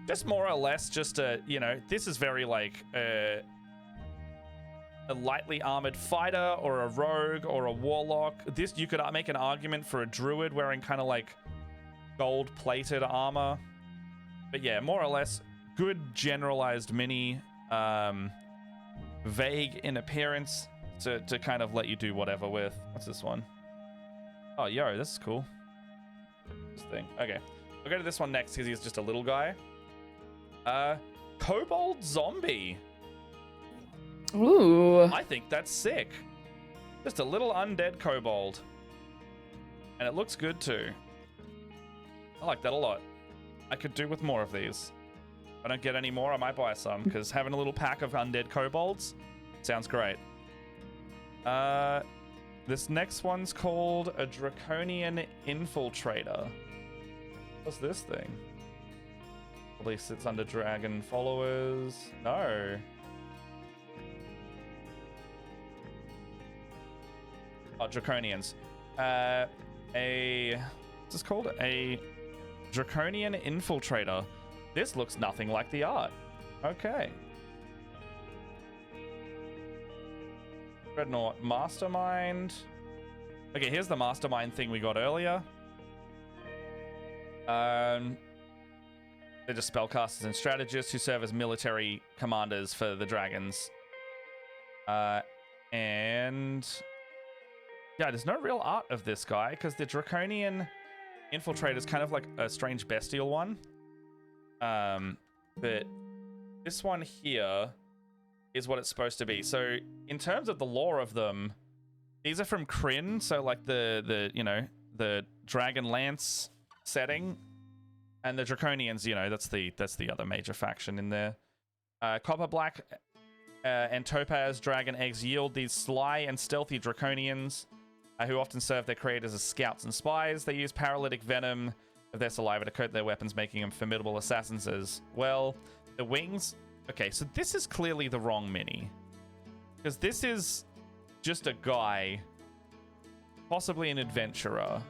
just more or less just a, you know, this is very like a lightly armored fighter or a rogue or a warlock. This, you could make an argument for a druid wearing kind of like gold-plated armor. But yeah, more or less good generalized mini, vague in appearance to kind of let you do whatever with. What's this one? Oh, yo, this is cool. This thing. Okay, we'll go to this one next because he's just a little guy. Kobold Zombie. Ooh. I think that's sick. Just a little undead kobold. And it looks good too. I like that a lot. I could do with more of these. If I don't get any more, I might buy some, because having a little pack of undead kobolds sounds great. This next one's called a Draconian Infiltrator. What's this thing? At least it's under Dragon Followers. No. Oh, Draconians. What's this called? A Draconian Infiltrator. This looks nothing like the art. Okay. Dreadnought Mastermind. Okay, here's the Mastermind thing we got earlier. They're just spellcasters and strategists who serve as military commanders for the dragons. And yeah, there's no real art of this guy because the Draconian Infiltrator is kind of like a strange bestial one. But this one here is what it's supposed to be. So in terms of the lore of them, these are from Kryn, so like the you know, the Dragon Lance setting. And the Draconians, you know, that's the other major faction in there. Copper Black and Topaz Dragon eggs yield these sly and stealthy Draconians who often serve their creators as scouts and spies. They use paralytic venom of their saliva to coat their weapons, making them formidable assassins as well. The wings... Okay, so this is clearly the wrong mini. Because this is just a guy, possibly an adventurer.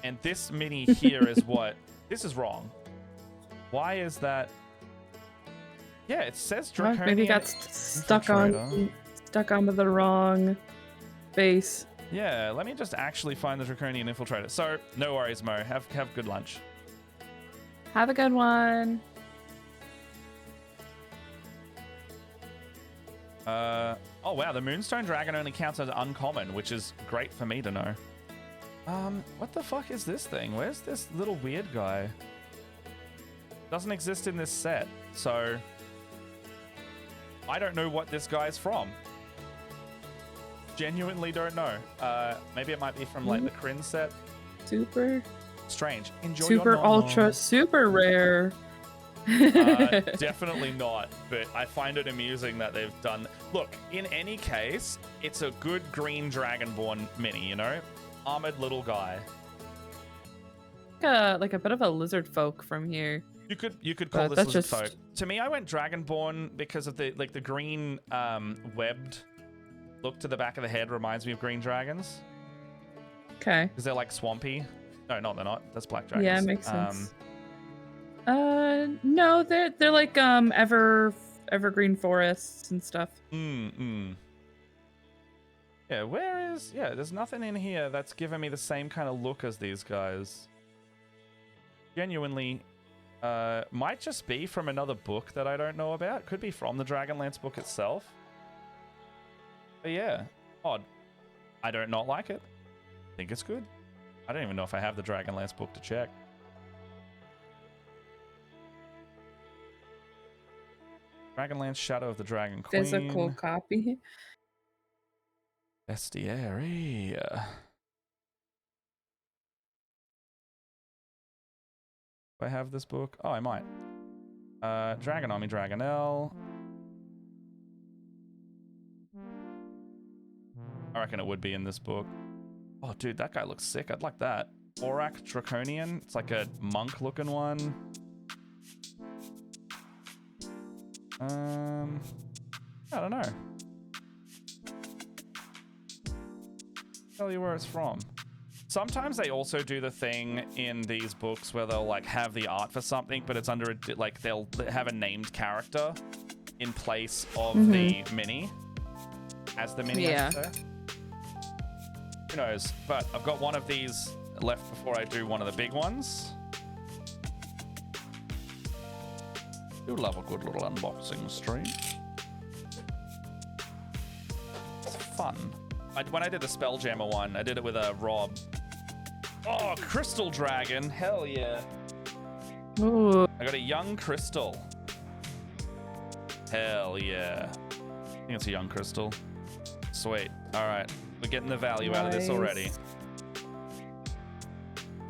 And this mini here is what... This is wrong. Why is that... Yeah, it says Draconian... Maybe it got stuck onto the wrong base. Yeah, let me just actually find the Draconian Infiltrator. So, no worries, Mo. Have good lunch. Have a good one. Oh wow, the Moonstone Dragon only counts as uncommon, which is great for me to know. What the fuck is this thing? Where's this little weird guy? Doesn't exist in this set, so I don't know what this guy's from. Genuinely don't know. Maybe it might be from like the Kryn set. Super strange. Enjoy super your ultra super rare. Definitely not, but I find it amusing that they've done... Look, in any case, it's a good green Dragonborn mini, you know? Armored little guy. Like a bit of a lizard folk from here. You could call this lizard folk. To me, I went Dragonborn because of the green webbed look to the back of the head reminds me of green dragons. Okay. Because they're like swampy. No, they're not. That's black Yeah, dragons. makes sense. No, they're like evergreen forests and stuff. Yeah, where is... Yeah, there's nothing in here that's giving me the same kind of look as these guys. Genuinely, might just be from another book that I don't know about. Could be from the Dragonlance book itself. But yeah, odd. I don't not like it. I think it's good. I don't even know if I have the Dragonlance book to check. Dragonlance Shadow of the Dragon Queen. Physical copy. Bestiary. Do I have this book? Oh, I might. Dragon Army Dragonelle. I reckon it would be in this book. Oh, dude, that guy looks sick. I'd like that. Aurak Draconian. It's like a monk-looking one. I don't know. Tell you where it's from. Sometimes they also do the thing in these books where they'll like have the art for something, but it's under a, like they'll have a named character in place of the mini, as the mini. Yeah. Who knows? But I've got one of these left before I do one of the big ones. Do love a good little unboxing stream. It's fun. When I did the Spelljammer one, I did it with Rob. Oh, Crystal Dragon. Hell yeah. Ooh. I got a young crystal. Hell yeah. I think it's a young crystal. Sweet. All right. We're getting the value out of this already.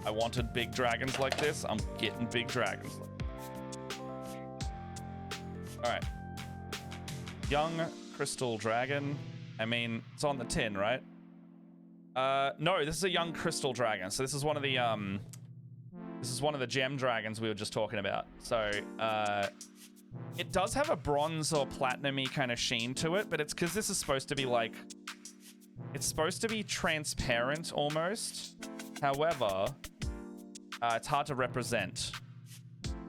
I wanted big dragons like this. I'm getting big dragons. All right. Young crystal dragon. I mean, it's on the tin, right? No, this is a young crystal dragon. So this is one of the gem dragons we were just talking about. So it does have a bronze or platinum-y kind of sheen to it, but it's because this is supposed to be like, it's supposed to be transparent almost. However, it's hard to represent.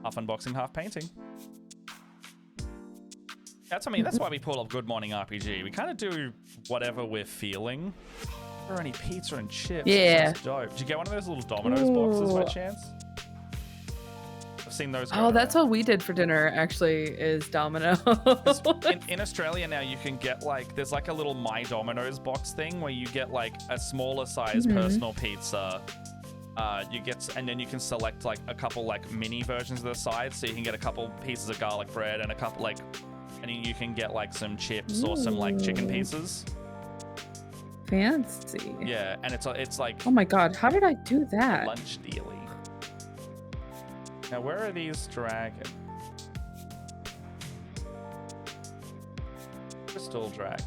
Half unboxing, half painting. That's why we pull off Good Morning RPG. We kind of do whatever we're feeling. Or any pizza and chips. Yeah. That's dope. Did you get one of those little Domino's boxes by chance? I've seen those. Oh, that's what we did for dinner, actually, is Domino. in Australia now, you can get like, there's like a little My Domino's box thing where you get like a smaller size personal pizza. And then you can select like a couple like mini versions of the sides. So you can get a couple pieces of garlic bread and a couple like, and you can get like some chips or some like chicken pieces. Fancy. Yeah, and it's like, oh my god, how did I do that? Lunch dealy. Now where are these dragons? Crystal dragon.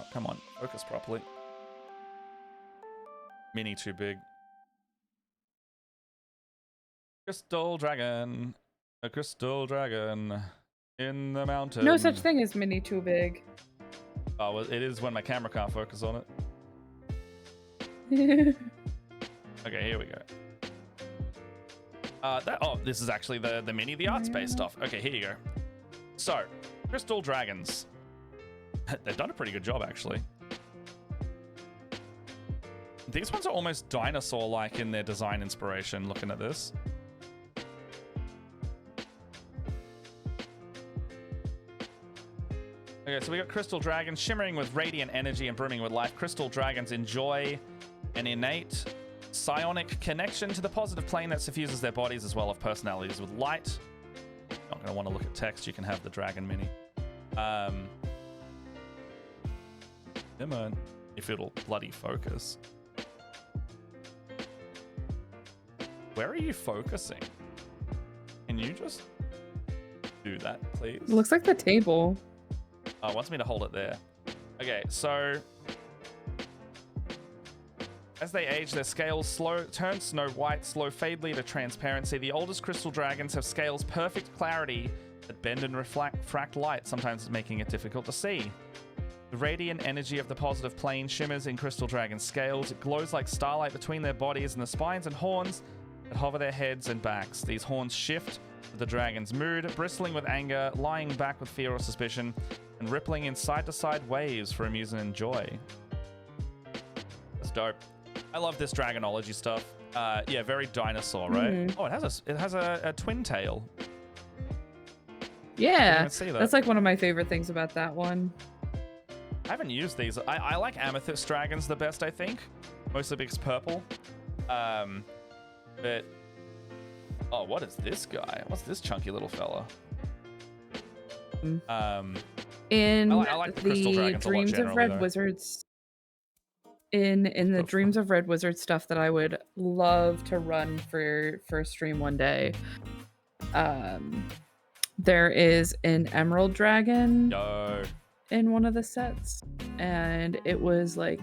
Oh, come on, focus properly. Mini too big. Crystal dragon. A crystal dragon in the mountain. No such thing as mini too big. Oh, well, it is when my camera can't focus on it. Okay, here we go. This is actually the mini, the art space stuff. Okay, here you go. So, crystal dragons. They've done a pretty good job, actually. These ones are almost dinosaur-like in their design inspiration, looking at this. Okay, so we got crystal dragons shimmering with radiant energy and brimming with life. Crystal dragons enjoy an innate psionic connection to the positive plane that suffuses their bodies as well as personalities with light. Not going to want to look at text. You can have the dragon mini. Come on, if it'll bloody focus. Where are you focusing? Can you just do that, please? It looks like the table. Oh, it wants me to hold it there. Okay, so as they age, their scales turn snow white, slow fadely to transparency. The oldest crystal dragons have scales perfect clarity that bend and refract light, sometimes making it difficult to see. The radiant energy of the positive plane shimmers in Crystal Dragon's scales. It glows like starlight between their bodies and the spines and horns that hover their heads and backs. These horns shift with the dragon's mood, bristling with anger, lying back with fear or suspicion, and rippling in side-to-side waves for amusement and joy. That's dope. I love this dragonology stuff. Yeah, very dinosaur, right? Oh, it has a twin tail. Yeah, See that. that's like one of my favorite things about that one. I haven't used these. I like amethyst dragons the best, I think. Mostly because purple. But oh, what is this guy? What's this chunky little fella? In I like the Crystal the Dragons a lot Dreams of generally, Red though. Wizards, in the Go for Dreams of Red Wizard stuff that I would love to run for a stream one day. There is an Emerald Dragon No. in one of the sets, and it was like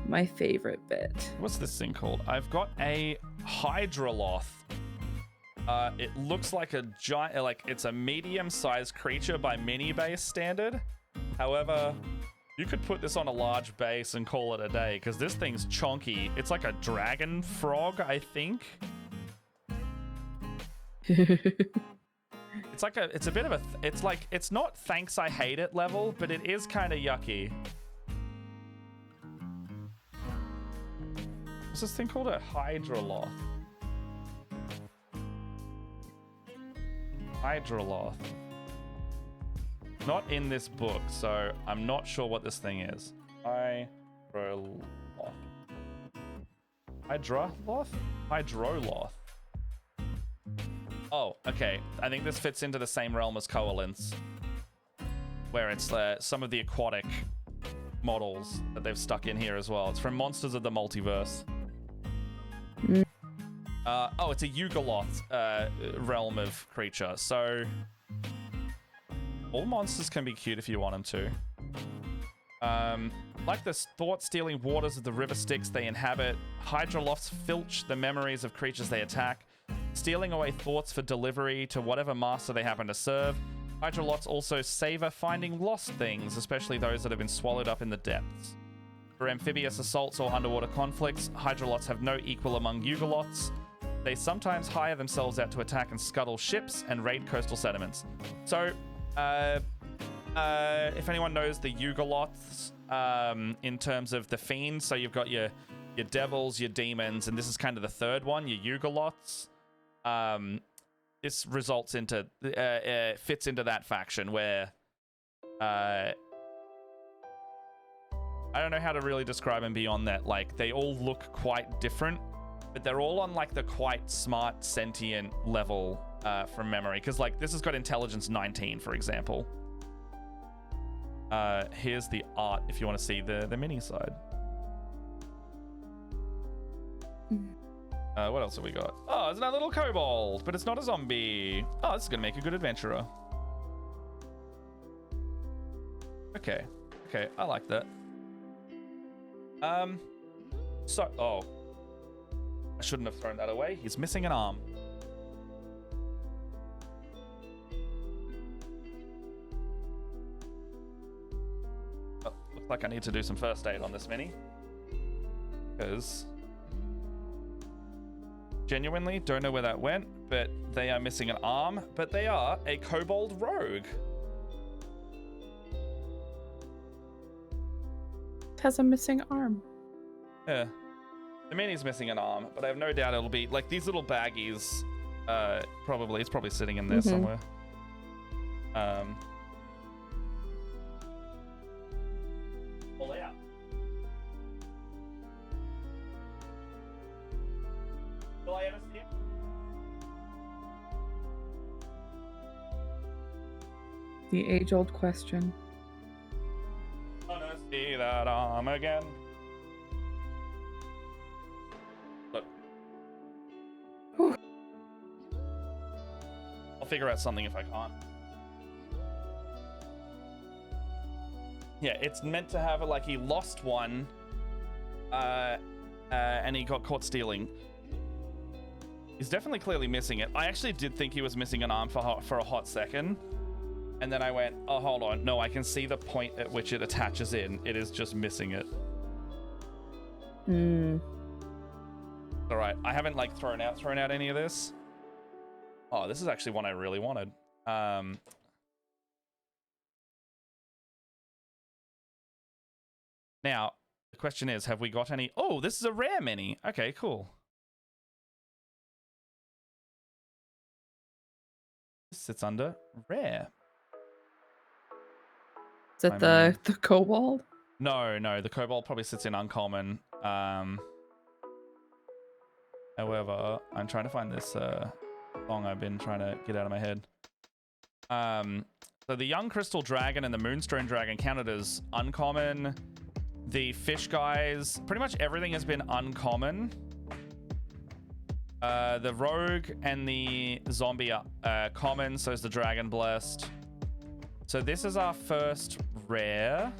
my favorite bit. What's this thing called? I've got a Hydraloth. It looks like a giant, like it's a medium-sized creature by mini base standard. However, you could put this on a large base and call it a day because this thing's chonky. It's like a dragon frog, I think. It's a bit of a, it's like, it's not thanks I hate it level, but it is kind of yucky. What's this thing called? A Hydraloth. Hydraloth. Not in this book, so I'm not sure what this thing is. Hydroloth. Hydroloth. Oh, okay. I think this fits into the same realm as Coalence, where it's some of the aquatic models that they've stuck in here as well. It's from Monsters of the Multiverse. Oh, it's a Yugoloth realm of creature. So all monsters can be cute if you want them to. Like the thought-stealing waters of the river Styx they inhabit, Hydraloths filch the memories of creatures they attack, stealing away thoughts for delivery to whatever master they happen to serve. Hydraloths also savor finding lost things, especially those that have been swallowed up in the depths. For amphibious assaults or underwater conflicts, Hydraloths have no equal among Yugoloths. They sometimes hire themselves out to attack and scuttle ships and raid coastal settlements. So, if anyone knows the Yugoloths, in terms of the fiends, so you've got your devils, your demons, and this is kind of the third one, your Yugoloths. This results into fits into that faction where I don't know how to really describe them beyond that. Like, they all look quite different, but they're all on like the quite smart sentient level from memory, because like this has got intelligence 19, for example. Here's the art if you want to see the mini side. What else have we got? Oh, there's another little kobold, but it's not a zombie. Oh, this is gonna make a good adventurer. Okay, I like that. Oh, I shouldn't have thrown that away. He's missing an arm. Oh, looks like I need to do some first aid on this mini, because genuinely don't know where that went, but they are missing an arm, but they are a kobold rogue. It has a missing arm. Yeah. The mini's missing an arm, but I have no doubt it'll be like these little baggies. It's probably sitting in there somewhere. Pull it out. Will I ever see it? The age-old question. Gonna see that arm again. Look. I'll figure out something if I can't. Yeah, it's meant to have like he lost one, and he got caught stealing. He's definitely clearly missing it. I actually did think he was missing an arm for a hot second. And then I went, oh, hold on. No, I can see the point at which it attaches in. It is just missing it. All right. I haven't like thrown out any of this. Oh, this is actually one I really wanted. Now, the question is, have we got any? Oh, this is a rare mini. Okay, cool. This sits under rare. Is it the kobold? No, the kobold probably sits in uncommon. However, I'm trying to find this song I've been trying to get out of my head. So the young crystal dragon and the moonstone dragon counted as uncommon. The fish guys, pretty much everything has been uncommon. The rogue and the zombie are common, so is the dragon blessed. So this is our first rare.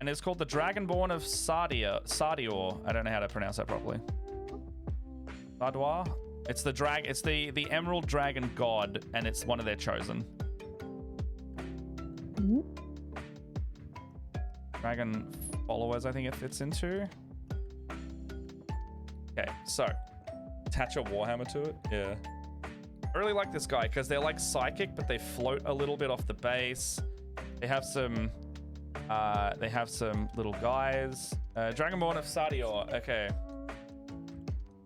And it's called the Dragonborn of Sardior. I don't know how to pronounce that properly. Sardoir? It's the Emerald Dragon God, and it's one of their chosen. Dragon followers, I think it fits into. Okay, so attach a warhammer to it. Yeah. I really like this guy because they're like psychic, but they float a little bit off the base. They have some little guys. Dragonborn of Sardior. Okay.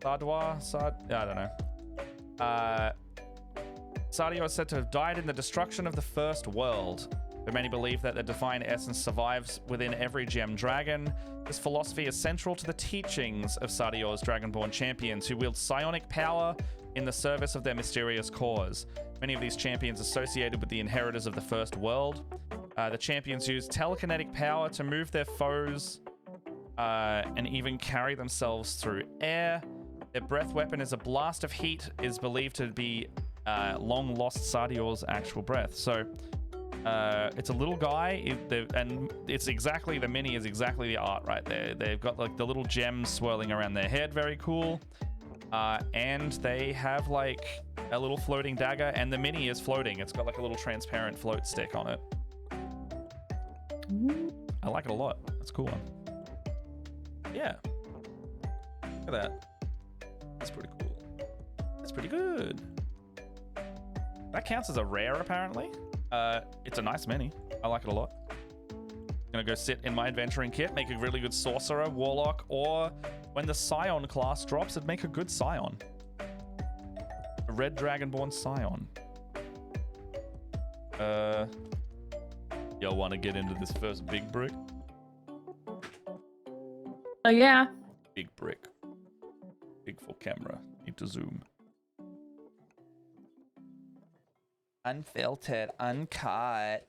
Sardoir? I don't know. Sardior is said to have died in the destruction of the first world. But many believe that the divine essence survives within every gem dragon. This philosophy is central to the teachings of Sardior's Dragonborn champions, who wield psionic power in the service of their mysterious cause. Many of these champions associated with the inheritors of the first world. The champions use telekinetic power to move their foes and even carry themselves through air. Their breath weapon is a blast of heat, is believed to be long lost Sardior's actual breath. So it's a little guy, and it's exactly, the mini is exactly the art right there. They've got like the little gems swirling around their head, very cool. And they have like a little floating dagger, and the mini is floating. It's got like a little transparent float stick on it. I like it a lot. That's a cool one. Yeah. Look at that. That's pretty cool. That's pretty good. That counts as a rare, apparently. It's a nice mini. I like it a lot. Gonna go sit in my adventuring kit, make a really good sorcerer, warlock, or when the scion class drops, it'd make a good scion. A red dragonborn scion. Y'all want to get into this first big brick? Oh yeah. Big brick. Big for camera. Need to zoom. Unfiltered, uncut.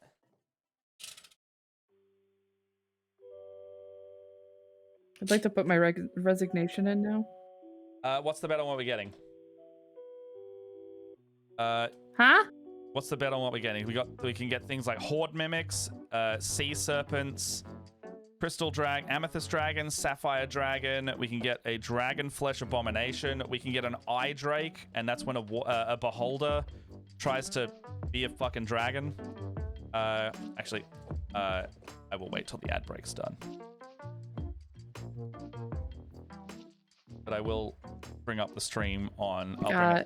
I'd like to put my resignation in now. What's the bet on what we're getting? Huh? What's the bet on what we're getting? We can get things like horde mimics, sea serpents, crystal dragon, amethyst dragon, sapphire dragon. We can get a dragon flesh abomination. We can get an eye drake, and that's when a beholder tries to be a fucking dragon. Actually, I will wait till the ad break's done. But I will bring up the stream on. I'll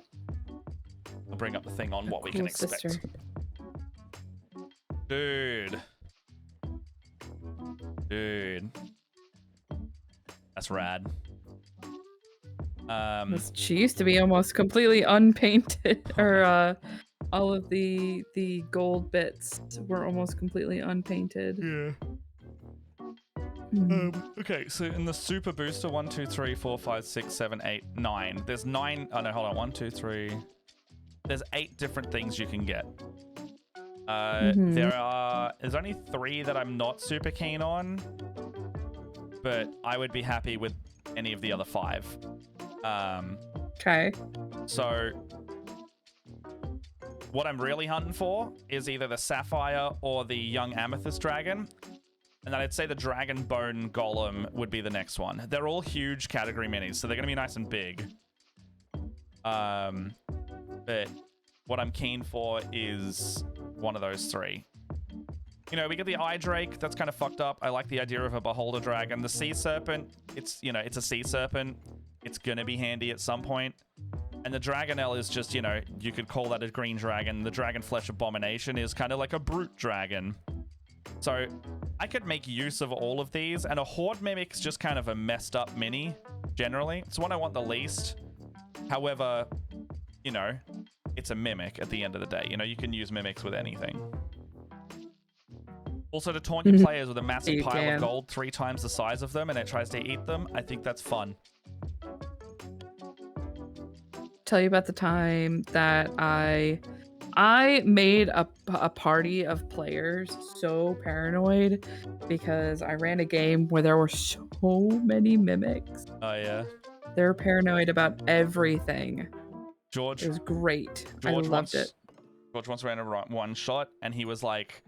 bring up the thing on what we can expect. Sister. Dude. That's rad. She used to be almost completely unpainted, or all of the gold bits were almost completely unpainted. Yeah. Okay, so in the super booster, 1, 2, 3, 4, 5, 6, 7, 8, 9. There's 9. Oh no, hold on. 1, 2, 3. There's 8 different things you can get. There's only 3 that I'm not super keen on, but I would be happy with any of the other 5. Okay. So what I'm really hunting for is either the sapphire or the young amethyst dragon. And then I'd say the dragon bone golem would be the next one. They're all huge category minis, so they're going to be nice and big. But what I'm keen for is one of those three. You know, we get the eye drake. That's kind of fucked up. I like the idea of a beholder dragon. The sea serpent, it's, you know, it's a sea serpent. It's gonna be handy at some point. And the dragonelle is just, you know, you could call that a green dragon. The dragon flesh abomination is kind of like a brute dragon. So I could make use of all of these, and a horde mimic's just kind of a messed up mini, generally. It's one I want the least. However, you know, it's a mimic at the end of the day. You know, you can use mimics with anything. Also, to taunt your players with a massive pile of gold 3 times the size of them and it tries to eat them, I think that's fun. Tell you about the time that I made a party of players so paranoid because I ran a game where there were so many mimics. Oh, yeah. They're paranoid about everything. George. It was great. I loved it. George once ran a one shot and he was like,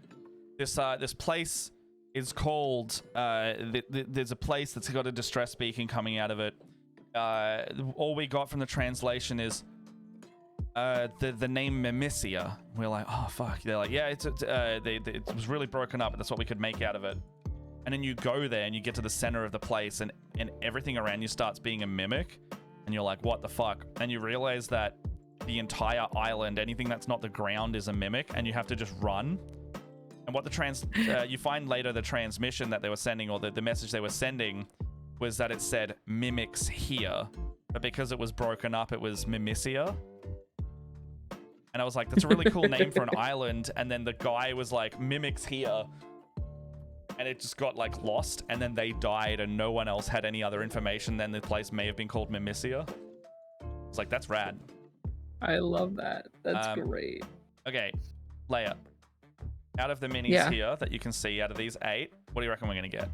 this place is called, there's a place that's got a distress beacon coming out of it. All we got from the translation is the name Mimisia. We're like, oh fuck. They're like, yeah, it was really broken up, but that's what we could make out of it. And then you go there and you get to the center of the place and everything around you starts being a mimic, and you're like, what the fuck? And you realize that the entire island, anything that's not the ground, is a mimic, and you have to just run. And what you find later, the transmission that they were sending, or the message they were sending, was that it said mimics here, but because it was broken up, it was Mimisia. And I was like, that's a really cool name for an island. And then the guy was like, mimics here, and it just got like lost, and then they died and no one else had any other information. Then the place may have been called Mimisia. It's like, that's rad. I love that. That's great. Okay, Leia, out of the minis here that you can see, out of these 8, what do you reckon we're gonna get?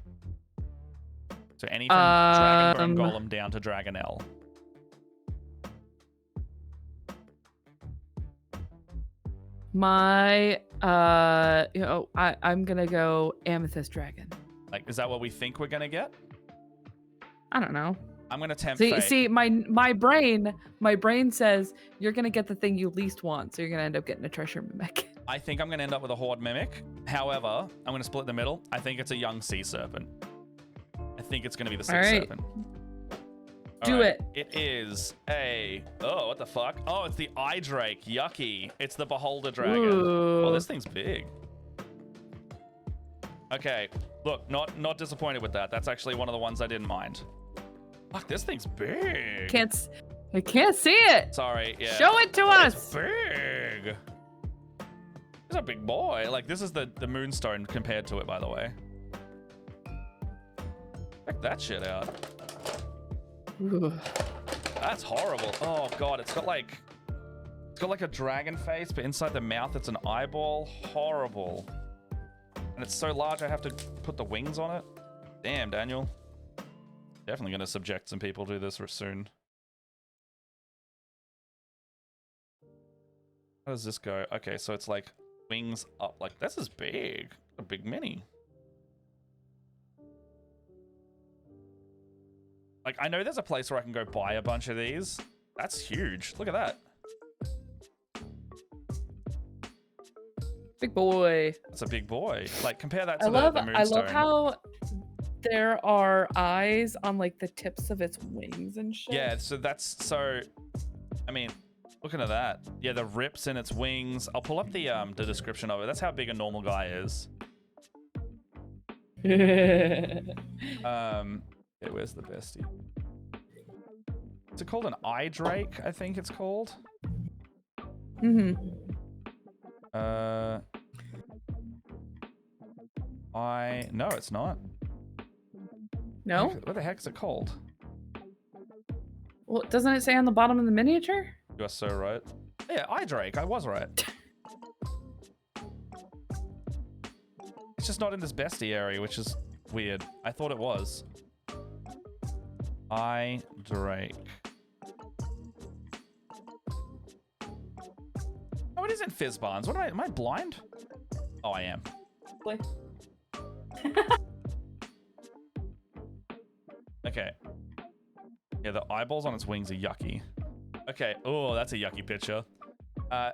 So any from Dragon Bone Golem down to Dragonelle. My I'm gonna go Amethyst Dragon. Like, is that what we think we're gonna get? I don't know. I'm gonna tempt fate. See, my brain says you're gonna get the thing you least want, so you're gonna end up getting a treasure mimic. I think I'm gonna end up with a horde mimic. However, I'm gonna split the middle. I think it's a young sea serpent. I think it's gonna be the sea serpent. Do it. It is a... Oh, what the fuck? Oh, it's the eye drake. Yucky. It's the beholder dragon. Ooh. Oh, this thing's big. Okay. Look, not disappointed with that. That's actually one of the ones I didn't mind. Fuck, this thing's big. I can't see it. Sorry. Yeah. Show it to us. It's big. It's a big boy. Like, this is the moonstone compared to it, by the way. Check that shit out. Ooh. That's horrible. Oh god, it's got like a dragon face, but inside the mouth it's an eyeball. Horrible. And it's so large I have to put the wings on it. Damn, Daniel. Definitely gonna subject some people to this soon. How does this go? Okay, so it's like wings up. Like, this is big. A big mini. Like, I know there's a place where I can go buy a bunch of these. That's huge. Look at that. Big boy. That's a big boy. Like, compare that to the moonstone. I love how there are eyes on like the tips of its wings and shit. Yeah, so that's so. I mean, looking at that. Yeah, the rips in its wings. I'll pull up the description of it. That's how big a normal guy is. Okay, where's the bestie? Is it called an eye drake? I think it's called. Mm-hmm. No, it's not. No? What the heck is it called? Well, doesn't it say on the bottom of the miniature? You are so right. Yeah, eye drake. I was right. It's just not in this bestie area, which is weird. I thought it was. Eye drake. Oh, it is in Fizzbarns. Am I blind? Oh, I am. Okay. Yeah, the eyeballs on its wings are yucky. Okay. Oh, that's a yucky picture.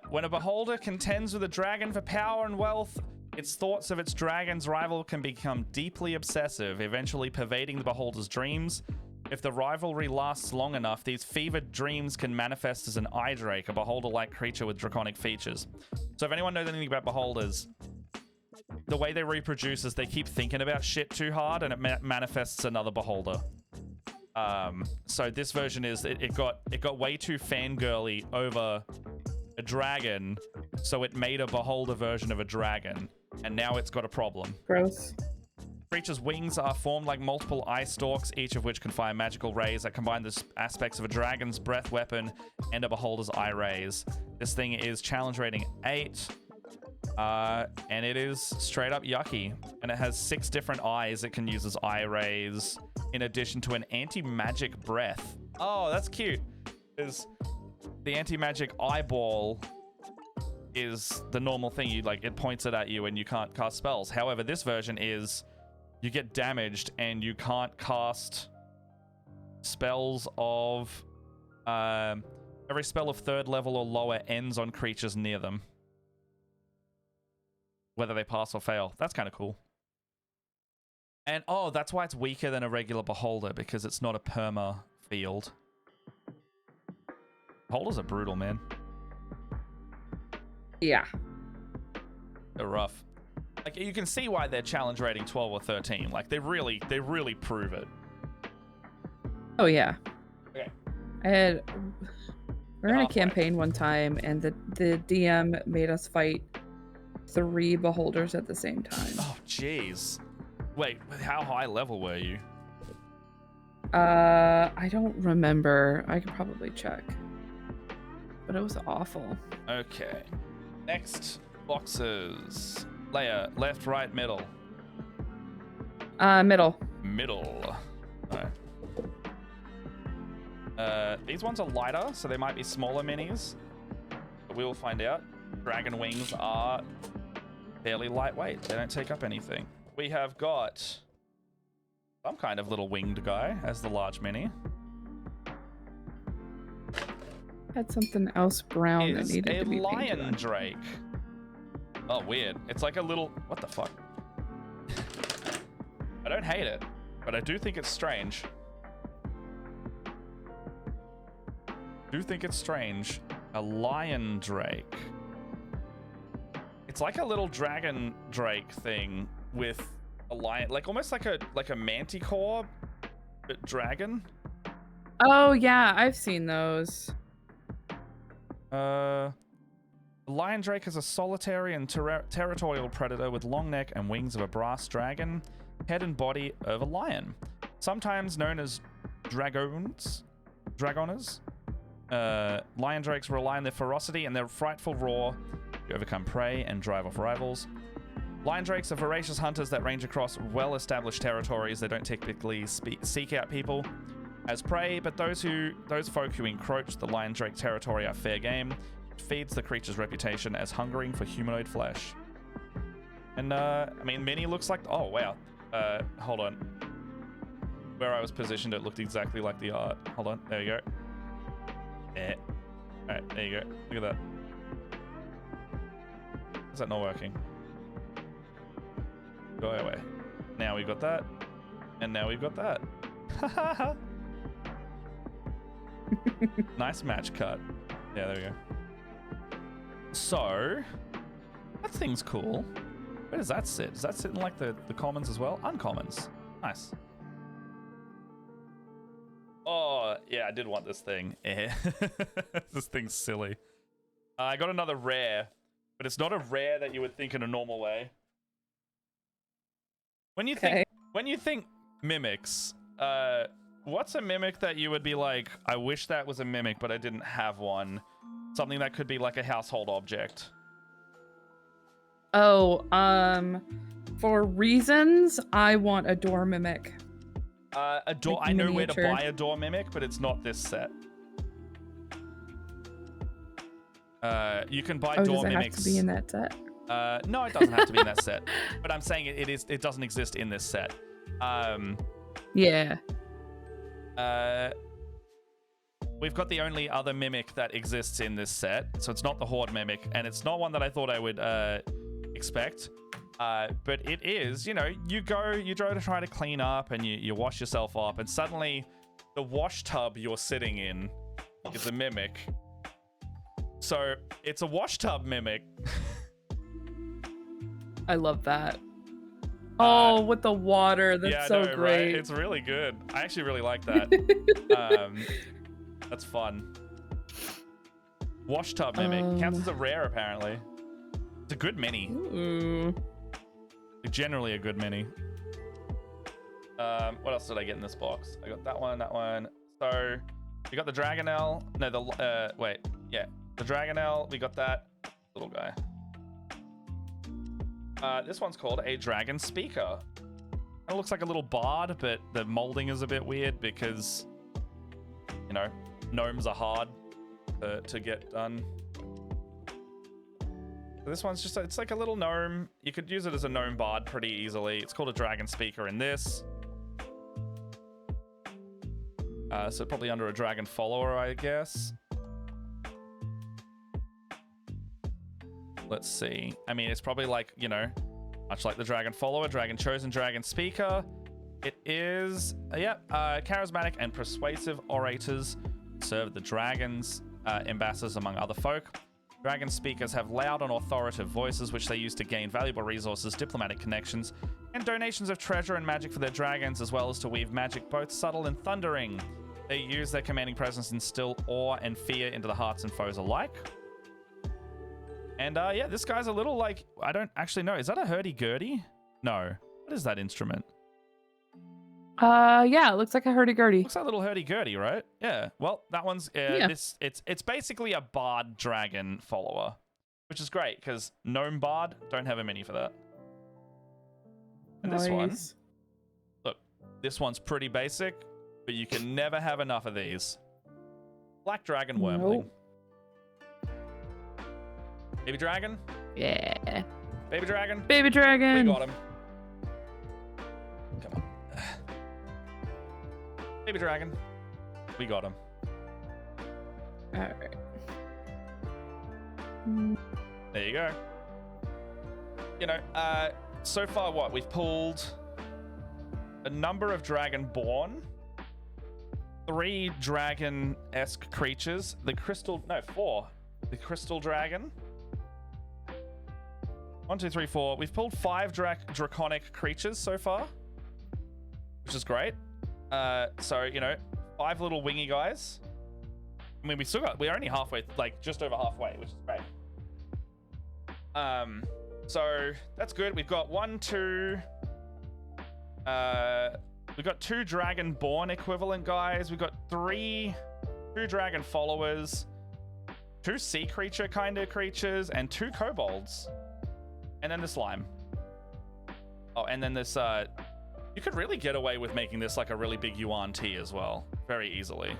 When a beholder contends with a dragon for power and wealth, its thoughts of its dragon's rival can become deeply obsessive, eventually pervading the beholder's dreams. If the rivalry lasts long enough, these fevered dreams can manifest as an eye drake, a beholder-like creature with draconic features. So if anyone knows anything about beholders, the way they reproduce is they keep thinking about shit too hard, and it manifests another beholder. So this version is it got way too fangirly over a dragon, so it made a beholder version of a dragon, and now it's got a problem. Gross. Creature's wings are formed like multiple eye stalks, each of which can fire magical rays that combine the aspects of a dragon's breath weapon and a beholder's eye rays. This thing is challenge rating 8, and it is straight up yucky, and it has 6 different eyes it can use as eye rays, in addition to an anti-magic breath. Oh, that's cute, because the anti-magic eyeball is the normal thing. It points it at you and you can't cast spells. However, this version is you get damaged and you can't cast spells of every spell of 3rd level or lower ends on creatures near them, whether they pass or fail. That's kind of cool. And oh, that's why it's weaker than a regular beholder, because it's not a perma field. Beholders are brutal, man. Yeah. They're rough. Like, you can see why they're challenge rating 12 or 13. Like, they really prove it. Oh yeah. Okay. We were in a campaign one time, and the DM made us fight 3 beholders at the same time. Oh, jeez. Wait, how high level were you? I don't remember. I could probably check. But it was awful. Okay. Next boxes. Layer, left, right, middle. Middle. Middle. Alright. These ones are lighter, so they might be smaller minis. But we will find out. Dragon wings are fairly lightweight. They don't take up anything. We have got some kind of little winged guy as the large mini. Had something else brown that needed to be a painted lion on. drake. Oh, weird. It's like a little... What the fuck? I don't hate it, but I do think it's strange. A lion drake. It's like a little dragon drake thing with a lion, like almost like a manticore, but dragon. Oh yeah, I've seen those. Lion drake is a solitary and territorial predator with long neck and wings of a brass dragon, head and body of a lion, sometimes known as dragoners. Lion drakes rely on their ferocity and their frightful roar to overcome prey and drive off rivals. Lion drakes are voracious hunters that range across well-established territories. They don't typically seek out people as prey, but those folk who encroach the lion drake territory are fair game. It feeds the creature's reputation as hungering for humanoid flesh. And I mean, Mini looks like... Oh wow. Hold on. Where I was positioned, it looked exactly like the art. Hold on. There you go. Yeah. All right. There you go. Look at that. Is that not working? Go away. Now we've got that. And now we've got that. Nice match cut. Yeah, there we go. So, that thing's cool. Where does that sit? Does that sit in like the commons as well? Uncommons. Nice. Oh, yeah, I did want this thing. This thing's silly. I got another rare, but it's not a rare that you would think in a normal way. When you think mimics, what's a mimic that you would be like, I wish that was a mimic, but I didn't have one? Something that could be like a household object. Oh, for reasons, I want a door mimic. A door. Like I know where miniature. to buy a door mimic, but it's not this set. You can buy door does it mimics. have to be in that set? No, it doesn't have to be in that set. But I'm saying it doesn't exist in this set. Yeah. we've got the only other mimic that exists in this set. So it's not the Horde mimic, and it's not one that I thought I would expect. But it is, you know, you go to try to clean up and you wash yourself up, and suddenly the wash tub you're sitting in is a mimic. So it's a wash tub mimic. I love that. Oh, with the water. That's yeah, so no, great. Right? It's really good. I actually really like that. That's fun. Wash tub mimic. Counts as a rare, apparently. It's a good mini. Ooh. Generally a good mini. What else did I get in this box? I got that one, that one. So we got the Dragonelle. No, the wait, yeah, the Dragonelle. We got that little guy. This one's called a Dragon Speaker. It looks like a little bard, but the molding is a bit weird because, you know, gnomes are hard to get done. This one's just, it's like a little gnome. You could use it as a gnome bard pretty easily. It's called a Dragon Speaker in this. So probably under a Dragon Follower, I guess. Let's see. I mean, it's probably like, you know, much like the Dragon Follower, Dragon Chosen, Dragon Speaker. It is, charismatic and persuasive orators serve the dragons, ambassadors among other folk. Dragon speakers have loud and authoritative voices, which they use to gain valuable resources, diplomatic connections, and donations of treasure and magic for their dragons, as well as to weave magic both subtle and thundering. They use their commanding presence to instill awe and fear into the hearts and foes alike. And yeah, this guy's a little like, I don't actually know. Is that a hurdy-gurdy? No. What is that instrument? Yeah, it looks like a hurdy-gurdy. Looks like a little hurdy-gurdy, right? Yeah. Well, that one's Yeah. It's basically a bard dragon follower, which is great because gnome bard don't have a mini for that. And this one, Nice. look, this one's pretty basic, but you can never have enough of these. Black dragon wormling. Nope. Baby dragon? Yeah. Baby dragon? Baby dragon. We got him. Come on. Baby dragon. We got him. All right. There you go. You know, so far what? We've pulled a number of Dragonborn, 3 dragon-esque creatures, four. The crystal dragon. 1, 2, 3, 4. We've pulled 5 draconic creatures so far, which is great. So, you know, 5 little wingy guys. I mean, we're only halfway, like just over halfway, which is great. So that's good. We've got 1, 2. We've got 2 Dragonborn equivalent guys. We've got 2 dragon followers, 2 sea creature kind of creatures, and 2 kobolds. And then the slime. Oh, and then this, you could really get away with making this like a really big Yuan T as well. Very easily.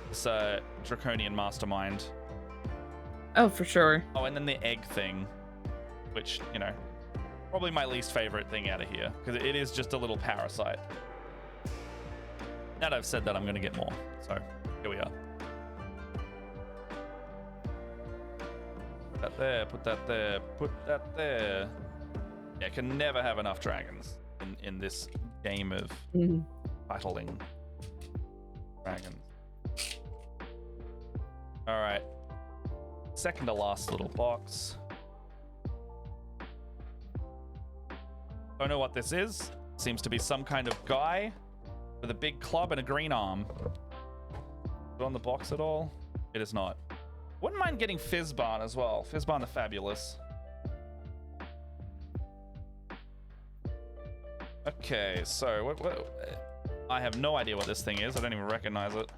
This, Draconian Mastermind. Oh, for sure. Oh, and then the egg thing, which, you know, probably my least favorite thing out of here, because it is just a little parasite. Now that I've said that, I'm going to get more. So, here we are. Put that there, put that there, put that there. Yeah, can never have enough dragons in this game of battling dragons. All right. Second to last little box. Don't know what this is. Seems to be some kind of guy with a big club and a green arm. Is it on the box at all? It is not. Wouldn't mind getting Fizzbarn as well. Fizzbarn the Fabulous. Okay, so what, I have no idea what this thing is. I don't even recognize it.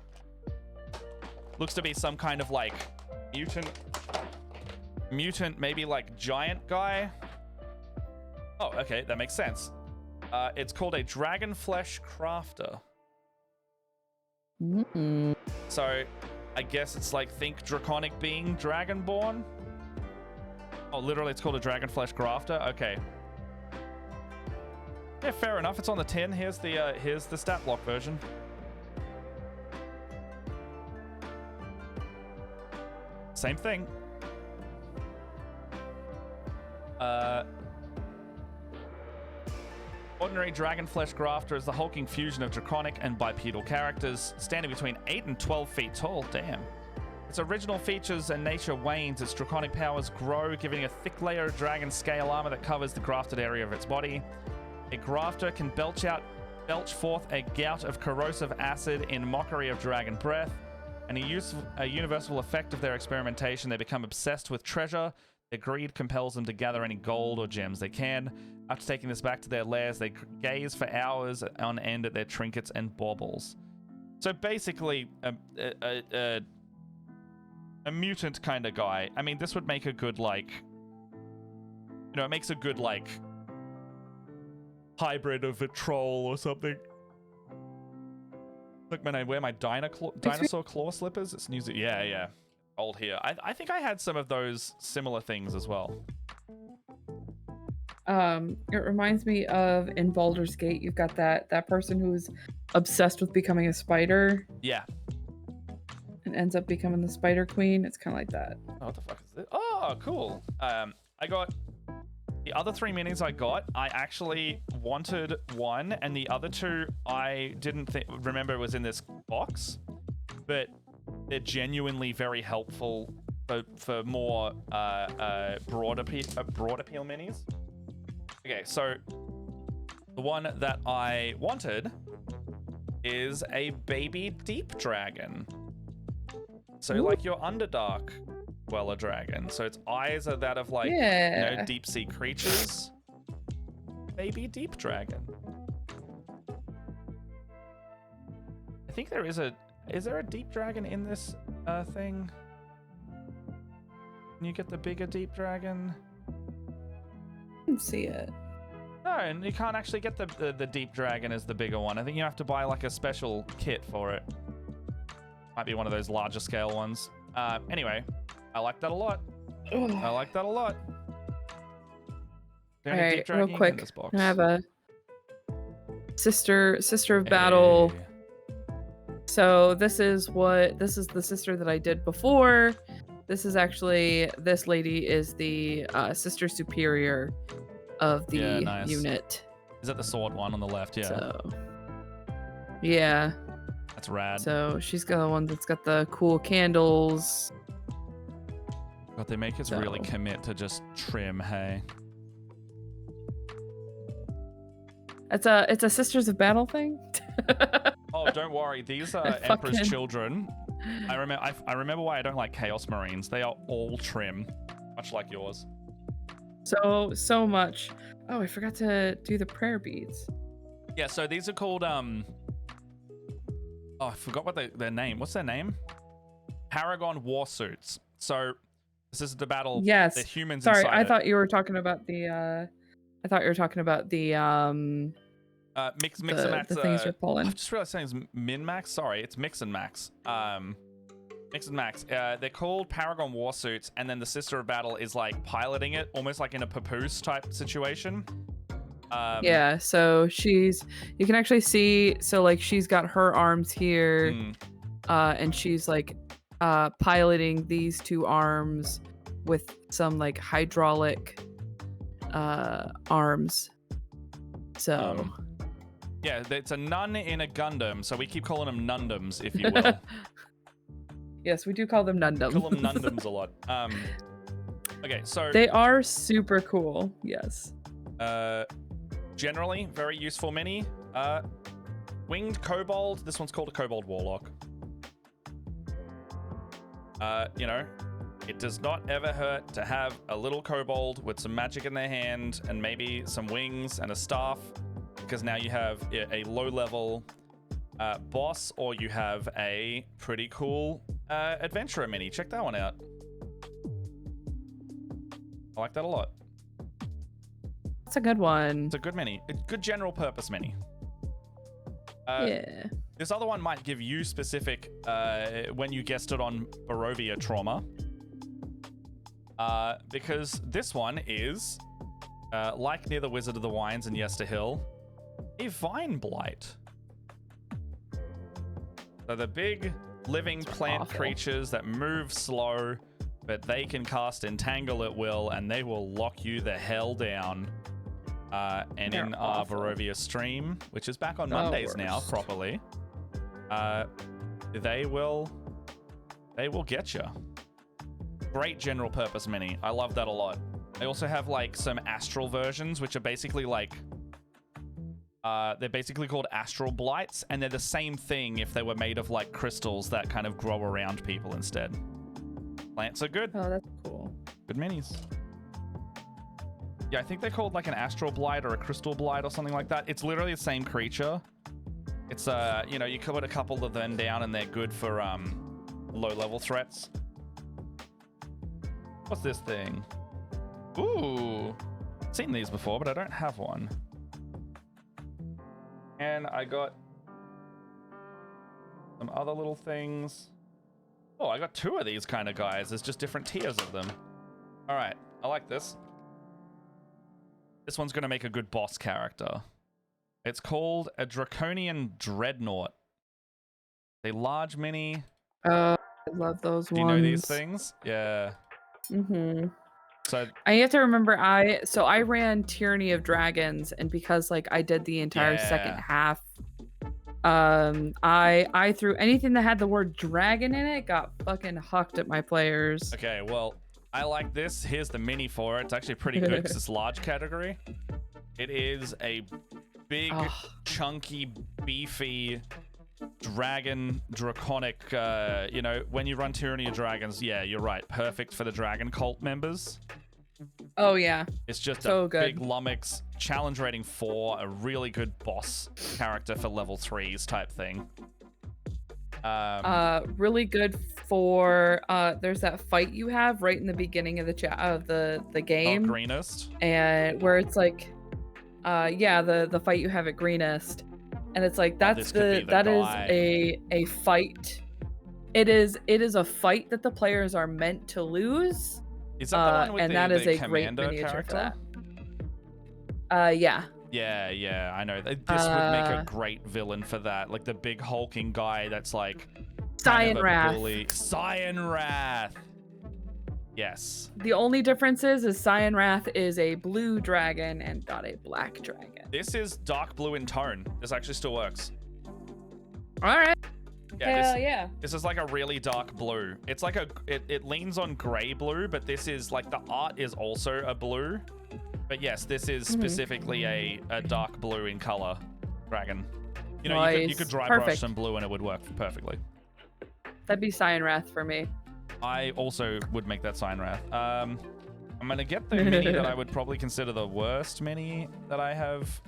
Looks to be some kind of like mutant, maybe like giant guy. Oh, okay, that makes sense. It's called a Dragon Flesh Crafter. So I guess it's like, think draconic being dragonborn. Oh, literally it's called a Dragon Flesh Crafter. Okay. Yeah, fair enough. It's on the tin. Here's the stat block version. Same thing. Ordinary dragon flesh grafter is the hulking fusion of draconic and bipedal characters, standing between 8 and 12 feet tall. Damn. Its original features and nature wanes. Its draconic powers grow, giving a thick layer of dragon scale armor that covers the grafted area of its body. A grafter can belch forth a gout of corrosive acid in mockery of dragon breath. And a universal effect of their experimentation, they become obsessed with treasure. Their greed compels them to gather any gold or gems they can. After taking this back to their lairs, they gaze for hours on end at their trinkets and baubles. So basically, a mutant kind of guy. I mean, this would make a good, like... You know, it makes a good, like... hybrid of a troll or something. Look, when I wear my dinosaur claw slippers, it's new. Yeah. Old here. I think I had some of those similar things as well. It reminds me of in Baldur's Gate, you've got that person who's obsessed with becoming a spider. Yeah. And ends up becoming the Spider Queen. It's kind of like that. Oh, what the fuck is this? Oh, cool. I got the other 3 minis I got. I actually wanted one, and the other 2 I didn't remember was in this box, but they're genuinely very helpful for more broad appeal minis. Okay, so the one that I wanted is a baby deep dragon. So like your Underdark Dweller dragon. So its eyes are that of like, you know, deep sea creatures. Baby deep dragon. I think there is there a deep dragon in this thing? Can you get the bigger deep dragon? I can see it. No, and you can't actually get the deep dragon as the bigger one. I think you have to buy like a special kit for it. Might be one of those larger scale ones. Anyway, I like that a lot. I like that a lot. All right, real quick. I have a sister of battle. So this is the sister that I did before. This is actually, this lady is the sister superior of the unit. Is that the sword one on the left? Yeah. So, yeah. That's rad. So she's got the one that's got the cool candles. God, they make us really commit to just trim, hey? It's a Sisters of Battle thing. Oh, don't worry. These are Emperor's Children. I remember why I don't like Chaos Marines. They are all trim, much like yours. So much. Oh, I forgot to do the prayer beads. Yeah, so these are called oh, I forgot what their name. What's their name? Paragon War Suits. So this is the battle. Yes. The humans. Sorry, inside I thought you were talking about the. I thought you were talking about the mix and max. The things you're pulling. I just realized saying is min max. Sorry, it's mix and max. Mix and max. They're called Paragon War Suits, and then the Sister of Battle is like piloting it, almost like in a papoose type situation. Yeah, so you can actually see, so like she's got her arms here, and she's like piloting these 2 arms with some like hydraulic arms. So yeah, it's a nun in a Gundam, so we keep calling them Nundums, if you will. Yes, we do call them Nundums. Call them Nundums a lot. Okay, so they are super cool. Yes. Generally, very useful mini. Winged Kobold. This one's called a Kobold Warlock. You know, it does not ever hurt to have a little kobold with some magic in their hand and maybe some wings and a staff, because now you have a low-level boss, or you have a pretty cool adventurer mini. Check that one out. I like that a lot. It's a good one. It's a good mini. A good general purpose mini. Yeah. This other one might give you specific, when you guessed it on Barovia trauma. Because this one is, like near the Wizard of the Wines in Yester Hill, a Vine Blight. So the big living plant creatures that move slow, but they can cast Entangle at will, and they will lock you the hell down. And They're in our awful. Barovia stream, which is back on The Mondays now worst. properly, they will get you. Great general purpose mini. I love that a lot. I also have like some astral versions, which are basically like they're basically called astral blights, and they're the same thing if they were made of like crystals that kind of grow around people instead. Plants are good. Oh, that's cool. Good minis. Yeah, I think they're called like an astral blight or a crystal blight or something like that. It's literally the same creature. It's you know, you put a couple of them down and they're good for low level threats. What's this thing? Ooh, seen these before, but I don't have one. And I got some other little things. Oh, I got 2 of these kind of guys. There's just different tiers of them. All right, I like this. This one's going to make a good boss character. It's called a Draconian Dreadnought. A large mini. I love those Do ones. you know these things? Yeah. Mm-hmm. So I have to remember I ran Tyranny of Dragons, and because like I did the entire second Yeah. half, I threw anything that had the word dragon in it, got fucking hucked at my players. okay, well, I like this. Here's the mini for it. It's actually pretty good because it's large category. It is a big, Ugh. chunky, beefy dragon draconic. You know, when you run Tyranny of Dragons, yeah, you're right. Perfect for the dragon cult members. Oh yeah. It's just So a good. big lummox, challenge rating 4, a really good boss character for level 3s type thing. Really good for there's that fight you have right in the beginning of the game, Greenest. and where it's like yeah, the fight you have at Greenest, and it's like this could be the that is guy. a fight. It is a fight that the players are meant to lose. Is that the one with and the, that is the a great commander miniature character? for that. Yeah. Yeah, I know. This would make a great villain for that. Like the big hulking guy that's like kind of a Cyan bully. Cyan Wrath. Yes. The only difference is Cyan Wrath is a blue dragon and not a black dragon. This is dark blue in tone. This actually still works. All right. Yeah, Hell yeah. This is like a really dark blue. It's like it leans on gray blue, but this is like the art is also a blue. But yes, this is specifically a dark blue in color dragon. You know, you could dry brush Perfect. some blue and it would work perfectly. That'd be Cyan Wrath for me. I also would make that Cyan Wrath. I'm gonna get the mini that I would probably consider the worst mini that I have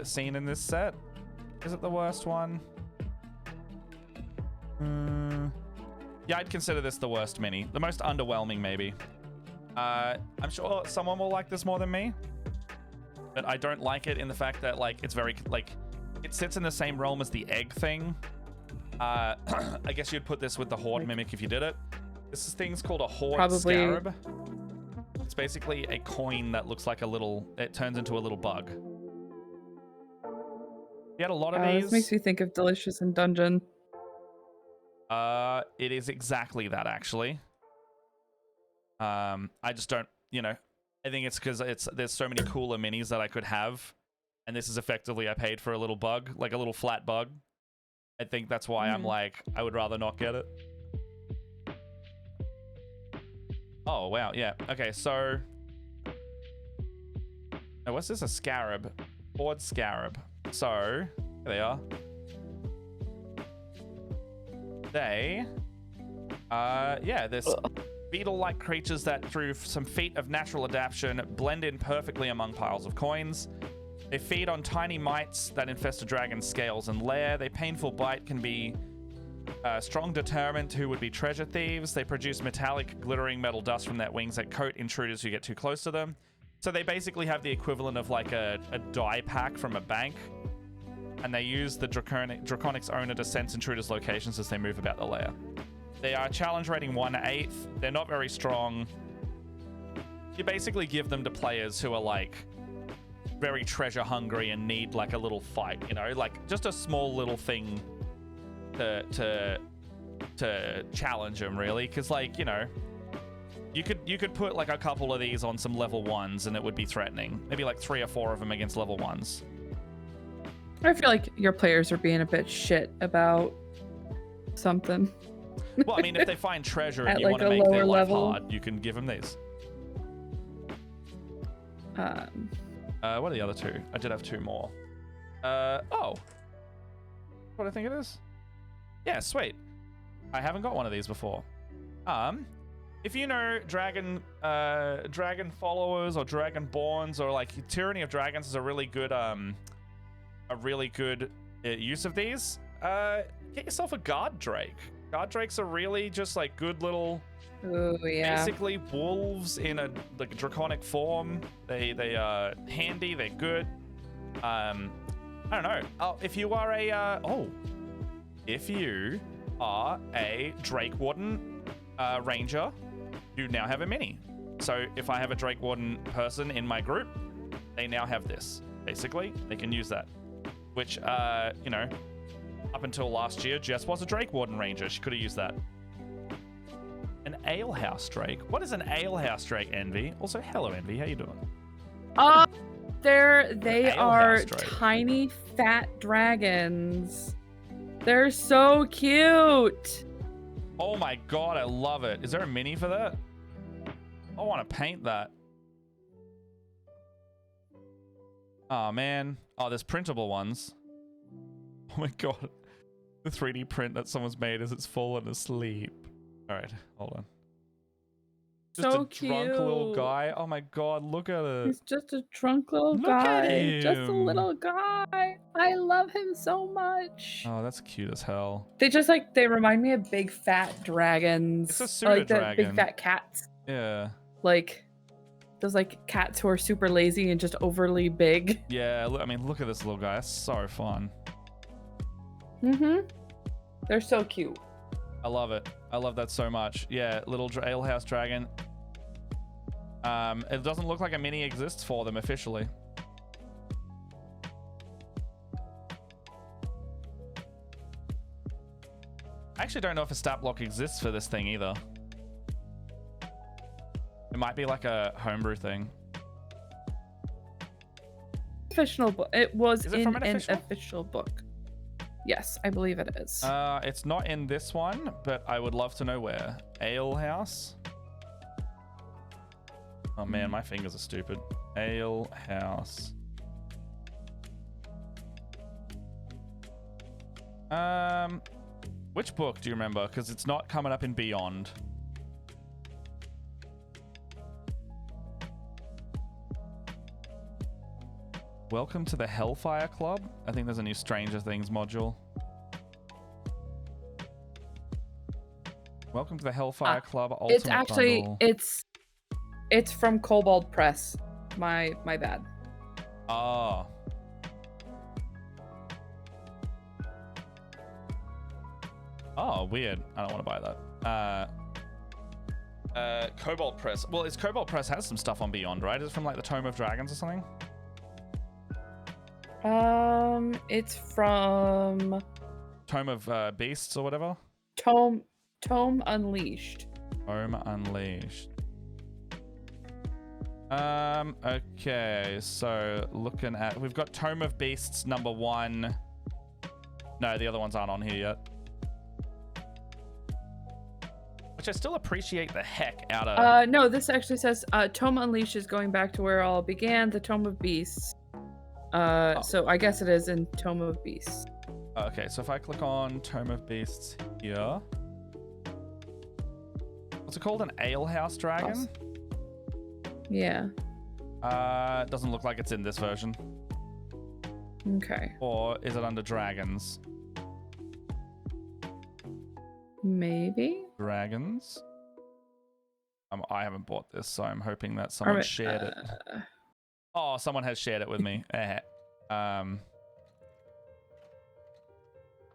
seen in this set. Is it the worst one? Yeah, I'd consider this the worst mini. The most underwhelming, maybe. I'm sure someone will like this more than me, but I don't like it in the fact that like it's very like it sits in the same realm as the egg thing. I guess you'd put this with the Horde mimic if you did it. This thing's called a Horde Probably. Scarab. It's basically a coin that looks like a little. It turns into a little bug. You had a lot of This these. makes me think of Delicious in Dungeon. It is exactly that actually. I just don't, you know, I think it's because there's so many cooler minis that I could have, and this is effectively I paid for a little bug, like a little flat bug. I think that's why I'm like, I would rather not get it. Oh wow, yeah. Okay, so now what's this? A scarab, Horde Scarab. So here they are. Yeah, there's beetle-like creatures that, through some feat of natural adaptation, blend in perfectly among piles of coins. They feed on tiny mites that infest a dragon's scales and lair. Their painful bite can be strong deterrent who would be treasure thieves. They produce metallic, glittering metal dust from their wings that coat intruders who get too close to them. So they basically have the equivalent of like a die pack from a bank. And they use the Draconic's owner to sense intruders' locations as they move about the lair. They are challenge rating 1/8. They're not very strong. You basically give them to players who are like very treasure hungry and need like a little fight, you know, like just a small little thing to challenge them, really, because like, you know, You could put like a couple of these on some level 1s and it would be threatening. Maybe like 3 or 4 of them against level 1s. I feel like your players are being a bit shit about something. Well, I mean, if they find treasure and At, you like, want to a make their lower life level. hard, you can give them these. What are the other 2? I did have 2 more. Oh. What do I think it is? Yeah, sweet. I haven't got one of these before. If you know dragon followers or dragonborns or like Tyranny of Dragons is a really good use of these. Get yourself a guard drake. Guard drakes are really just like good little, basically wolves in a like draconic form. They are handy. They're good. I don't know. Oh, if you are a Drake Warden ranger, you now have a mini. So if I have a Drake Warden person in my group, they now have this. Basically, they can use that. Which, you know, up until last year, Jess was a Drake Warden ranger. She could have used that. An alehouse drake. What is an alehouse drake, Envy? Also, hello, Envy. How you doing? They are drake. tiny fat dragons. They're so cute. Oh my god, I love it. Is there a mini for that? I want to paint that. Oh man. Oh, there's printable ones. Oh my god. The 3D print that someone's made as it's fallen asleep. Alright, hold on. Just So a drunk little cute. guy. Oh my god, look at it. He's just a drunk little Look at guy. Just a him. little guy. I love him so much. Oh, that's cute as hell. They remind me of big fat dragons. It's a pseudo like the dragon. big fat cats. Yeah. Like those like cats who are super lazy and just overly big. Yeah, look, I mean, look at this little guy. That's so fun. Mm-hmm. They're so cute. I love it. I love that so much. Yeah, little alehouse dragon. It doesn't look like a mini exists for them officially. I actually don't know if a stat block exists for this thing either. It might be like a homebrew thing. Official book. It was Is it in from an an official? official book. Yes, I believe it is. It's not in this one, but I would love to know where. Ale house. Oh man, my fingers are stupid. Ale house. Which book do you remember? Because it's not coming up in Beyond. Welcome to the Hellfire Club. I think there's a new Stranger Things module. Welcome to the Hellfire Club Ultimate it's actually Bundle. it's from Kobold Press. My bad. Oh. Oh, weird. I don't want to buy that. Cobalt Press. Well, it's Cobalt Press has some stuff on Beyond, right? Is it from like the Tome of Dragons or something? It's from Tome of Beasts or whatever? Tome Unleashed. Tome Unleashed. Okay, so looking at... We've got Tome of Beasts #1. No, the other ones aren't on here yet. Which I still appreciate the heck out of. No, this actually says Tome Unleashed is going back to where it all began, the Tome of Beasts. So I guess it is in Tome of Beasts. Okay, so if I click on Tome of Beasts here. What's it called? An alehouse dragon? Yeah. It doesn't look like it's in this version. Okay. Or is it under dragons? Maybe. Dragons. I haven't bought this, so I'm hoping that someone shared it. Oh, someone has shared it with me.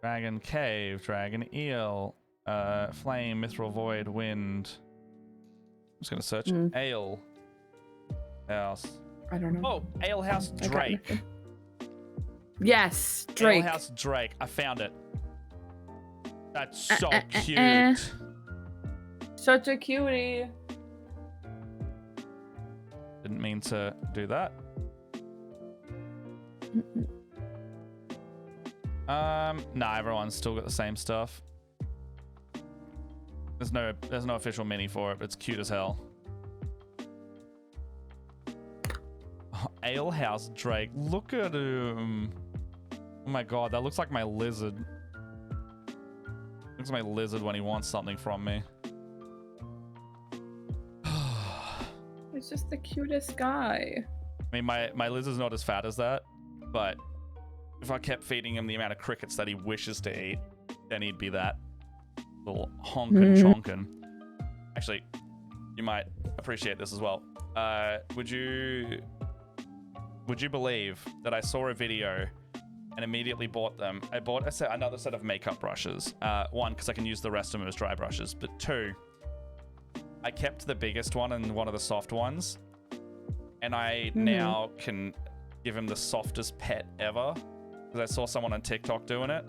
Dragon Cave, Dragon Eel, Flame, Mithril Void, Wind. I'm just gonna search Ale House. I don't know. Oh, Ale House Drake. Yes, Drake. Ale House Drake. I found it. That's so cute. Such a cutie. didn't mean to do that. Nah, everyone's still got the same stuff. There's no official mini for it, but it's cute as hell. Oh, Alehouse Drake, look at him. Oh my god, that looks like my lizard. Looks like my lizard when he wants something from me. It's just the cutest guy. I mean, my lizard's not as fat as that, but if I kept feeding him the amount of crickets that he wishes to eat, then he'd be that. Little honkin' chonkin'. Actually, you might appreciate this as well. Would you believe that I saw a video and immediately bought them? I bought another set of makeup brushes. One, because I can use the rest of them as dry brushes, but two, I kept the biggest one and one of the soft ones, and I now can give him the softest pet ever, because I saw someone on TikTok doing it,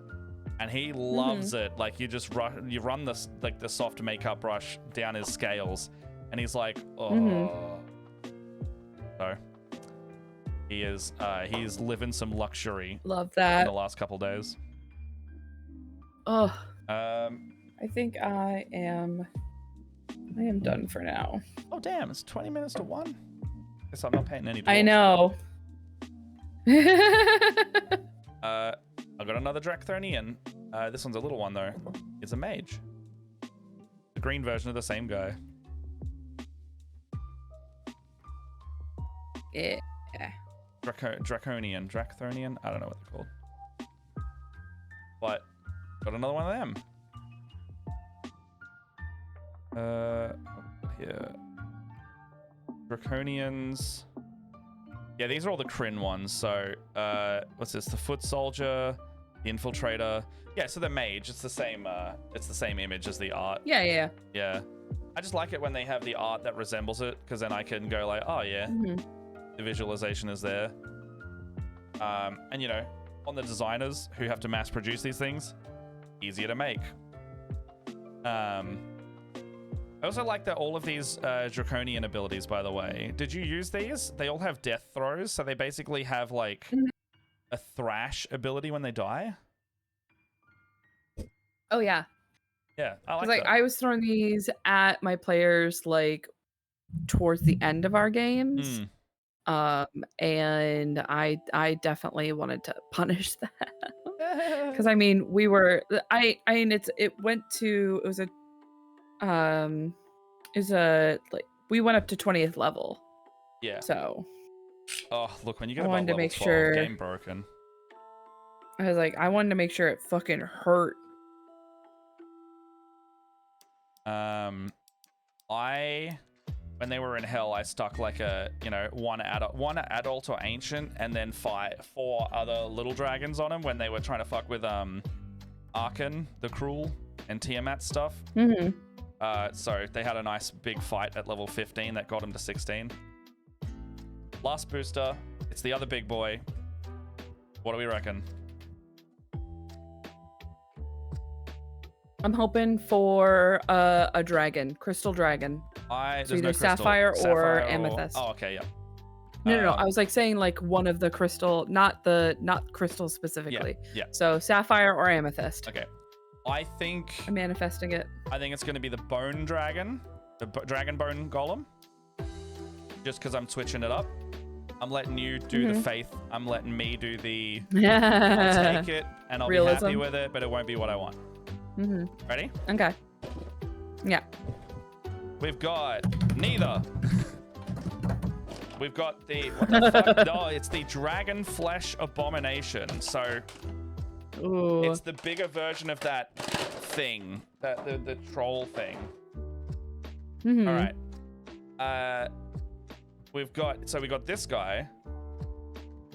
and he loves it. Like, you just run this, like, the soft makeup brush down his scales, and he's like, oh. So he's living some luxury. Love that. In the last couple days. Oh. I think I am done for now. Oh damn! It's 20 minutes to 1. Guess I'm not paying any. I know. I've got another Dracthronian. This one's a little one though. It's a mage. The green version of the same guy. Yeah. Draconian. Dracthronian? I don't know what they're called. But got another one of them. Here. Draconians. Yeah, these are all the Kryn ones. So, what's this? The Foot Soldier, the Infiltrator. Yeah, so the mage. It's the same image as the art. Yeah. I just like it when they have the art that resembles it, because then I can go like, oh yeah, the visualization is there. And you know, on the designers who have to mass produce these things, easier to make. I also like that all of these draconian abilities, by the way. Did you use these? They all have death throws, so they basically have like a thrash ability when they die. Oh yeah. Yeah, I like like that. I was throwing these at my players like towards the end of our games. And I definitely wanted to punish that. Because I mean, we were it was like we went up to 20th level. Yeah. So oh, look, when you get I about wanted to level make 12, sure game broken. I was like, I wanted to make sure it fucking hurt. When they were in hell, I stuck like a, you know, one adult or ancient, and then 4 other little dragons on them when they were trying to fuck with Arkan, the Cruel, and Tiamat stuff. So they had a nice big fight at level 15 that got them to 16. Last booster, it's the other big boy. What do we reckon? I'm hoping for a dragon, crystal dragon. So either sapphire or amethyst. Oh, okay, yeah. No. I was like saying like one of the crystal, not crystal specifically. Yeah. So sapphire or amethyst. Okay. I think I'm manifesting it. I think it's going to be the bone dragon, the dragon bone golem. Just because I'm switching it up. I'm letting you do the faith. I'm letting me do the. I'll take it and I'll be happy with it, but it won't be what I want. Ready? Okay. Yeah. We've got neither. We've got the what the fuck? No, it's the dragon flesh abomination. So it's the bigger version of that thing, that the troll thing. All right. We got this guy,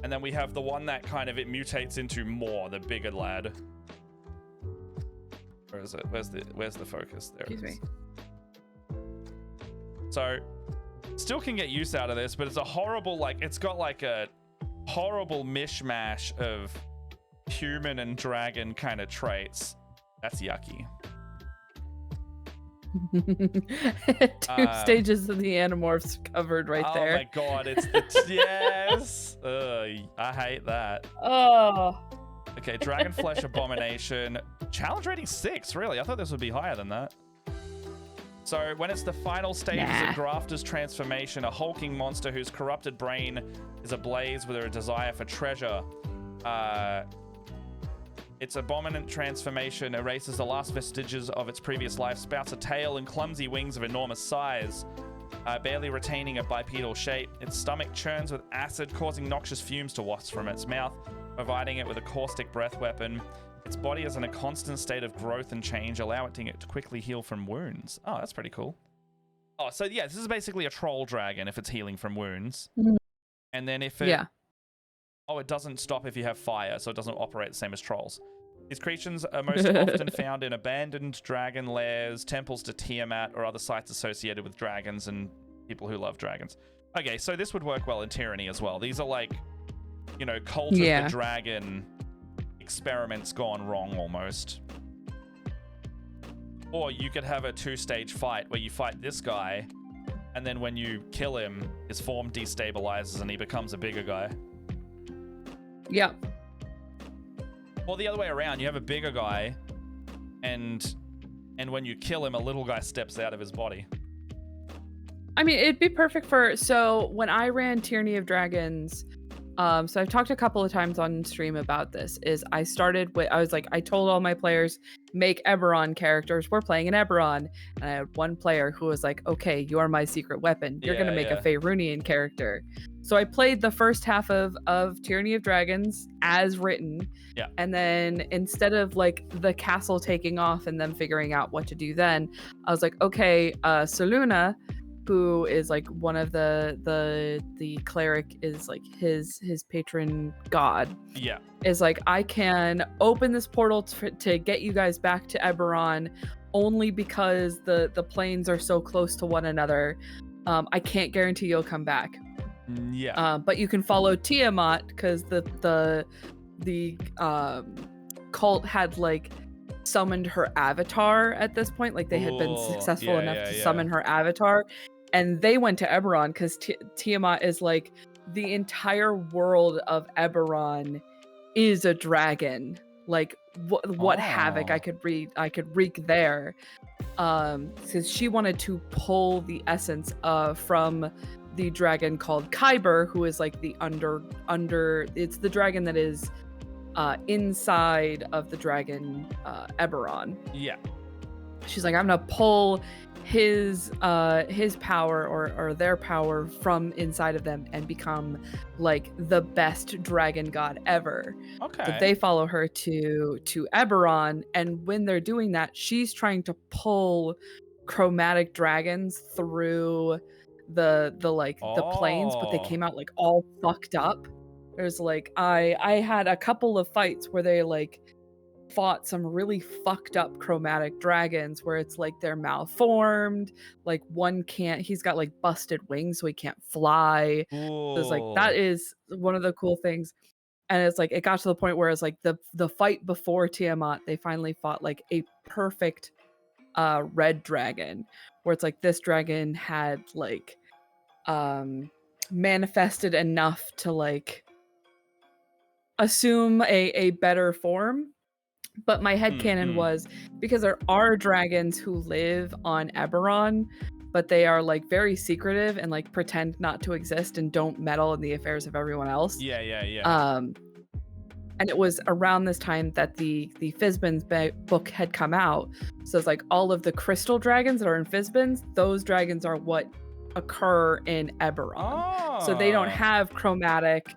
and then we have the one that kind of it mutates into more, the bigger lad. Where is it? Where's the focus? There. Excuse me. So, still can get use out of this, but it's a horrible, like, it's got like a horrible mishmash of human and dragon kind of traits. That's yucky. Two stages of the Animorphs covered right there. Oh my god, it's the yes. I hate that. Oh. Okay, Dragon Flesh Abomination. Challenge rating 6, really? I thought this would be higher than that. So when it's the final stages of Grafter's transformation, a hulking monster whose corrupted brain is ablaze with a desire for treasure. Its abominant transformation erases the last vestiges of its previous life, spouts a tail and clumsy wings of enormous size, barely retaining a bipedal shape. Its stomach churns with acid, causing noxious fumes to waft from its mouth, providing it with a caustic breath weapon. Its body is in a constant state of growth and change, allowing it to quickly heal from wounds. Oh, that's pretty cool. Oh, so yeah, this is basically a troll dragon if it's healing from wounds. And then if it... Yeah. Oh, it doesn't stop if you have fire, so it doesn't operate the same as trolls. These creatures are most often found in abandoned dragon lairs, temples to Tiamat, or other sites associated with dragons and people who love dragons. Okay, so this would work well in Tyranny as well. These are like, you know, Cult of the Dragon experiments gone wrong almost. Or you could have a 2-stage fight where you fight this guy, and then when you kill him, his form destabilizes and he becomes a bigger guy. Yeah. Or the other way around, you have a bigger guy, and when you kill him, a little guy steps out of his body. I mean, it'd be perfect for... So when I ran Tyranny of Dragons, so I've talked a couple of times on stream about this, is I started with... I was like, I told all my players, make Eberron characters. We're playing an Eberron. And I had one player who was like, okay, you are my secret weapon. You're going to make a Faerunian character. So I played the first half of Tyranny of Dragons as written. Yeah. And then instead of like the castle taking off and them figuring out what to do then, I was like, okay, Soluna, who is like one of the cleric, is like his patron god. Yeah. Is like, I can open this portal to get you guys back to Eberron only because the planes are so close to one another. I can't guarantee you'll come back. Yeah. But you can follow Tiamat because the cult had like summoned her avatar at this point. Like they had been successful enough to summon her avatar, and they went to Eberron because Tiamat is like, the entire world of Eberron is a dragon. Like what havoc I could wreak there. Because she wanted to pull the essence from the dragon called Kyber, who is like the under it's the dragon that is inside of the dragon Eberron. Yeah. She's like, I'm gonna pull his power or their power from inside of them and become like the best dragon god ever. Okay. But they follow her to Eberron, and when they're doing that, she's trying to pull chromatic dragons through the planes, but they came out like all fucked up. There's like I had a couple of fights where they like fought some really fucked up chromatic dragons where it's like they're malformed, like he's got like busted wings so he can't fly. So it's like, that is one of the cool things. And it's like, it got to the point where it's like the fight before Tiamat, they finally fought like a perfect red dragon, where it's like this dragon had like manifested enough to like assume a better form. But my headcanon was, because there are dragons who live on Eberron, but they are like very secretive and like pretend not to exist and don't meddle in the affairs of everyone else. Yeah. And it was around this time that the Fizban's book had come out. So it's like all of the crystal dragons that are in Fizban's, those dragons are what occur in Eberron. So they don't have chromatic.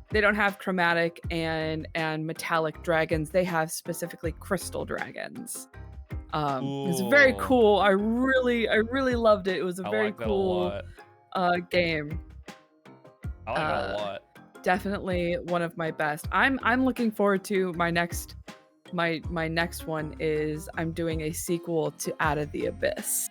They don't have chromatic and metallic dragons. They have specifically crystal dragons. It's very cool. I really loved it. It was a very cool game. I like it a lot. Definitely one of my best. I'm looking forward to my next one is I'm doing a sequel to Out of the Abyss.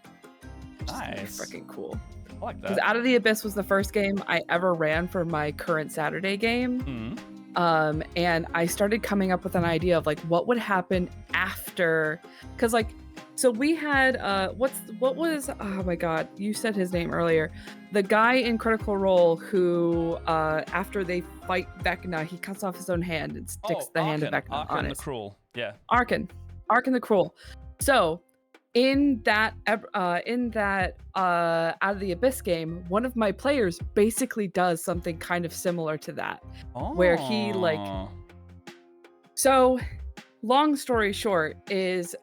Nice. Freaking cool. I like that. Because Out of the Abyss was the first game I ever ran for my current Saturday game. Mm-hmm. And I started coming up with an idea of like what would happen after, because like So we had what was oh my god, you said his name earlier. The guy in Critical Role who after they fight Vecna, he cuts off his own hand and sticks the hand of Vecna on Arkin the it. Cruel. Yeah. Arkin the Cruel. So in that Out of the Abyss game, one of my players basically does something kind of similar to that, where he like. So, long story short is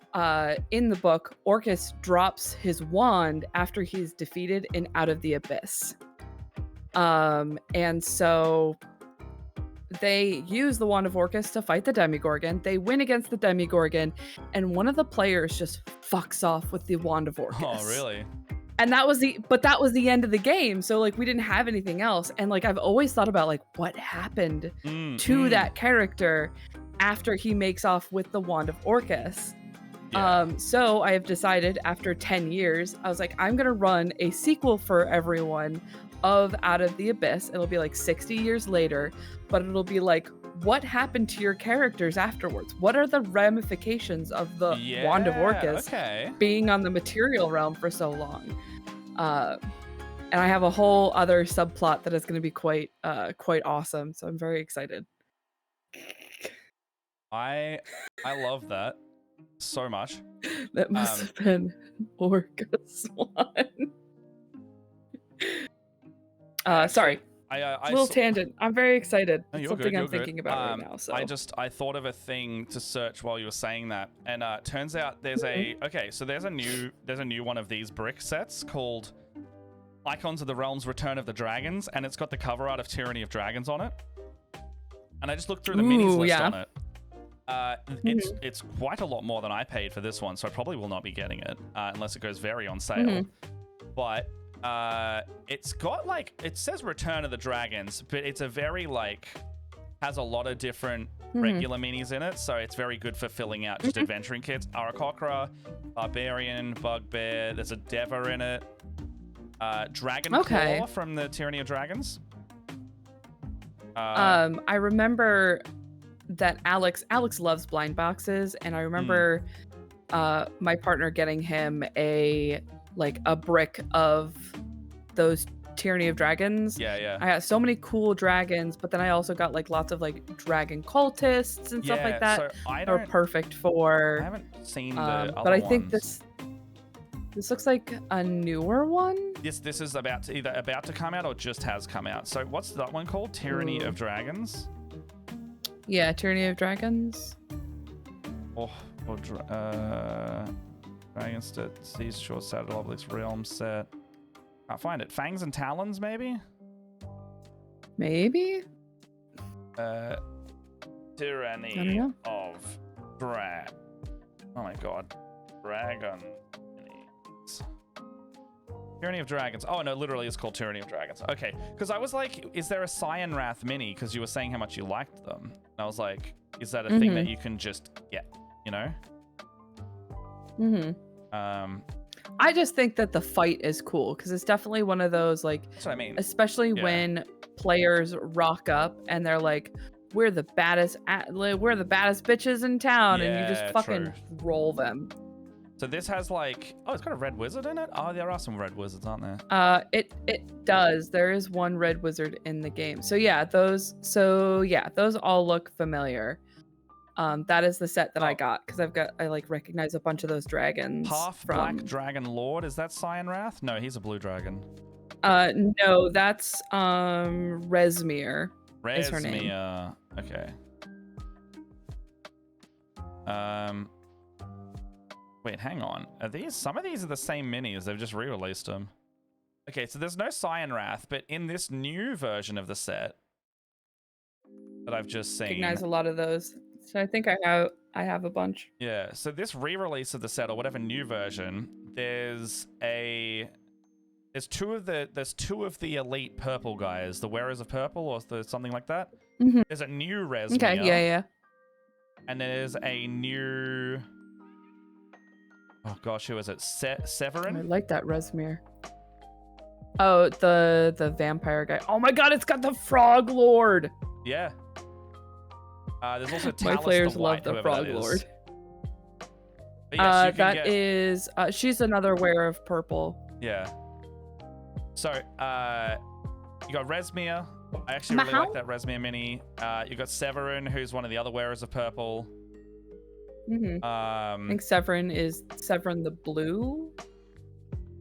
in the book, Orcus drops his wand after he's defeated in Out of the Abyss. And so they use the Wand of Orcus to fight the Demigorgon. They win against the Demigorgon, and one of the players just fucks off with the Wand of Orcus. Oh, really? And that was the end of the game. So like we didn't have anything else. And like I've always thought about like what happened to that character after he makes off with the Wand of Orcus. Yeah. So I have decided after 10 years, I was like, I'm gonna run a sequel for everyone of Out of the Abyss. It'll be like 60 years later, but it'll be like, what happened to your characters afterwards? What are the ramifications of the Wand of Orcus being on the material realm for so long? And I have a whole other subplot that is going to be quite awesome. So I'm very excited. I love that so much. That must have been Orcus one. Sorry. Little tangent. I'm very excited. It's something I'm thinking about right now. So I thought of a thing to search while you were saying that, and turns out there's a there's a new one of these brick sets called Icons of the Realms: Return of the Dragons, and it's got the cover art of Tyranny of Dragons on it. And I just looked through the minis list on it. It's quite a lot more than I paid for this one, so I probably will not be getting it unless it goes very on sale. But it's got like, it says Return of the Dragons, but it's a very like, has a lot of different regular minis in it, so it's very good for filling out just adventuring kits. Aarakocra, Barbarian, Bugbear, there's a Deva in it. Dragon Claw from the Tyranny of Dragons. I remember that Alex loves blind boxes, and I remember my partner getting him a brick of those Tyranny of Dragons. Yeah. I got so many cool dragons, but then I also got like lots of like dragon cultists and stuff like that. So are perfect for. I haven't seen the other but I think ones. this looks like a newer one. This is about to come out or just has come out. So what's that one called? Tyranny of Dragons. Yeah, Tyranny of Dragons. Dragon set, Seas Short Saddle Obelix Realm set. Can't find it. Fangs and Talons, maybe? Maybe? Tyranny of Drag. Oh my god. Dragon. Tyranny of Dragons. Oh no, literally it's called Tyranny of Dragons. Okay, because I was like, is there a Cyan Wrath mini? Because you were saying how much you liked them. And I was like, is that a thing that you can just get, you know? I just think that the fight is cool because it's definitely one of those like, that's what I mean. Especially when players rock up and they're like, we're the baddest bitches in town, and you just fucking roll them. So this has like, it's got a red wizard in it. Oh, there are some red wizards, aren't there? It does. There is one red wizard in the game. So yeah, those all look familiar. That is the set that I got because I like recognize a bunch of those dragons. Black Dragon Lord, is that Cyan Wrath? No, he's a blue dragon. No, that's Resmir. Is her name. Okay. Wait, hang on. Some of these are the same minis? They've just re-released them. Okay, so there's no Cyan Wrath, but in this new version of the set that I've just seen, recognize a lot of those. So I think I have a bunch. Yeah. So this re-release of the set or whatever new version, there's two of the elite purple guys, the wearers of purple or something like that. There's a new Resmir. Okay. Yeah. And there's a new. Oh gosh, who is it? Severin? I like that Resmir. Oh, the vampire guy. Oh my god, it's got the Frog Lord. Yeah. There's also Talus my players the White, love the Frog Lord. But yes, you can That get... is, she's another wearer of purple. Yeah. So, you got Resmir. I actually really like that Resmir mini. You got Severin, who's one of the other wearers of purple. I think Severin the blue.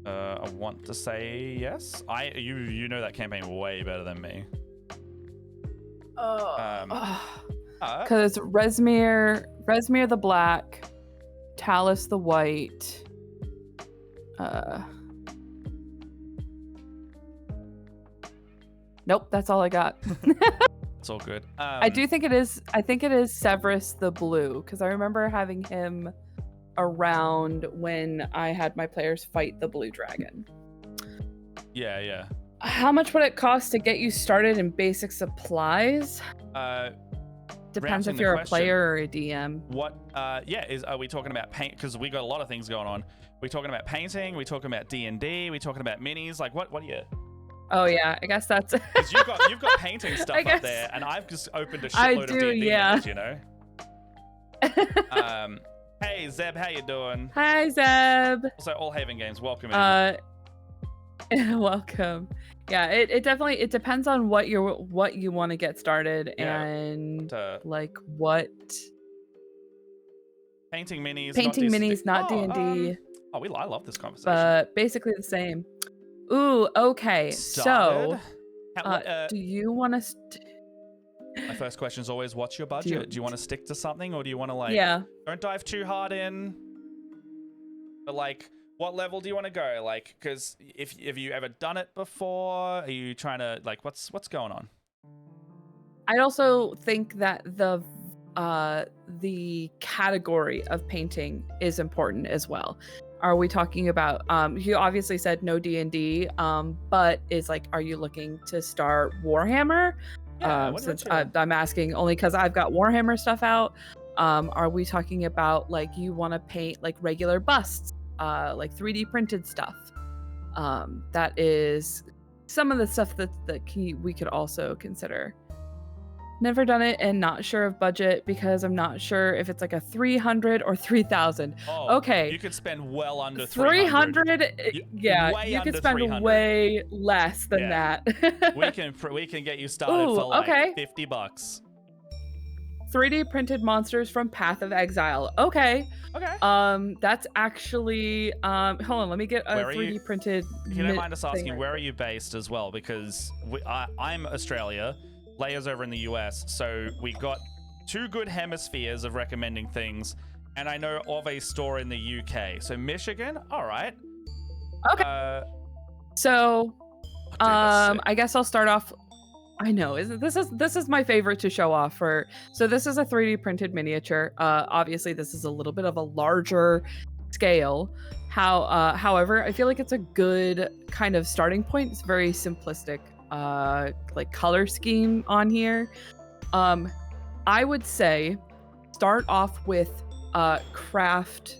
I want to say yes. You know that campaign way better than me. Because Resmir the black, Talus the white. Nope, that's all I got. It's all good. I do think it is. I think it is Severus the blue, because I remember having him around when I had my players fight the blue dragon. Yeah. How much would it cost to get you started in basic supplies? Depends if you're a player or a DM. What? Are we talking about paint? Because we got a lot of things going on. We talking about painting? We talking about D&D? We talking about minis? Like what are you? Oh yeah, I guess that's. Because you've got painting stuff up there, and I've just opened a shitload of D&D minis, you know. Hey Zeb, how you doing? Hi Zeb. Also, All Haven Games, welcome in. Welcome. Yeah, it definitely depends on what you want to get started, and like what. Painting minis. Not D&D. I love this conversation. But basically the same. Ooh, okay. Started. So, do you want to? My first question is always, what's your budget? Do you want to stick to something, or do you want to like? Yeah. Don't dive too hard in. But like, what level do you want to go? Like, because if you ever done it before, are you trying to like what's going on? I'd also think that the category of painting is important as well. Are we talking about you obviously said no D&D, but is like, are you looking to start Warhammer? Yeah, Since I'm asking only because I've got Warhammer stuff out. Are we talking about like you want to paint like regular busts, like 3D printed stuff? That is some of the stuff that we could also consider. Never done it and not sure of budget because I'm not sure if it's like a 300 or 3,000. Oh, okay. You could spend well under 300. Yeah, you could spend 300. way less than that. we can get you started for like $50. 3D printed monsters from Path of Exile. Okay. That's actually hold on, let me get a 3D printed. If you don't mind us asking, where are you based as well? Because I'm Australia. Leia's over in the US, so we got 2 good hemispheres of recommending things, and I know of a store in the UK. So Michigan, all right. Okay. So, I guess I'll start off. I know, this is my favorite to show off for. So this is a 3D printed miniature. Obviously, this is a little bit of a larger scale. However, I feel like it's a good kind of starting point. It's very simplistic. Like color scheme on here. I would say start off with craft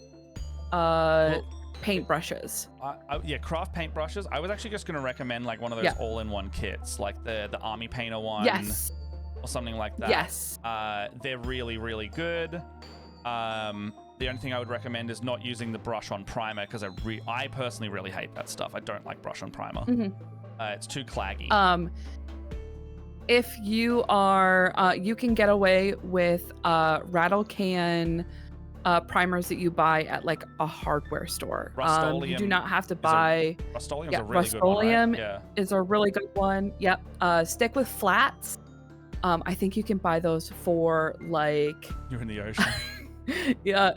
paintbrushes. Yeah, craft paintbrushes. I was actually just going to recommend like one of those all-in-one kits, like the Army Painter one, or something like that. Yes. They're really, really good. The only thing I would recommend is not using the brush on primer, because I personally really hate that stuff. I don't like brush on primer. It's too claggy. If you are, you can get away with rattle can primers that you buy at like a hardware store. You do not have to buy. Rust-Oleum's a really good one, right? Is a really good one. Yep. Stick with flats. I think you can buy those for like. You're in the ocean. Yeah,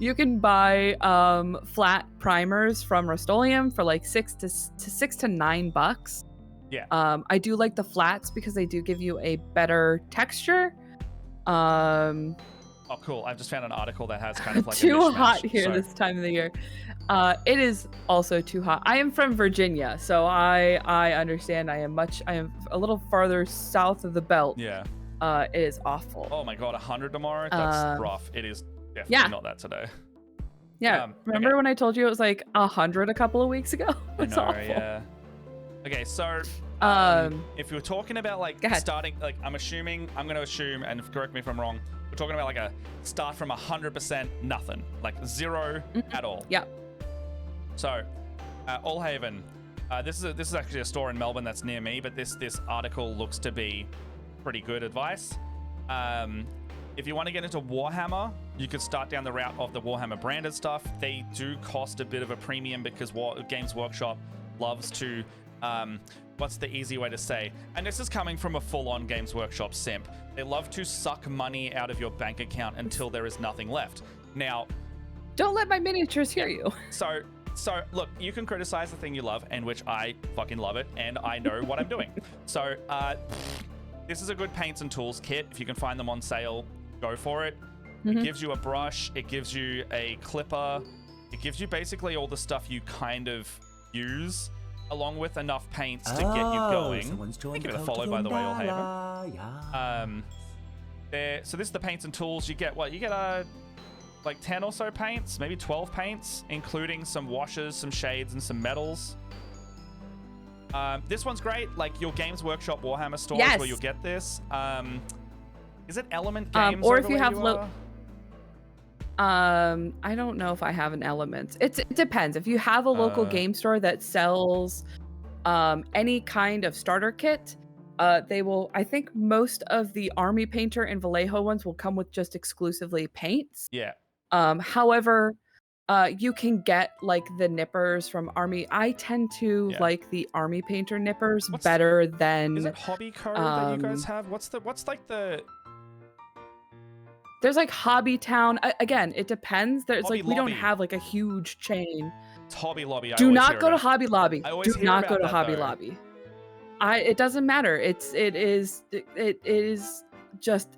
you can buy flat primers from Rust-Oleum for like $6 to $9. Yeah. I do like the flats because they do give you a better texture. Oh, cool! I've just found an article that has kind of like too a hot here this time of the year. It is also too hot. I am from Virginia, so I understand. I am a little farther south of the belt. Yeah. It is awful. Oh my god, 100 tomorrow? That's rough. It is definitely not that today. Yeah. Remember when I told you it was like 100 a couple of weeks ago? It's awful. Yeah. Okay, so If you're talking about like Go ahead. starting, like I'm going to assume, and correct me if I'm wrong, we're talking about like a start from 100% nothing, like zero at all. Yeah. So, All Haven, this is actually a store in Melbourne that's near me, but this article looks to be pretty good advice. If you want to get into Warhammer, you could start down the route of the Warhammer branded stuff. They do cost a bit of a premium because Games Workshop loves to, what's the easy way to say? And this is coming from a full-on Games Workshop simp. They love to suck money out of your bank account until there is nothing left. Now, don't let my miniatures hear you. So look, you can criticize the thing you love, and which I fucking love it, and I know what I'm doing. So, this is a good paints and tools kit. If you can find them on sale, go for it. It gives you a brush, it gives you a clipper, it gives you basically all the stuff you kind of use, along with enough paints to get you going. Thank you for the follow, by the way, All Haven. So this is the paints and tools. You get what? You get like 10 or so paints, maybe 12 paints, including some washes, some shades, and some metals. This one's great. Like your Games Workshop Warhammer store is where you'll get this. Is it Element Games? Or if you have I don't know if I have an Element. It depends. If you have a local game store that sells any kind of starter kit, they will. I think most of the Army Painter and Vallejo ones will come with just exclusively paints. Yeah. However, you can get like the nippers from Army. I tend to like the Army Painter nippers better than. Is it Hobby Co that you guys have? What's like the? There's like Hobby Town. Again, it depends. There's Hobby like we Lobby. don't have like a huge chain. It's Hobby Lobby. Do not go to Hobby Lobby. Do not go to Hobby though. Lobby. It doesn't matter. It is just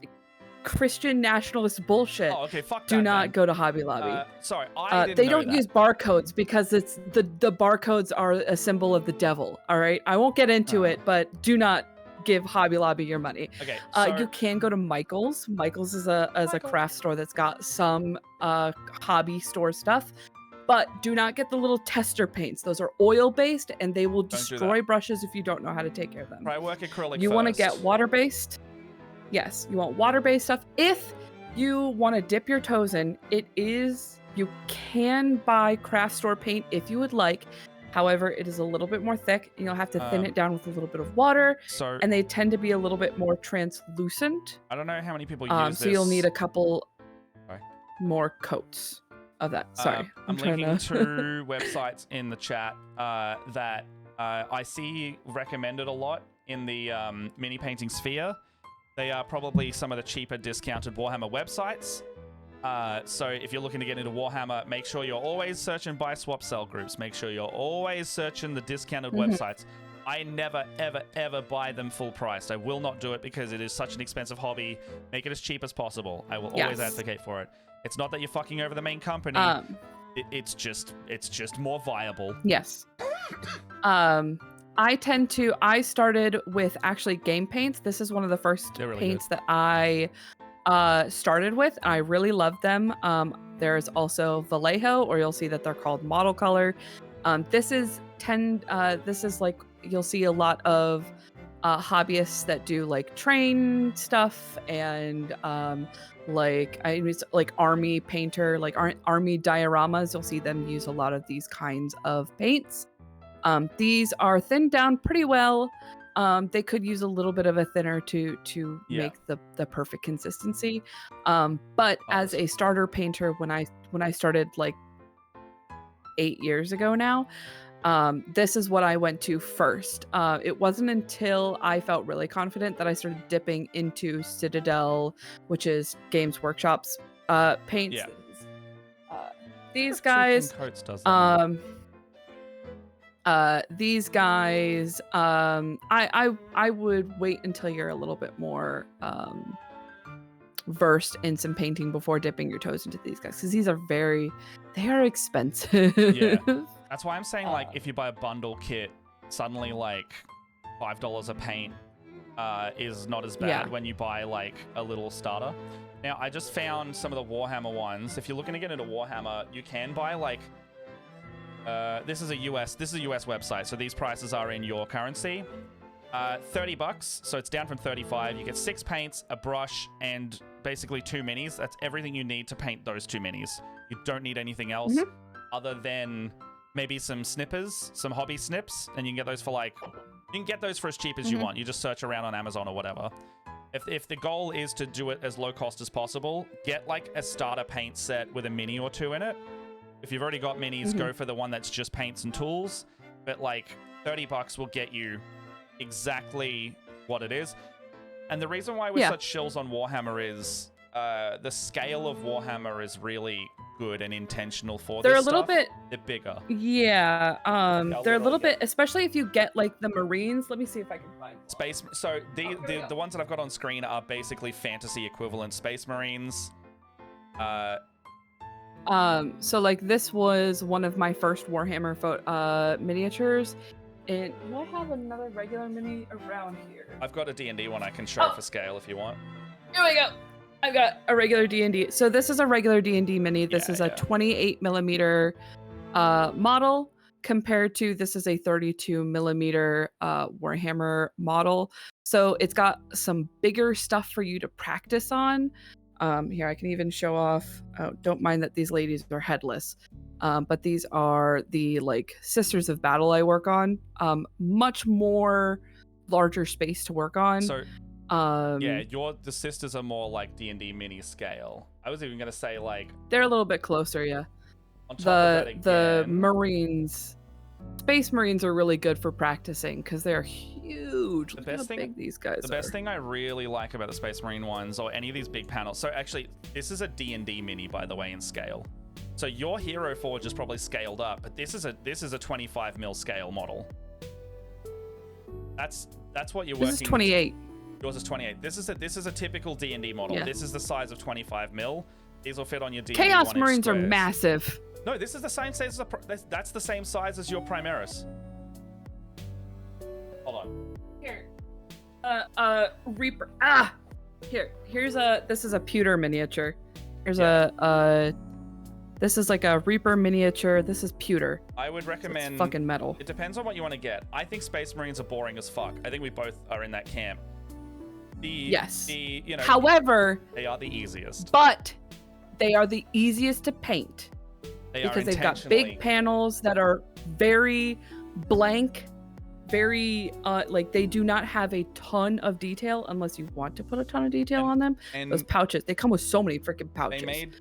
Christian nationalist bullshit. Oh, okay, fuck that. Do not then. go to Hobby Lobby. Sorry, I didn't they know don't that. use barcodes because it's the barcodes are a symbol of the devil. All right, I won't get into it, but do not give Hobby Lobby your money. Okay, you can go to Michael's. Michael's is a craft store that's got some hobby store stuff, but do not get the little tester paints. Those are oil based and they will destroy brushes if you don't know how to take care of them. Try work acrylic. You want to get water based. Yes, you want water based stuff. If you want to dip your toes in, you can buy craft store paint if you would like. However, it is a little bit more thick. You'll have to thin it down with a little bit of water, and they tend to be a little bit more translucent. I don't know how many people use this. So you'll need a couple more coats of that. Sorry, I'm linking to websites in the chat that I see recommended a lot in the mini painting sphere. They are probably some of the cheaper discounted Warhammer websites. So if you're looking to get into Warhammer, make sure you're always searching buy, swap, sell groups. Make sure you're always searching the discounted websites. I never, ever, ever buy them full priced. I will not do it because it is such an expensive hobby. Make it as cheap as possible. I will always advocate for it. It's not that you're fucking over the main company. It's just more viable. Yes. I started with actually game paints. This is one of the first paints that I started with. I really love them. There's also Vallejo, or you'll see that they're called model color. This is like you'll see a lot of hobbyists that do like train stuff and like Army Painter, like Army dioramas. You'll see them use a lot of these kinds of paints. These are thinned down pretty well. They could use a little bit of a thinner to make the perfect consistency. But as a starter painter, when I started like 8 years ago now, this is what I went to first. It wasn't until I felt really confident that I started dipping into Citadel, which is Games Workshop's paints. Yeah. These guys, I would wait until you're a little bit more versed in some painting before dipping your toes into these guys, because they are expensive. Yeah. That's why I'm saying, like, if you buy a bundle kit, suddenly like $5 a paint is not as bad when you buy like a little starter. Now, I just found some of the Warhammer ones. If you're looking to get into Warhammer, you can buy like this is a US website, so these prices are in your currency. $30, so it's down from 35. You get 6 paints, a brush, and basically 2 minis. That's everything you need to paint those 2 minis. You don't need anything else other than maybe some snippers, some hobby snips, and you can get those for like, you can get those for as cheap as you want. You just search around on Amazon or whatever. If the goal is to do it as low cost as possible, get like a starter paint set with a mini or 2 in it. If you've already got minis, go for the one that's just paints and tools. But like $30 will get you exactly what it is. And the reason why we're such shills on Warhammer is the scale of Warhammer is really good and intentional for They're this a little stuff. bit. They're bigger. Yeah. They're a little bit, especially if you get like the Marines. Let me see if I can find one. Space. So the ones that I've got on screen are basically fantasy equivalent Space Marines. So like this was one of my first Warhammer miniatures. And do I have another regular mini around here? I've got a D&D one I can show for scale if you want. Here we go. I've got a regular D&D. So this is a regular D&D mini. This is a 28 millimeter model compared to this is a 32 millimeter Warhammer model. So it's got some bigger stuff for you to practice on. Here, I can even show off. Oh, don't mind that these ladies are headless. But these are the like Sisters of Battle I work on. Much more larger space to work on. So yeah, the sisters are more like D&D mini scale. I was even gonna say like they're a little bit closer, yeah. On top of that again, the Marines, Space Marines are really good for practicing because they're huge. Look how big these guys are. The best thing I really like about the Space Marine ones or any of these big panels. So actually, this is a D&D mini, by the way, in scale. So your Hero Forge is probably scaled up, but this is a 25 mil scale model. That's what you're working. This is 28. Yours is 28. This is a typical D&D model. Yeah. This is the size of 25 mil. These will fit on your D&D Chaos Marines are squares. massive. No, this is the same size as that's the same size as your Primaris. Hold on. Here. Reaper. Here's this is a pewter miniature. Here's this is like a Reaper miniature. This is pewter. I would recommend. So it's fucking metal. It depends on what you want to get. I think Space Marines are boring as fuck. I think we both are in that camp. However, they are the easiest. But they are the easiest to paint. Because they've got big panels that are very blank, very like they do not have a ton of detail unless you want to put a ton of detail on them. And those pouches, they come with so many freaking pouches. They made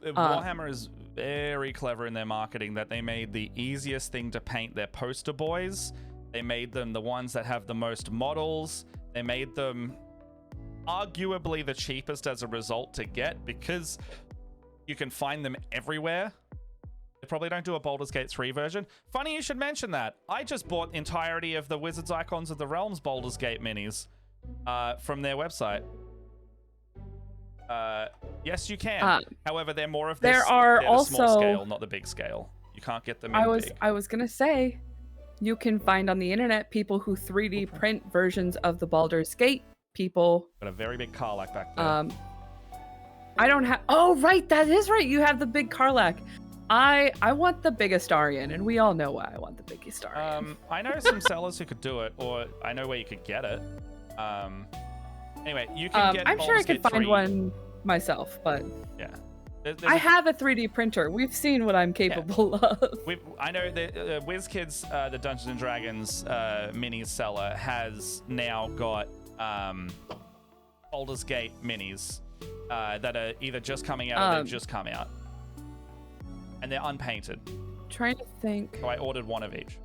Warhammer is very clever in their marketing that they made the easiest thing to paint their poster boys. They made them the ones that have the most models. They made them arguably the cheapest as a result to get because you can find them everywhere. They probably don't do a Baldur's Gate 3 version. Funny you should mention that. I just bought the entirety of the Wizards Icons of the Realms Baldur's Gate minis from their website. Yes, you can. However, they're more of this. They're the small scale, not the big scale. You can't get them in big. I was gonna say, you can find on the internet people who 3D print versions of the Baldur's Gate people. Got a very big Karlach back there. I don't have. Oh, right, that is right. You have the big Karlach. I want the big Astarion, and we all know why I want the big Astarion. I know some sellers who could do it, or I know where you could get it. Anyway, you can get. I'm sure I could find one myself, but yeah, I have a 3D printer. We've seen what I'm capable of. I know that WizKids, the Dungeons and Dragons mini seller, has now got Baldur's Gate minis that are either just coming out or they've just come out. And they're unpainted. Trying to think. So I ordered one of each.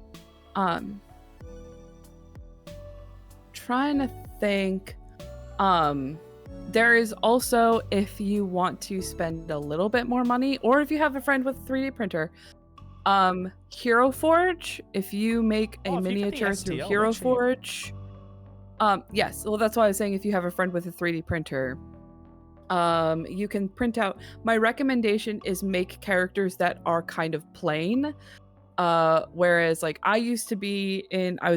Trying to think. There is also, if you want to spend a little bit more money, or if you have a friend with a 3D printer, Hero Forge. If you make a miniature through Hero Forge, yes. Well, that's why I was saying if you have a friend with a 3D printer. You can print out. My recommendation is make characters that are kind of plain. Whereas like I was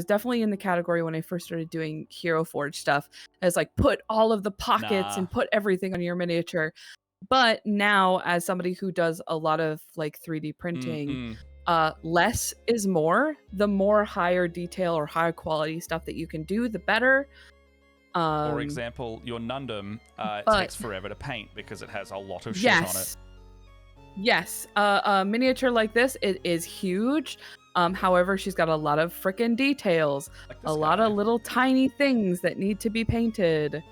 definitely in the category when I first started doing Hero Forge stuff as like put all of the pockets and put everything on your miniature. But now as somebody who does a lot of like 3D printing, less is more. The more higher detail or higher quality stuff that you can do, the better. For example, your Nundum takes forever to paint because it has a lot of shit on it. Yes. A miniature like this, it is huge. However, she's got a lot of freaking details, Like a this lot guy. of little tiny things that need to be painted.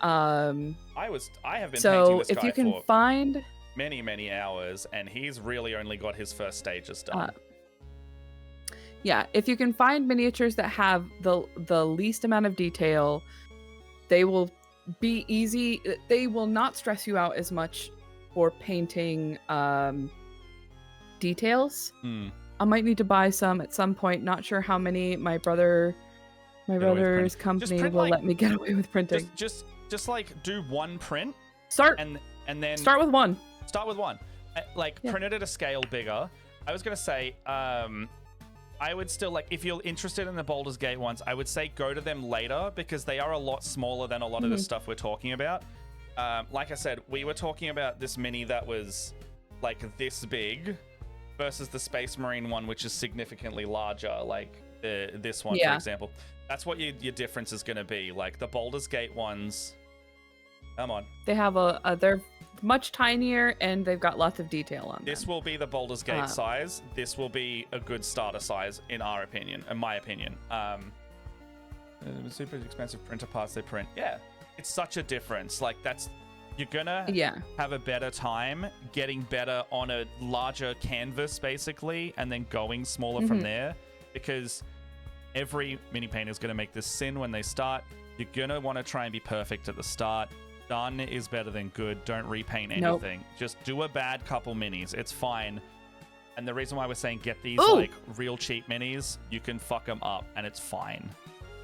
I have been painting So this if guy you can for find, many hours, and he's really only got his first stages done. yeah, if you can find miniatures that have the least amount of detail, they will be easy. They will not stress you out as much for painting details. I might need to buy some at some point. Not sure how many. My brother's company will let me get away with printing. Just like do one print. And then start with one. Start with one. Print it at a scale bigger. I was gonna say, I would still, like, if you're interested in the Baldur's Gate ones, I would say go to them later because they are a lot smaller than a lot of the stuff we're talking about. Like I said, we were talking about this mini that was like this big versus the Space Marine one, which is significantly larger, like this one, for example. That's what your difference is going to be. Like the Baldur's Gate ones, come on. They have they're much tinier and they've got lots of detail on them. This will be the Baldur's Gate size. This will be a good starter size, in our opinion, in my opinion. Super expensive printer parts they print. Yeah, it's such a difference. Like you're gonna have a better time getting better on a larger canvas, basically, and then going smaller from there, because every mini painter is gonna make this sin when they start. You're gonna want to try and be perfect at the start. Done is better than good. Don't repaint anything. Nope. Just do a bad couple minis. It's fine. And the reason why we're saying get these like real cheap minis, you can fuck them up and it's fine.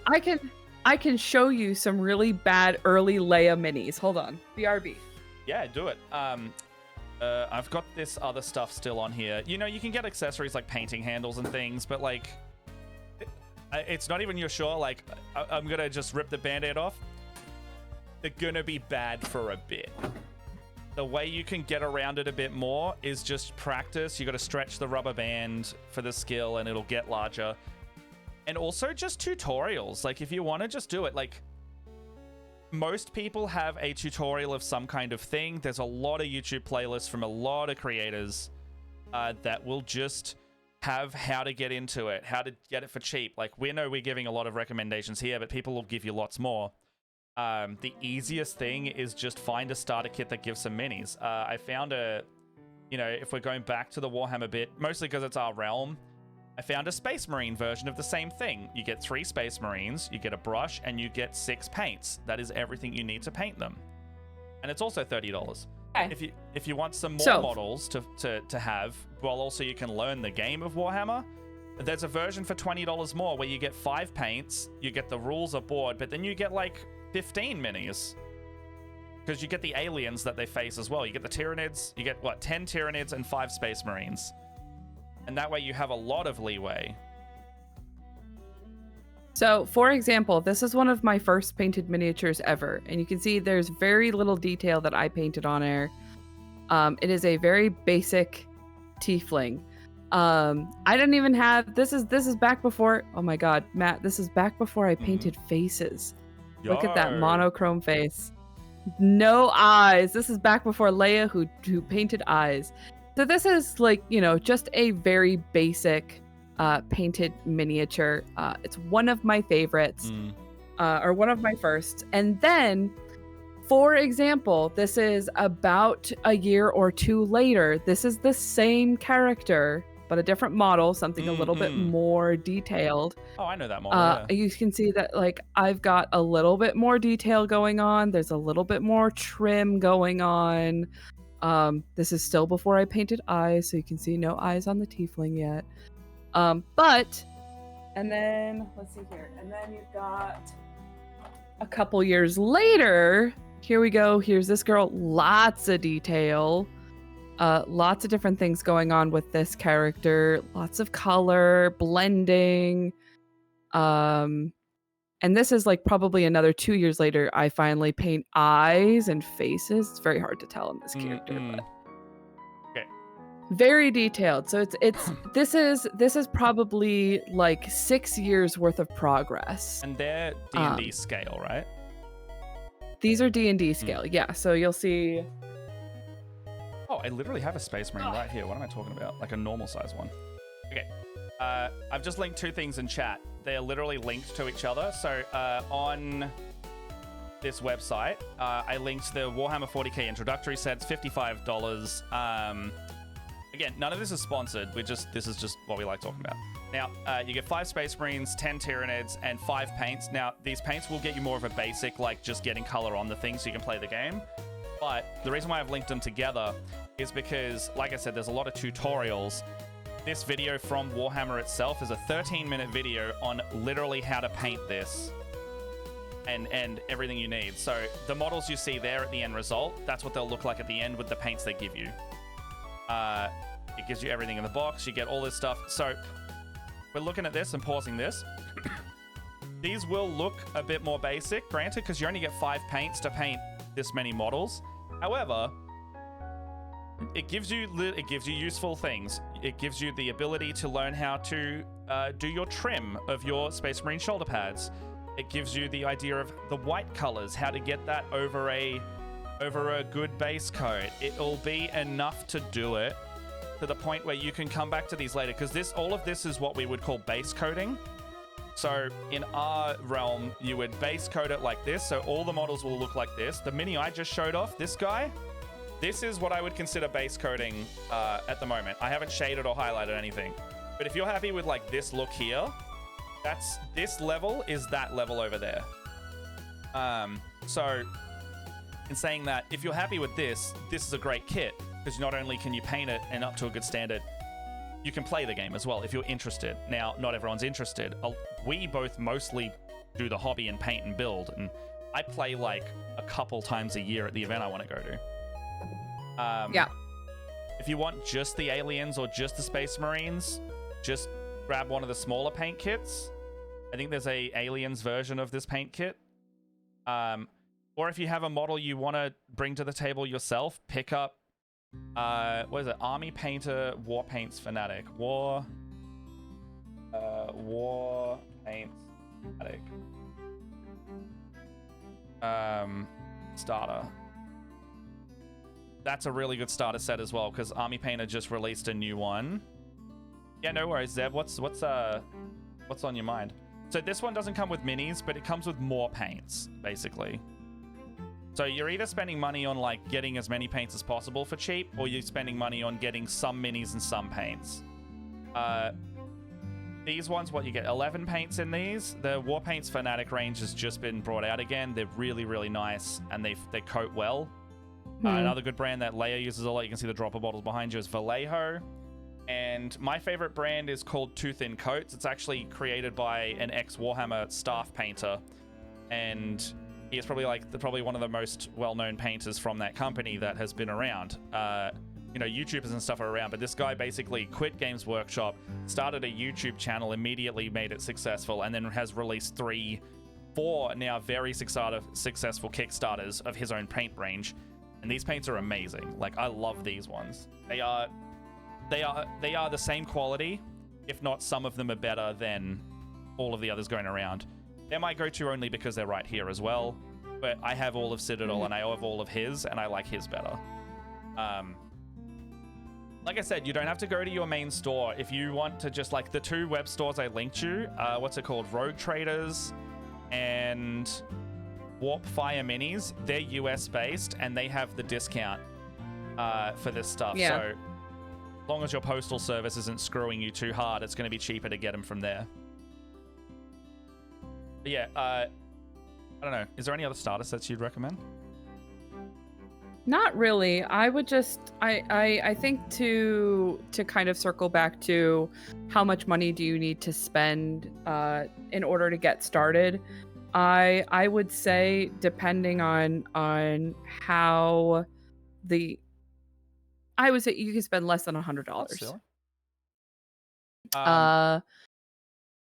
I can show you some really bad early Leia minis. Hold on. BRB. Yeah, do it. I've got this other stuff still on here. You know, you can get accessories like painting handles and things, but like it's not even you're sure. Like I'm gonna just rip the band-aid off. They're gonna be bad for a bit. The way you can get around it a bit more is just practice. You got to stretch the rubber band for the skill and it'll get larger. And also just tutorials. Like if you want to just do it, like most people have a tutorial of some kind of thing. There's a lot of YouTube playlists from a lot of creators that will just have how to get into it, how to get it for cheap. Like we know we're giving a lot of recommendations here, but people will give you lots more. The easiest thing is just find a starter kit that gives some minis. I found if we're going back to the Warhammer bit, mostly because it's our realm, I found a Space Marine version of the same thing. You get 3 Space Marines, you get a brush, and you get 6 paints. That is everything you need to paint them. And it's also $30. Okay. If you want some more models to have, well, also you can learn the game of Warhammer. There's a version for $20 more where you get 5 paints, you get the rules aboard, but then you get like 15 minis because you get the aliens that they face as well. You get the Tyranids, you get 10 Tyranids and 5 Space Marines, and that way you have a lot of leeway. So for example, this is one of my first painted miniatures ever, and you can see there's very little detail that I painted on air. It is a very basic tiefling. I didn't even have this is back before, oh my god, Matt, this is back before I painted faces. Look at that monochrome face. No eyes. This is back before Leia who painted eyes. So this is like, just a very basic painted miniature. It's one of my favorites, or one of my firsts. And then, for example, this is about a year or 2 later. This is the same character, but a different model, something a little bit more detailed. Oh, I know that model. You can see that, like, I've got a little bit more detail going on. There's a little bit more trim going on. This is still before I painted eyes, so you can see no eyes on the tiefling yet. And then, let's see here. And then you've got a couple years later. Here we go. Here's this girl. Lots of detail. Lots of different things going on with this character. Lots of color, blending. And this is like probably another 2 years later. I finally paint eyes and faces. It's very hard to tell in this character. But... Okay. Very detailed. So it's this is probably like 6 years worth of progress. And they're D&D scale, right? These are D&D scale. Yeah. So you'll see. Oh, I literally have a Space Marine right here. What am I talking about? Like a normal size one. Okay. I've just linked 2 things in chat. They're literally linked to each other. So on this website, I linked the Warhammer 40k introductory sets, $55. Again, none of this is sponsored. This is just what we like talking about. Now, you get 5 Space Marines, 10 Tyranids, and 5 paints. Now, these paints will get you more of a basic, like just getting color on the thing so you can play the game. But the reason why I've linked them together is because, like I said, there's a lot of tutorials. This video from Warhammer itself is a 13-minute video on literally how to paint this and everything you need. So the models you see there at the end result, that's what they'll look like at the end with the paints they give you. It gives you everything in the box. You get all this stuff. So we're looking at this and pausing this. These will look a bit more basic, granted, because you only get 5 paints to paint this many models. However, it gives you useful things. It gives you the ability to learn how to do your trim of your Space Marine shoulder pads. It gives you the idea of the white colors, how to get that over a good base coat. It'll be enough to do it to the point where you can come back to these later, because all of this is what we would call base coating. So in our realm, you would base coat it like this, so all the models will look like this. The mini I just showed off, this guy, this is what I would consider base coating at the moment. I haven't shaded or highlighted anything. But if you're happy with like this look here, this level is that level over there. So in saying that, if you're happy with this is a great kit, because not only can you paint it and up to a good standard, you can play the game as well if you're interested. Now, not everyone's interested. We both mostly do the hobby and paint and build, and I play like a couple times a year at the event I want to go to. Yeah. If you want just the aliens or just the Space Marines, just grab one of the smaller paint kits. I think there's a aliens version of this paint kit. Or if you have a model you want to bring to the table yourself, pick up what is it? Army Painter War Paints Fanatic. War Paints Fanatic. Starter. That's a really good starter set as well, because Army Painter just released a new one. Yeah, no worries, Zeb. What's on your mind? So this one doesn't come with minis, but it comes with more paints, basically. So you're either spending money on like getting as many paints as possible for cheap, or you're spending money on getting some minis and some paints. These ones, what you get, 11 paints in these. The War Paints Fanatic range has just been brought out again. They're really, really nice, and they coat well. Another good brand that Leia uses a lot, you can see the dropper bottles behind you, is Vallejo. And my favorite brand is called Too Thin Coats. It's actually created by an ex-Warhammer staff painter, and he is probably one of the most well-known painters from that company that has been around. You know, YouTubers and stuff are around, but this guy basically quit Games Workshop, started a YouTube channel, immediately made it successful, and then has released 4 now very successful Kickstarters of his own paint range. And these paints are amazing. Like, I love these ones. They are the same quality, if not some of them are better than all of the others going around. They're my go-to only because they're right here as well. But I have all of Citadel and I have all of his, and I like his better. Like I said, you don't have to go to your main store. If you want to just, like, the 2 web stores I linked you, what's it called? Rogue Traders and Warp Fire Minis. They're US based and they have the discount for this stuff. Yeah. So as long as your postal service isn't screwing you too hard, it's going to be cheaper to get them from there. But yeah, I don't know. Is there any other starter sets you'd recommend? Not really. I would just I think to kind of circle back to how much money do you need to spend in order to get started. I would say, depending on how I would say you can spend less than $100.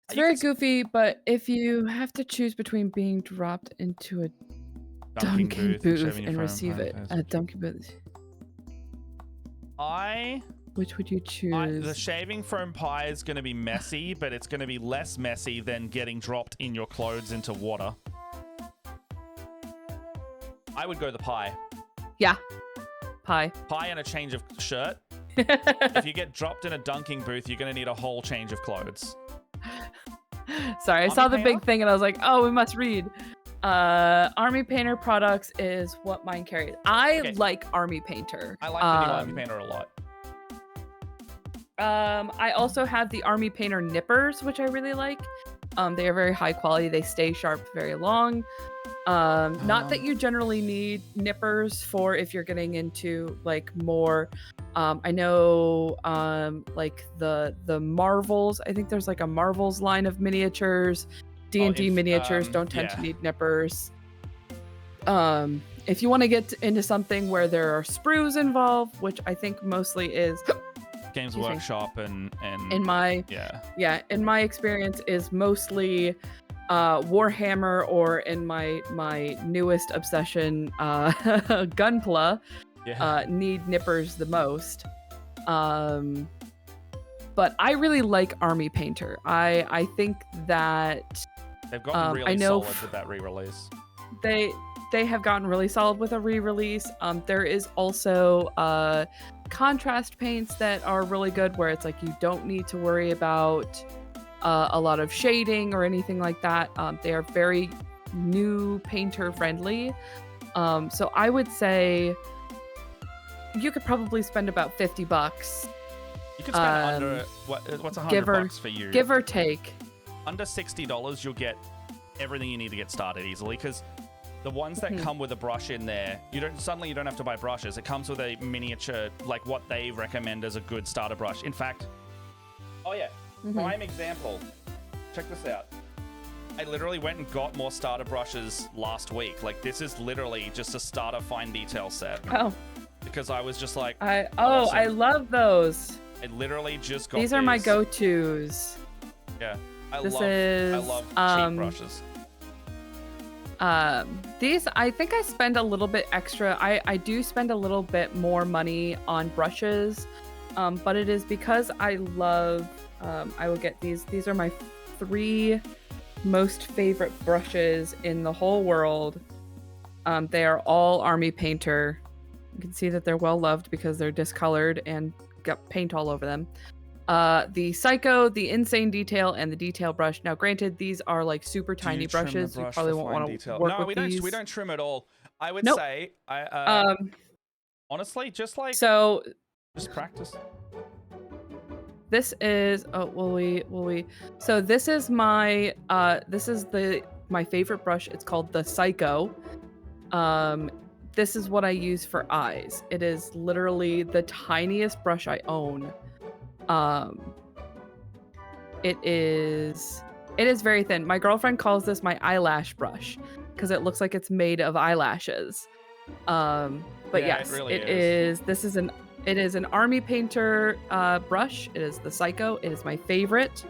It's very goofy, but if you have to choose between being dropped into a Dunkin' booth and receive it at Dunkin' booth, I Which would you choose? The shaving foam pie is going to be messy, but it's going to be less messy than getting dropped in your clothes into water. I would go the pie. Yeah. Pie. Pie and a change of shirt. If you get dropped in a dunking booth, you're going to need a whole change of clothes. Sorry, I saw the big thing and I was like, oh, we must read. Army Painter products is what mine carries. I like Army Painter. I like the new Army Painter a lot. I also have the Army Painter nippers, which I really like. They are very high quality. They stay sharp very long. Not that you generally need nippers for if you're getting into like more. I know like the Marvels. I think there's like a Marvels line of miniatures. D&D miniatures don't tend to need nippers. If you want to get into something where there are sprues involved, which I think mostly is Games Workshop and in my in my experience is mostly Warhammer, or in my newest obsession, Gunpla, need nippers the most. But I really like Army Painter. I think that they've gotten really solid with that re-release. They have gotten really solid with a re-release. There is also contrast paints that are really good, where it's like you don't need to worry about a lot of shading or anything like that. They are very new painter friendly. So I would say you could probably spend about $50. You could spend under what's $100 for you? Give or take. Under $60, you'll get everything you need to get started easily, because the ones that come with a brush in there, you don't have to buy brushes. It comes with a miniature, like what they recommend as a good starter brush. In fact, prime example. Check this out. I literally went and got more starter brushes last week. Like, this is literally just a starter fine detail set. Oh. Because I was just like, awesome. I love those. I literally just got these. Are my go-tos. Yeah. I love cheap brushes. These, I think I spend a little bit extra. I do spend a little bit more money on brushes, but it is because I love, I will get these. These are my 3 most favorite brushes in the whole world. They are all Army Painter. You can see that they're well loved because they're discolored and got paint all over them. The Psycho, the Insane Detail, and the Detail brush. Now, granted, these are like super tiny brushes. You probably won't want to work with these. No, we don't trim at all. I would say, honestly, just practice. This is will we? So this is my my favorite brush. It's called the Psycho. This is what I use for eyes. It is literally the tiniest brush I own. It is very thin. My girlfriend calls this my eyelash brush because it looks like it's made of eyelashes. But yes, it is. It is an Army Painter brush. It is the Psycho. It is my favorite.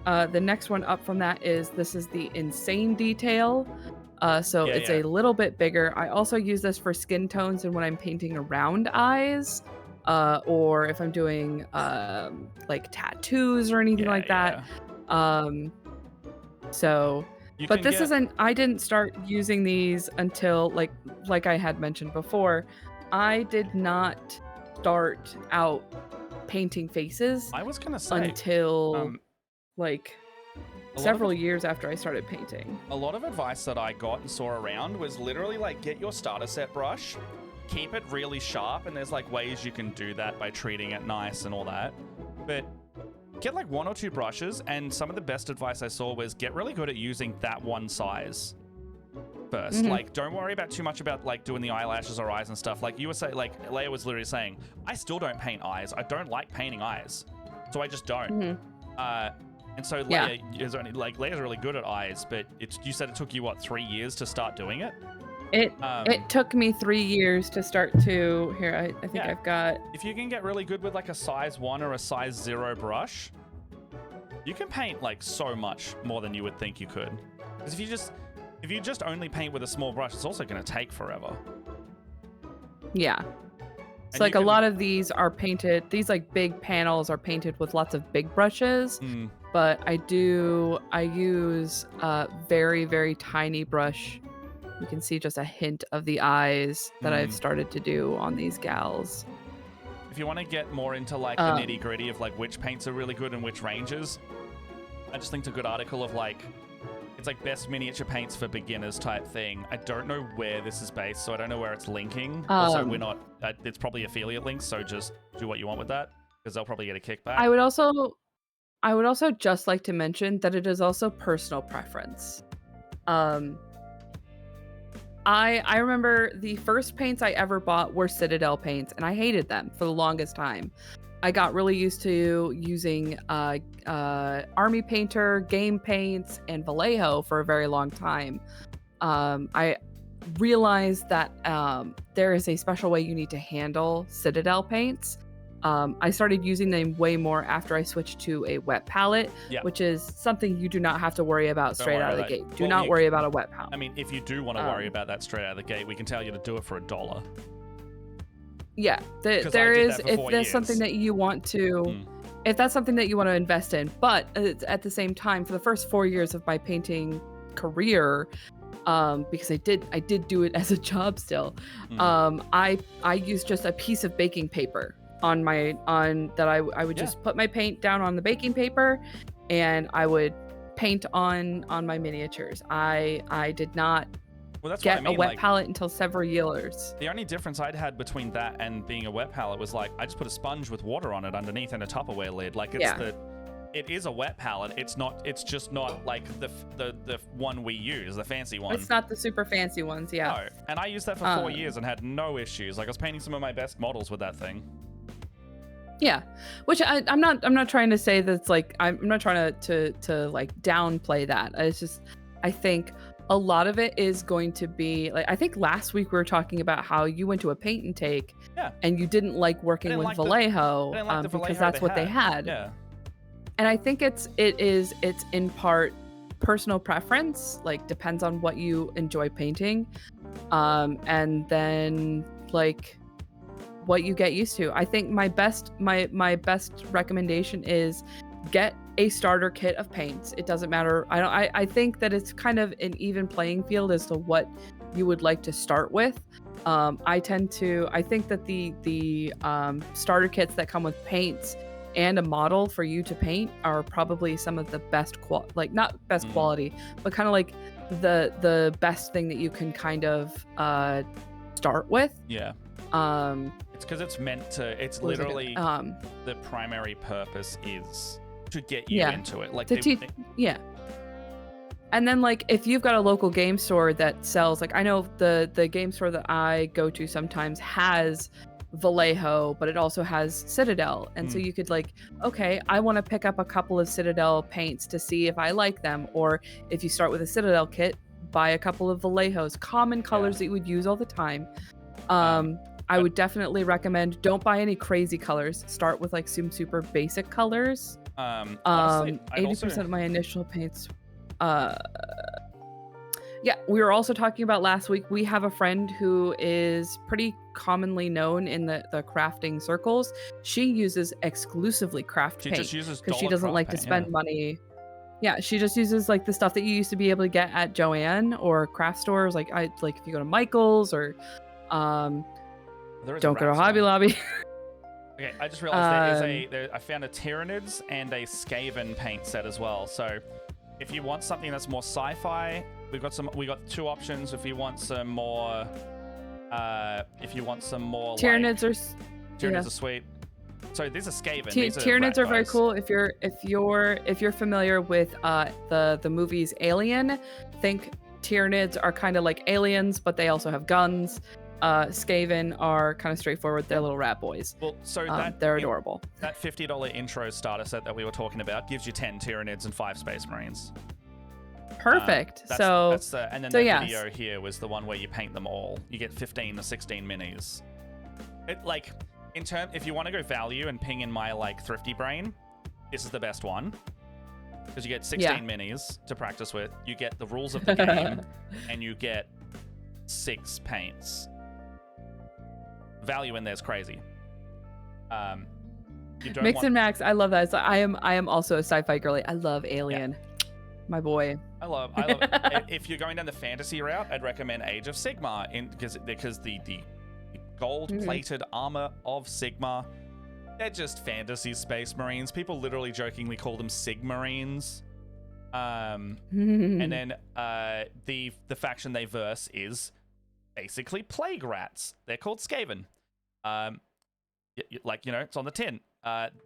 The next one up from that is the Insane Detail. So it's a little bit bigger. I also use this for skin tones and when I'm painting around eyes. Or if I'm doing like tattoos or anything like that. I didn't start using these until like I had mentioned before. I did not start out painting faces. I was gonna say until several years after I started painting. A lot of advice that I got and saw around was literally like, get your starter set brush, keep it really sharp, and there's like ways you can do that by treating it nice and all that. But get like 1 or 2 brushes, and some of the best advice I saw was get really good at using that one size first. Like, don't worry about too much about like doing the eyelashes or eyes and stuff. Like you were saying, like Leia was literally saying, I still don't paint eyes. I don't like painting eyes, so I just don't. And so Leia is only Leia's really good at eyes, but you said it took you what, 3 years to start doing it? It took me 3 years to start to here. I think I've got. If you can get really good with like a size 1 or a size 0 brush, you can paint like so much more than you would think you could. Because if you just only paint with a small brush, it's also going to take forever. Yeah. So like a lot of these are painted, these like big panels are painted with lots of big brushes, but I use a very, very tiny brush. You can see just a hint of the eyes that I've started to do on these gals. If you want to get more into like the nitty gritty of like which paints are really good and which ranges, I just linked a good article of like, it's like best miniature paints for beginners type thing. I don't know where this is based, so I don't know where it's linking. Also, we're not, it's probably affiliate links, so just do what you want with that, because they'll probably get a kickback. I would also just like to mention that it is also personal preference. I remember the first paints I ever bought were Citadel paints, and I hated them for the longest time. I got really used to using Army Painter, Game Paints, and Vallejo for a very long time. I realized that there is a special way you need to handle Citadel paints. I started using them way more after I switched to a wet palette, which is something you do not have to worry about straight out of the gate. Do not worry about a wet palette. I mean, if you do want to worry about that straight out of the gate, we can tell you to do it for $1. Yeah, if there's something that you want to, if that's something that you want to invest in, but at the same time, for the first 4 years of my painting career, because I did do it as a job still, I used just a piece of baking paper I would just put my paint down on the baking paper, and I would paint on my miniatures. I did not get a wet palette until several years. The only difference I'd had between that and being a wet palette was like I just put a sponge with water on it underneath and a Tupperware lid. Like it is a wet palette. It's just not like the one we use, the fancy one. It's not the super fancy ones, yeah. No. And I used that for 4 years and had no issues. Like I was painting some of my best models with that thing. Yeah, which I'm not trying to say that's like I'm not trying to like downplay that. It's just I think a lot of it is going to be like I think last week we were talking about how you went to a paint and take, and you didn't like working with Vallejo because that's what they had. Yeah, and I think it's in part personal preference. Like depends on what you enjoy painting, and then like what you get used to. I think my best recommendation is get a starter kit of paints. It doesn't matter. I think that it's kind of an even playing field as to what you would like to start with. I think that the starter kits that come with paints and a model for you to paint are probably some of the best not best quality, but kind of like the best thing that you can kind of start with. Yeah. It's because it's meant to. It's literally the primary purpose is to get you into it. Like to teach. Yeah. And then like if you've got a local game store that sells, like I know the game store that I go to sometimes has Vallejo, but it also has Citadel, and so you could like, okay, I want to pick up a couple of Citadel paints to see if I like them, or if you start with a Citadel kit, buy a couple of Vallejos, common colors that you would use all the time. I would definitely recommend don't buy any crazy colors. Start with like some super basic colors. Honestly, 80% of my initial paints. Yeah, we were also talking about last week. We have a friend who is pretty commonly known in the crafting circles. She uses exclusively craft paint because she doesn't like to spend money. Yeah, she just uses like the stuff that you used to be able to get at Joann or craft stores. Like if you go to Michael's or don't go to Hobby Lobby. Okay, I just realized I found a Tyranids and a Skaven paint set as well. So if you want something that's more sci-fi, we got two options. If you want some more Tyranids are sweet. So these are Skaven. Tyranids are very cool. If you're familiar with the movies Alien, think Tyranids are kind of like aliens, but they also have guns. Skaven are kind of straightforward. They're little rat boys. Well, so they're adorable. That $50 intro starter set that we were talking about gives you 10 Tyranids and 5 Space Marines. Perfect. And then the video here was the one where you paint them all. You get 15 to 16 minis. If you want to go value and ping in my like thrifty brain, this is the best one. Because you get 16 minis to practice with. You get the rules of the game, and you get 6 paints. value in there's crazy. You don't Mix want... and Max, I love that. It's like, I am also a sci-fi girly. I love Alien. My boy. I love it. If you're going down the fantasy route, I'd recommend Age of Sigmar because the gold-plated armor of Sigmar, they're just fantasy space marines. People literally jokingly call them Sigmarines. And then the faction they verse is basically plague rats. They're called Skaven. Like, you know, it's on the tin.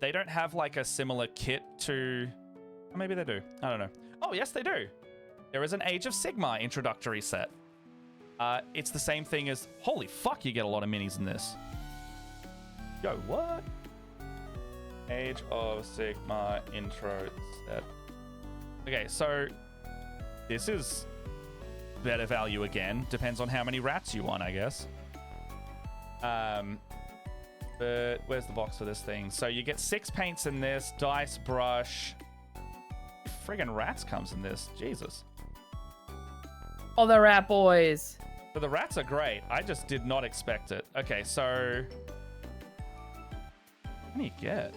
They don't have like a similar kit to... Or maybe they do. I don't know. Oh, yes, they do. There is an Age of Sigmar introductory set. It's the same thing as... Holy fuck, you get a lot of minis in this. Yo, what? Age of Sigmar intro set. Okay, so this is better value again. Depends on how many rats you want, I guess. But where's the box for this thing? So you get 6 paints in this, dice, brush. Friggin' rats comes in this. Jesus. All the rat boys. So the rats are great. I just did not expect it. Okay, so what do you get?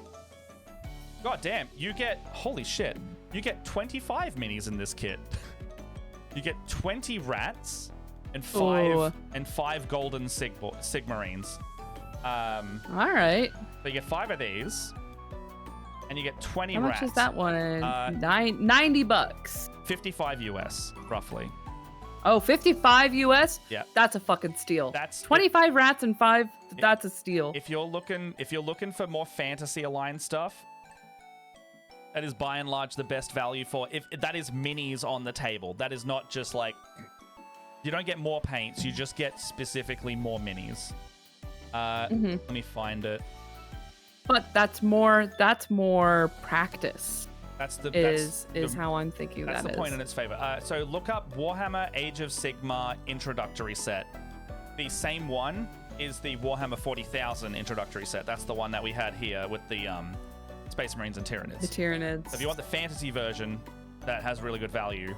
God damn, you get, holy shit, you get 25 minis in this kit. You get 20 rats and 5 golden Sigmarines. All right. So you get 5 of these, and you get 20 How rats. much is that one? $90. 55 US, roughly. Oh, 55 US? Yeah. That's a fucking steal. That's 25 rats and 5. That's a steal. If you're looking for more fantasy aligned stuff, that is by and large the best value for. If that is minis on the table, that is not just like you don't get more paints, you just get specifically more minis. Let me find it. But that's more practice. That's how I'm thinking that's that the point in its favor. So look up Warhammer Age of Sigmar introductory set. The same one is the Warhammer 40,000 introductory set. That's the one that we had here with the Space Marines and Tyranids. The Tyranids. So if you want the fantasy version that has really good value,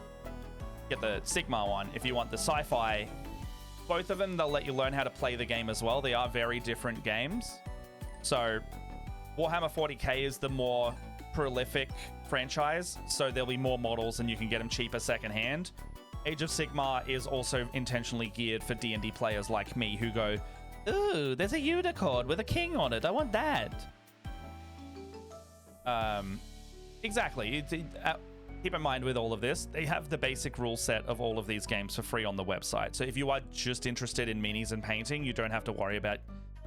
get the Sigmar one. If you want the sci-fi, both of them, they'll let you learn how to play the game as well. They are very different games. So Warhammer 40k is the more prolific franchise, so there'll be more models and you can get them cheaper secondhand. Age of Sigmar is also intentionally geared for D&D players like me who go, ooh, there's a unicorn with a king on it. I want that. Exactly. Keep in mind with all of this, they have the basic rule set of all of these games for free on the website. So if you are just interested in minis and painting, you don't have to worry about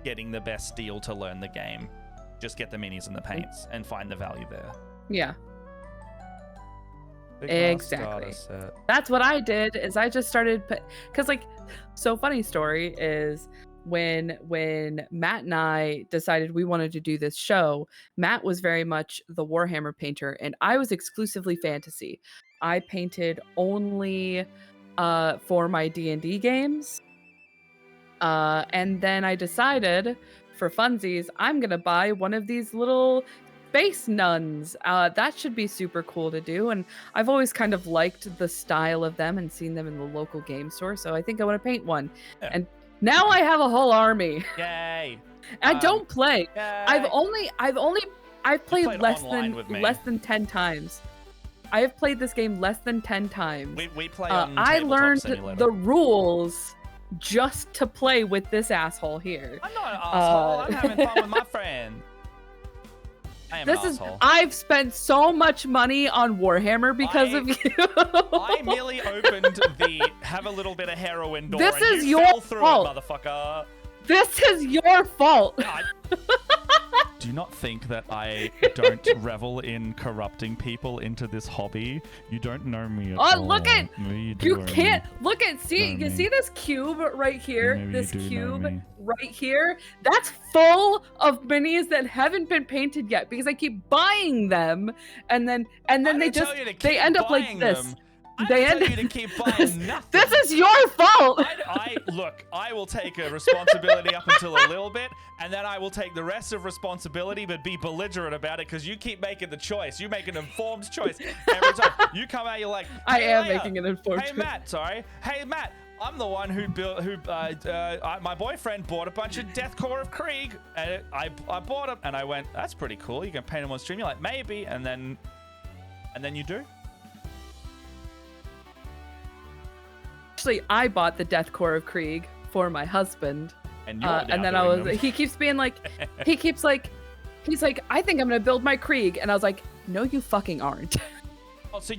getting the best deal to learn the game. Just get the minis and the paints and find the value there. Yeah. Exactly. That's what I did. Is I just started because like, so funny story is when Matt and I decided we wanted to do this show, Matt was very much the Warhammer painter and I was exclusively fantasy. I painted only for my D&D games. And then I decided for funsies, I'm going to buy one of these little space nuns. That should be super cool to do. And I've always kind of liked the style of them and seen them in the local game store. So I think I want to paint one. Yeah. And now I have a whole army. Yay. I don't play. Yay. I've played less than 10 times. I have played this game less than 10 times. We play on I learned Simulator. the rules just to play with this asshole here. I'm not an asshole. I'm having fun with my friend. I am an asshole. I've spent so much money on Warhammer because of you. I merely opened the have a little bit of heroin door this and is you your fell through fault. it, motherfucker. This is your fault. Do not think that I don't revel in corrupting people into this hobby. You don't know me at all. Oh, look at you can't look at see you see this cube right here? This cube right here? That's full of minis that haven't been painted yet because I keep buying them and then they end up like this. They tell you to keep buying nothing. This is your fault. Look, I will take a responsibility up until a little bit, and then I will take the rest of responsibility, but be belligerent about it because you keep making the choice. You make an informed choice every time. You come out, you're like, hey, I am Leia. making an informed choice. Hey, Matt, I'm the one who built. My boyfriend bought a bunch of Deathcore of Krieg, and I bought them, and I went, "That's pretty cool. You can paint them on stream." You're like, "Maybe," and then you do. Actually, I bought the Deathcore of Krieg for my husband, And then I was. He keeps being like, he's like, I think I'm gonna build my Krieg, and I was like, no, you fucking aren't. Oh, so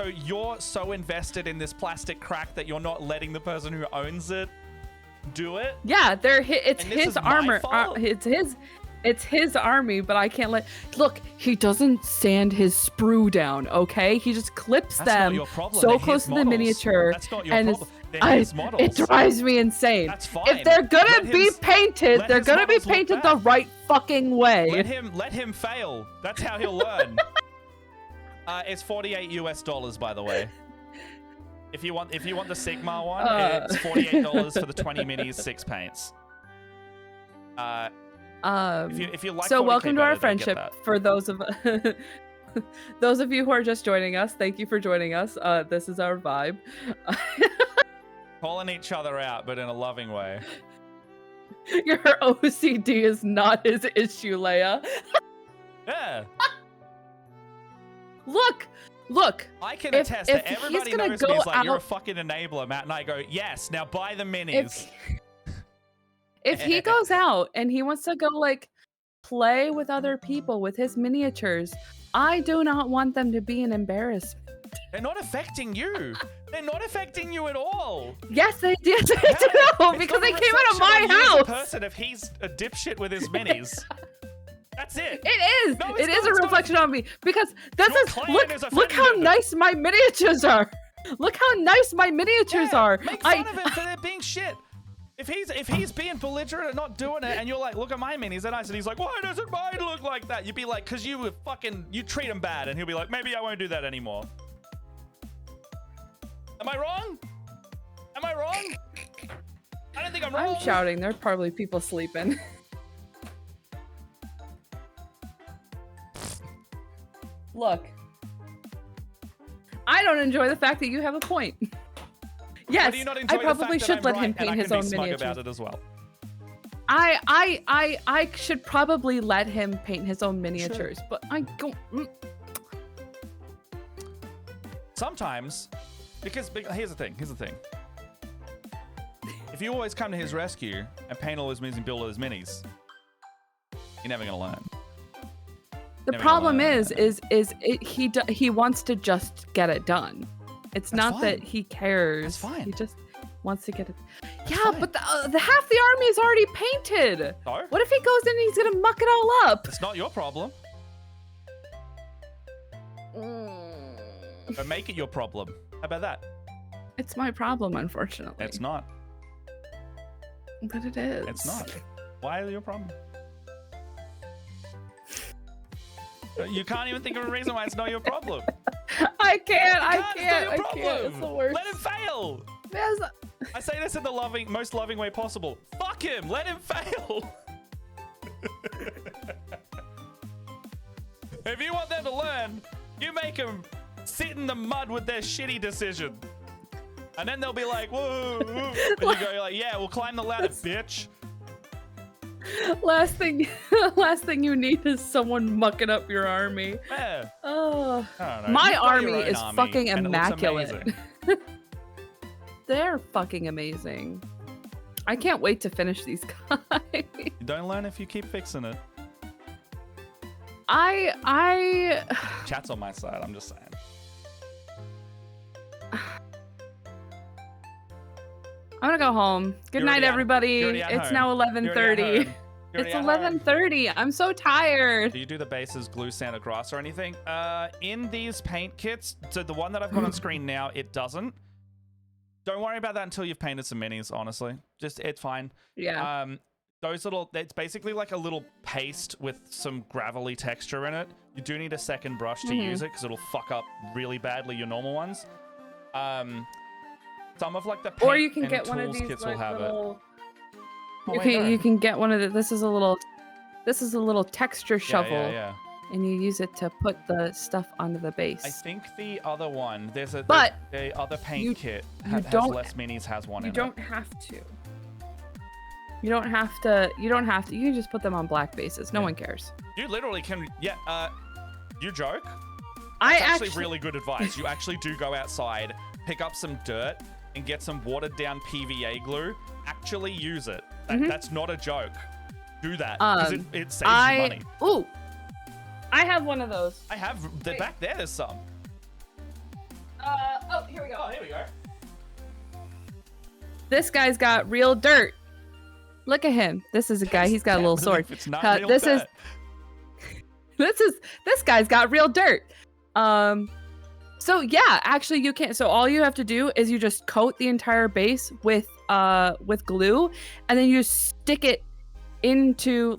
you're so invested in this plastic crack that you're not letting the person who owns it do it? Yeah, it's And this his is my armor. fault? It's his army, but I can't let. Look, he doesn't sand his sprue down. Okay, he just clips That's them not your problem. so They're close his to the models. miniature. That's not your and problem. They're his models. It drives me insane. That's fine. If they're gonna Let be his- painted, let they're his gonna be models look painted bad. the right fucking way. Let him fail. That's how he'll learn. It's $48 US, by the way. If you want the Sigma one, it's $48 for the 20 minis, 6 paints. If you like, so 40K welcome to better, our don't get friendship. that. For those of those of you who are just joining us, thank you for joining us. This is our vibe. Calling each other out, but in a loving way. Your OCD is not his issue, Leia. Yeah. Look. I can If- attest if that he's everybody gonna knows me go is like, you're a out- fucking enabler, Matt. And I go, yes, now buy the minis. If he goes out and he wants to go like play with other people with his miniatures, I do not want them to be an embarrassment. They're not affecting you. They're not affecting you at all. Yes, they did. Yeah, No, it's because not a they came out of reflection my on you as a house. person if he's a dipshit with his minis. That's it. It is. No, It it's is not, a it's not. reflection on me because this Your is clan is look how offended. nice my miniatures are. Look how nice my miniatures are. Make fun of him for their being shit. If he's being belligerent and not doing it, and you're like, look at my minis, and I said, he's like, why doesn't mine look like that? You'd be like, because you treat him bad, and he'll be like, maybe I won't do that anymore. Am I wrong? Am I wrong? I don't think I'm wrong. I'm shouting. There are probably people sleeping. Look, I don't enjoy the fact that you have a point. Yes, Why do you not enjoy I probably the fact should that I'm let him right paint and his I own can be smug miniatures. about it as well? I should probably let him paint his own miniatures, but I don't. Sometimes, because here's the thing. If you always come to his rescue and paint all his minis and build all his minis, you're never gonna learn. The Never problem gonna is he wants to just get it done. It's That's not that fine. he cares. That's fine. He just wants to get it. That's Yeah, fine. but the half the army is already painted. So, What if he goes in and he's gonna muck it all up? it's not your problem. But make it your problem. How about that? It's my problem, unfortunately. It's not. But it is. It's not. Why is it your problem? You can't even think of a reason why it's not your problem. I can't. It's I not can't. your I can't. It's the worst. Let him fail. Yes. I say this in the most loving way possible. Fuck him. Let him fail. If you want them to learn, you make them sit in the mud with their shitty decision. And then they'll be like, whoa, whoa. And you go like, yeah, we'll climb the ladder, bitch. Last thing you need is someone mucking up your army. Yeah. Oh, I don't know. my You've got army your own is army, fucking and it looks immaculate. amazing. They're fucking amazing. I can't wait to finish these guys. You don't learn if you keep fixing it. I Chat's on my side, I'm just saying. I'm gonna go home. Good You're night, already at- everybody. you're already at It's home. now You're already at 11:30. home. You're It's already at home. 11:30. I'm so tired. Do you do the bases glue Santa grass or anything? In these paint kits, so the one that I've got on screen now, it doesn't. Don't worry about that until you've painted some minis, honestly. It's fine. Yeah. Those it's basically like a little paste with some gravelly texture in it. You do need a second brush to use it because it'll fuck up really badly your normal ones. Some of like the paint Or you can and get one of tools these kits like, will have it. little. Oh, You wait, can no. you can get one of the. This is a little texture shovel. Yeah. and you use it to put the stuff onto the base. I think the other one, But the other paint you- kit you has don't- less minis, has one You in don't have to. You don't have to. You don't have to. You can just put them on black bases. No one cares. it. You literally can, you joke? I That's actually really good advice. You actually do go outside, pick up some dirt, and get some watered down PVA glue. Actually use it. That's not a joke. Do that, because it saves you money. Ooh, I have one of those. I have, back there, there's some. Oh, here we go. Oh, here we go. This guy's got real dirt. Look at him. This is a guy. He's got a little sword. It's not real this dirt. this guy's got real dirt. So yeah, actually you can't. So all you have to do is you just coat the entire base with glue, and then you stick it into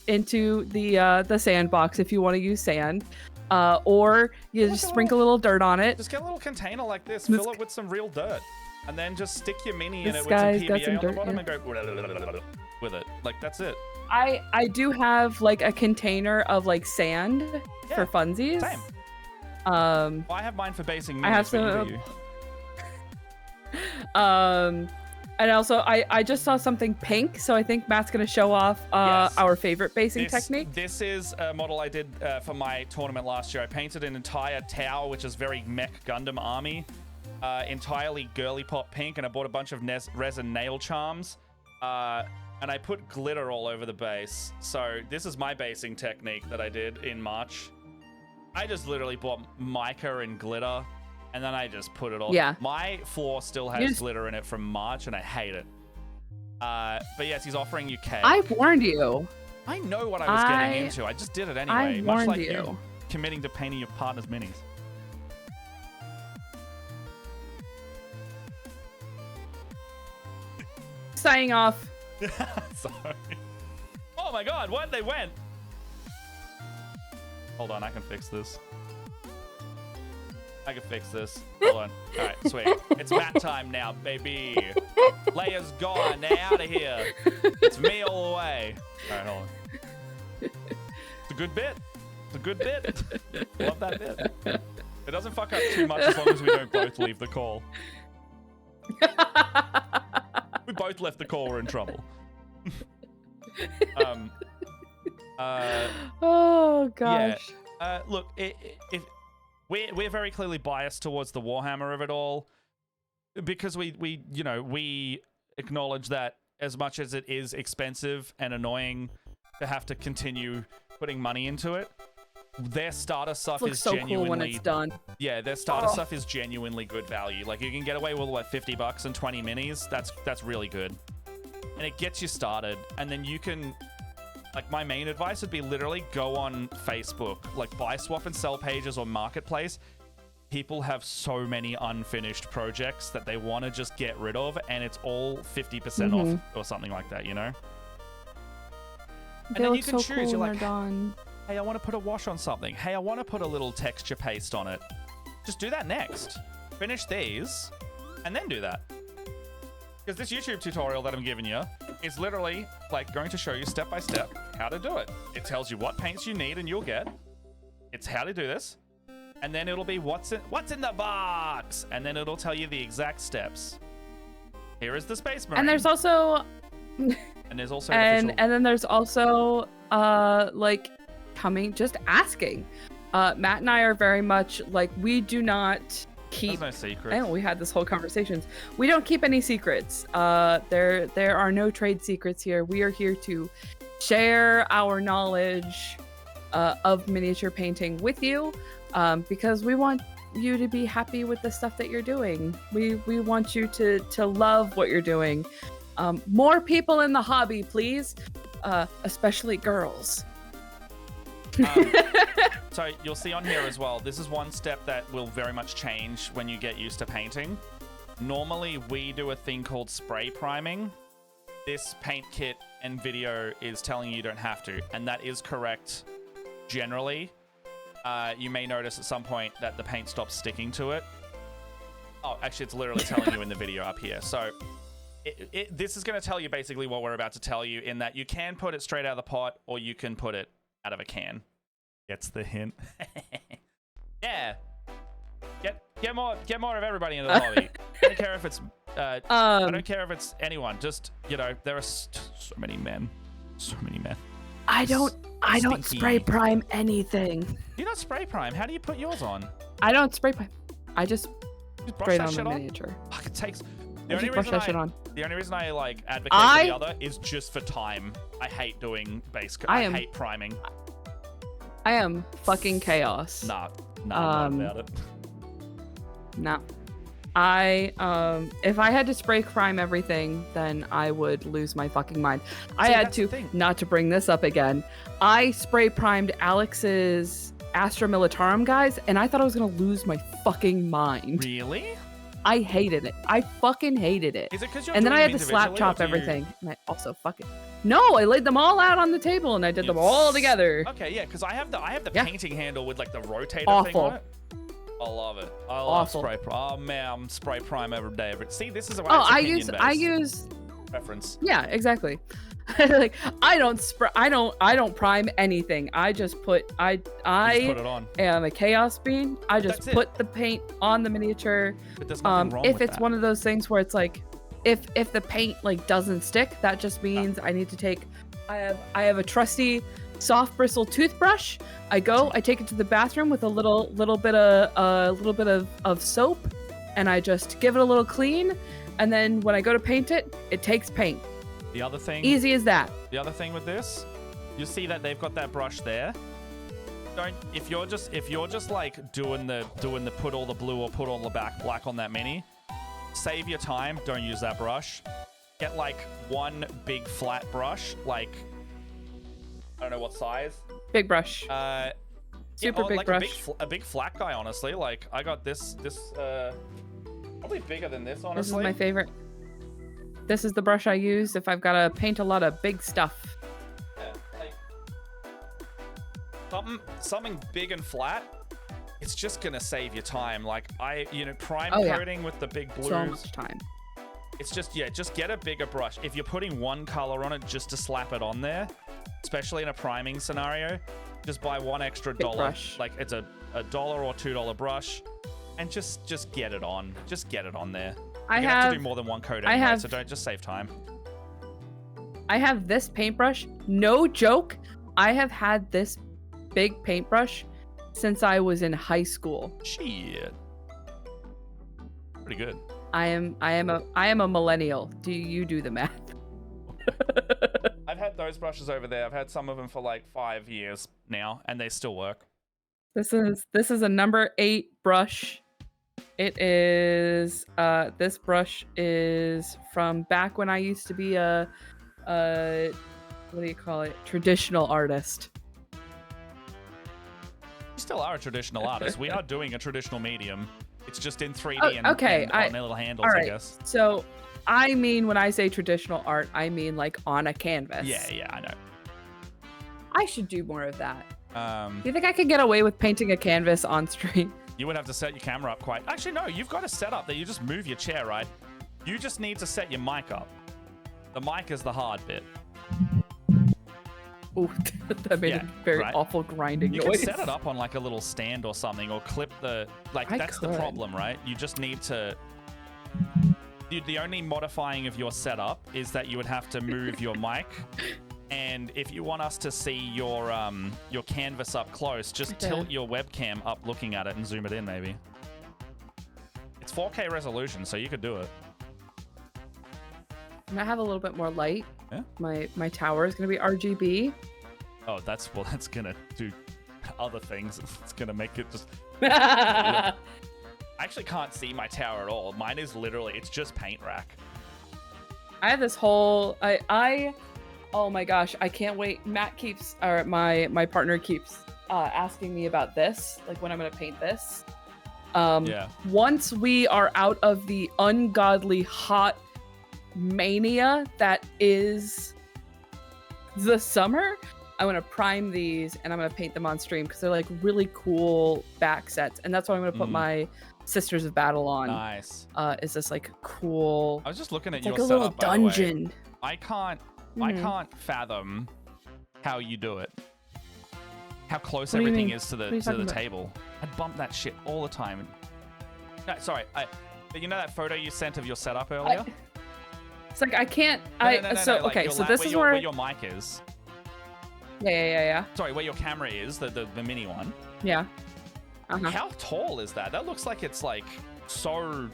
into the sandbox if you want to use sand, or you just sprinkle a little dirt on it. Just get a little container like this, fill it with some real dirt, and then just stick your mini in This it with some guy's got PVA some on the dirt, bottom yeah. and go with it. Like, that's it. I do have like a container of like sand for funsies. Same. Well, I have mine for basing minis. I have for some. And also, I just saw something pink, so I think Matt's gonna show off Yes. our favorite basing technique. This is a model I did for my tournament last year. I painted an entire tower, which is very mech Gundam army, entirely girly pop pink, and I bought a bunch of resin nail charms, and I put glitter all over the base. So this is my basing technique that I did in March. I just literally bought mica and glitter, and then I just put it all. Yeah. My floor still has glitter in it from March, and I hate it. But yes, he's offering you cake. I warned you. I know what I was getting into. I just did it anyway. I much warned like you. committing to painting your partner's minis. Signing off. Sorry. Oh my god, where'd they went? Hold on, I can fix this. I can fix this. Hold on. Alright, sweet. It's Matt time now, baby. Leia's gone. They're out of here. It's me all the way. Alright, hold on. It's a good bit. It's a good bit. Love that bit. It doesn't fuck up too much as long as we don't both leave the call. We both left the call, we're in trouble. Oh gosh. Yeah. Look, if we're very clearly biased towards the Warhammer of it all, because we acknowledge that as much as it is expensive and annoying to have to continue putting money into it, their starter stuff Looks is so genuinely cool when it's done. Yeah, their starter stuff is genuinely good value. Like, you can get away with like $50 and 20 minis. That's really good. And it gets you started, and then you can, like, my main advice would be literally go on Facebook, like buy, swap, and sell pages or Marketplace. People have so many unfinished projects that they want to just get rid of, and it's all 50% off or something like that, you know? They then look you can so choose, cool you're when like, they're done. hey, I want to put a wash on something. Hey, I want to put a little texture paste on it. Just do that next. Finish these, and then do that. Because this YouTube tutorial that I'm giving you is literally like going to show you step by step how to do it. It tells you what paints you need and you'll get. It's how to do this. And then it'll be what's in the box. And then it'll tell you the exact steps. Here is the Space Marine. And there's also and there's also and then there's also like just asking. Matt and I are very much like, we do not keep. There's no secrets. I know we had this whole conversation. We don't keep any secrets. There are no trade secrets here. We are here to share our knowledge of miniature painting with you, because we want you to be happy with the stuff that you're doing. We want you to love what you're doing. More people in the hobby, please, especially girls. So you'll see on here as well, this is one step that will very much change when you get used to painting. Normally we do a thing called spray priming. This paint kit and video is telling you don't have to, and that is correct generally. You may notice at some point that the paint stops sticking to it. Oh, actually it's literally telling you in the video up here. So this is going to tell you basically what we're about to tell you, in that you can put it straight out of the pot or you can put it out of a can. Gets the hint. Yeah. Get more of everybody into the lobby. I don't care if it's I don't care if it's anyone. Just there are so many men. So many men. I don't Stinky. spray prime anything. You not spray prime. How do you put yours on? I don't spray prime. I just Just spray brush it that on the shit on. miniature. Fuck, it takes. I just brush that shit on. The only reason I like advocate for the other is just for time. I hate doing base. I hate priming. I am fucking chaos. Nah, I'm not about it. Nah. If I had to spray prime everything, then I would lose my fucking mind. I had to, not to bring this up again, I spray primed Alex's Astra Militarum guys, and I thought I was gonna lose my fucking mind. Really? I hated it. I fucking hated it. Is it because you're And then I doing had them to slap individually, chop or do you- everything. And I also fucking no, I laid them all out on the table and I did them all together. Okay, yeah, because I have the Yeah. painting handle with like the rotator thing Awful. on it. I love it. I love Awful. spray prime. Oh man, I'm spray prime every day. See, this is a Oh, I use reference. yeah, exactly. Like I don't prime anything. I just put You just put it on. am a chaos bean. I just That's it. put the paint on the miniature. But there's nothing wrong If with it's that. one of those things where it's like if the paint like doesn't stick, that just means I need to take I have a trusty soft bristle toothbrush. I take it to the bathroom with a little bit of soap, and I just give it a little clean, and then when I go to paint it, it takes paint. The other thing, Easy as that. The other thing with this, you see that they've got that brush there. If you're just like doing the put all the blue or put all the black on that mini, save your time. Don't use that brush. Get like one big flat brush, like I don't know what size. Big brush. Super big like brush. a big flat guy, honestly. Like I got this probably bigger than this, honestly. This is my favorite. This is the brush I use if I've got to paint a lot of big stuff. Yeah, like something big and flat. It's just gonna save you time. Like prime coating with the big blues. So much time. It's just just get a bigger brush. If you're putting one color on it just to slap it on there, especially in a priming scenario, just buy one extra Big $1. brush. Like it's a $1 or $2 brush, and just get it on. Just get it on there. You have to do more than one coat anyway, so don't just save time. I have this paintbrush. No joke. I have had this big paintbrush since I was in high school. Shit. Pretty good. I am a millennial. Do you do the math? I've had those brushes over there. I've had some of them for like 5 years now, and they still work. This is a number 8 brush. It is this brush is from back when I used to be a what do you call it? Traditional artist. You still are a traditional artist. We are doing a traditional medium. It's just in 3D and on little handles, all right. I guess. So I mean, when I say traditional art, I mean like on a canvas. Yeah, I know. I should do more of that. Um, Do you think I could get away with painting a canvas on stream? You would have to set your camera up quite. Actually, no, you've got a setup that you just move your chair, right? You just need to set your mic up. The mic is the hard bit. Ooh, that made a very awful grinding you noise. You can set it up on like a little stand or something, or clip the that's the problem, right? You just need to. The only modifying of your setup is that you would have to move your mic. And if you want us to see your canvas up close, just tilt your webcam up looking at it and zoom it in, maybe. It's 4K resolution, so you could do it. I'm gonna have a little bit more light. Yeah. My tower is gonna be RGB. Oh, that's gonna do other things. It's gonna make it just. I actually can't see my tower at all. Mine is literally, it's just paint rack. I have this whole oh my gosh, I can't wait. Matt keeps, or my partner keeps asking me about this, like when I'm gonna paint this. Once we are out of the ungodly hot mania that is the summer, I'm gonna prime these and I'm gonna paint them on stream because they're like really cool back sets, and that's what I'm gonna put my Sisters of Battle on. Nice. Is this like cool? I was just looking at it's your like a setup, little by the way. dungeon. I can't fathom how you do it. how close What do you everything mean? is to What are the you talking about? table. I bump that shit all the time. No, sorry. But you know that photo you sent of your setup earlier? It's like I can't. No, no, like Okay. your So lap- this where is your, where. where your mic is. Yeah. Sorry, where your camera is, the mini one. Yeah. Uh-huh. How tall is that? That looks like it's like so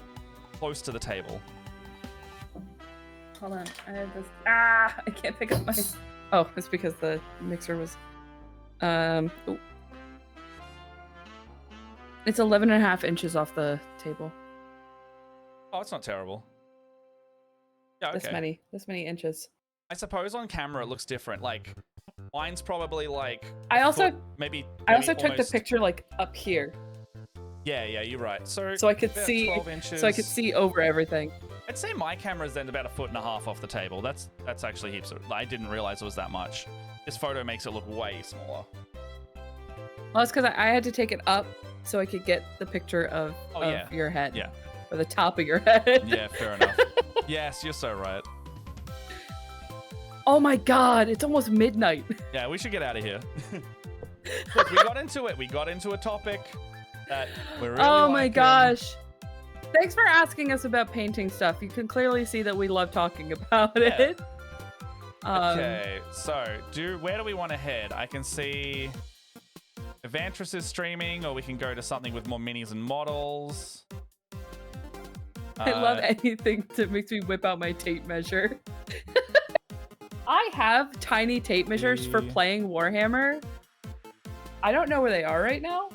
close to the table. Hold on. I have this. Ah! I can't pick up my. Oh, it's because the mixer was. Ooh. It's 11.5 inches off the table. Oh, it's not terrible. Yeah, okay. This many inches. I suppose on camera it looks different. Like mine's probably like I also maybe I also took the almost- picture like up here, Yeah, you're right. So so I could about see 12 inches. so I could see over everything. I'd say my camera's then about 1.5 feet off the table. That's actually heaps. I didn't realize it was that much. This photo makes it look way smaller. Well, it's because I had to take it up so I could get the picture of yeah. your head. Yeah. Or the top of your head. Yeah, fair enough. Yes, you're so right. Oh my god, it's almost midnight. Yeah, we should get out of here. Look, we got into it. We got into a topic that we're really Oh my liking. gosh. Thanks for asking us about painting stuff. You can clearly see that we love talking about Yeah. it. Okay, so where do we want to head? I can see Evantris is streaming, or we can go to something with more minis and models. I love anything that makes me whip out my tape measure. I have tiny tape measures for playing Warhammer. I don't know where they are right now.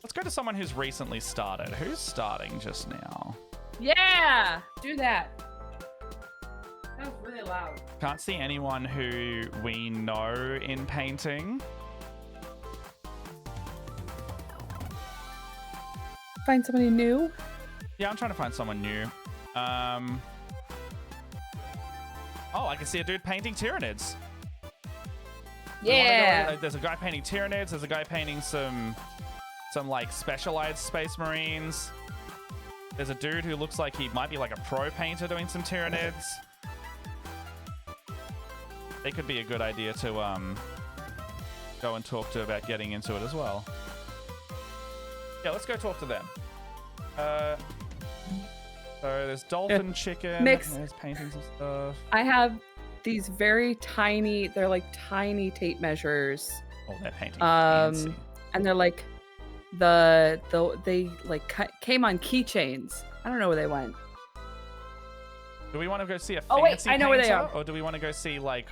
Let's go to someone who's recently started. Who's starting just now? Yeah, do that. That was really loud. Can't see anyone who we know in painting. Find somebody new. Yeah, I'm trying to find someone new. Oh, I can see a dude painting Tyranids. Yeah. There's a guy painting Tyranids. There's a guy painting some like specialized Space Marines. There's a dude who looks like he might be like a pro painter doing some Tyranids. They could be a good idea to go and talk to about getting into it as well. Yeah, let's go talk to them. So there's Dolphin Chicken. Mix. There's paintings and stuff. I have these very tiny, they're like tiny tape measures. Oh, they're painting fancy. And they're like they like came on keychains. I don't know where they went. Do we want to go see a fancy Oh wait, I know where they painter, are. or do we want to go see like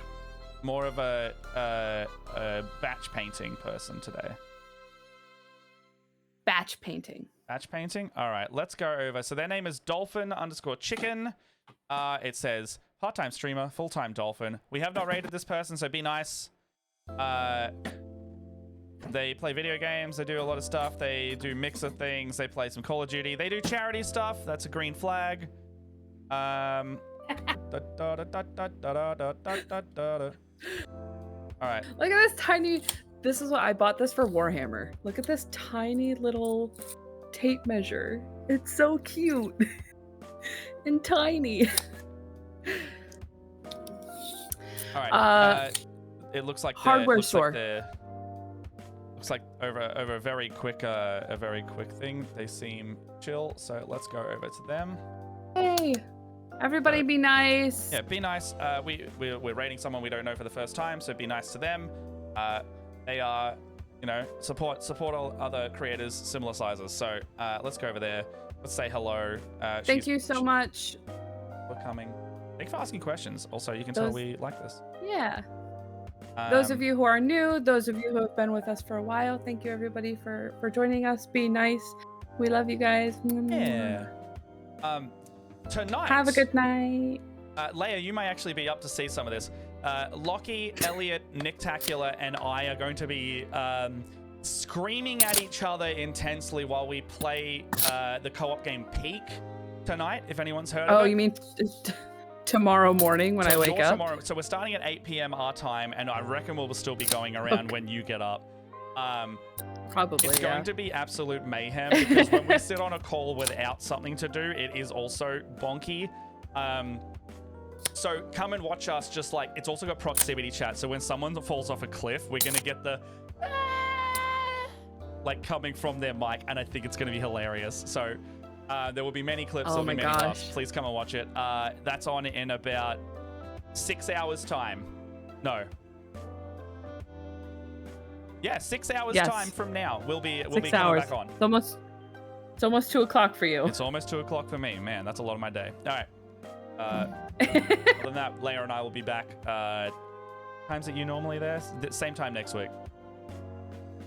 more of a batch painting person today? Batch painting. Batch painting? All right, let's go over. So their name is Dolphin_Chicken. It says part-time streamer, full-time Dolphin. We have not rated this person, so be nice. They play video games. They do a lot of stuff. They do mix of things. They play some Call of Duty. They do charity stuff. That's a green flag. All right. Look at this tiny. This is what I bought this for Warhammer. Look at this tiny little tape measure. It's so cute and tiny. All right. It looks like hardware store. Looks like over a very quick thing. They seem chill, so let's go over to them. Hey, everybody, be nice. Yeah, be nice. We're rating someone we don't know for the first time, so be nice to them. They are, support all other creators similar sizes. So let's go over there. Let's say hello. Thank you so much for coming. Thanks for asking questions. Also, you can tell we like this. Yeah. Those of you who are new, those of you who have been with us for a while, thank you everybody for joining us. Be nice. We love you guys. Yeah. Tonight. Have a good night. Leia, you may actually be up to see some of this. Lockie, Elliot, Nictacular, and I are going to be screaming at each other intensely while we play the co-op game Peak tonight, if anyone's heard of it. Oh, you mean tomorrow morning when I wake up? Tomorrow. So we're starting at 8 p.m. our time, and I reckon we'll still be going around when you get up. Probably, It's going to be absolute mayhem, because when we sit on a call without something to do, it is also bonky. So come and watch us. Just like, it's also got proximity chat, so when someone falls off a cliff, we're gonna get the like coming from their mic, and I think it's going to be hilarious. So there will be many clips. Oh There'll be my many gosh. laughs. Please come and watch it. That's on in about 6 hours time. No. Yeah, 6 hours Yes. time from now. We'll be 6 coming hours. back on. It's almost 2 o'clock for you. It's almost 2 o'clock for me. Man, that's a lot of my day. All right. Other than that, Leia and I will be back. Times that you normally there? Same time next week.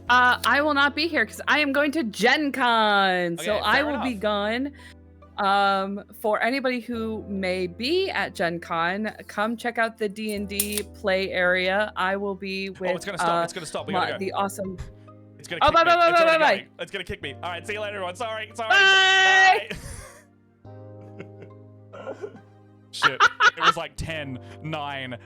I will not be here because I am going to Gen Con. Okay, So I fair will be enough. gone. For anybody who may be at Gen Con, come check out the D&D play area. I will be with Oh, it's gonna stop. It's gonna stop. We gotta go. the awesome. It's gonna Oh, kick me. bye. It's already going. It's gonna kick me. All right, see you later, everyone. Sorry. Bye. Shit. It was like 10, 9.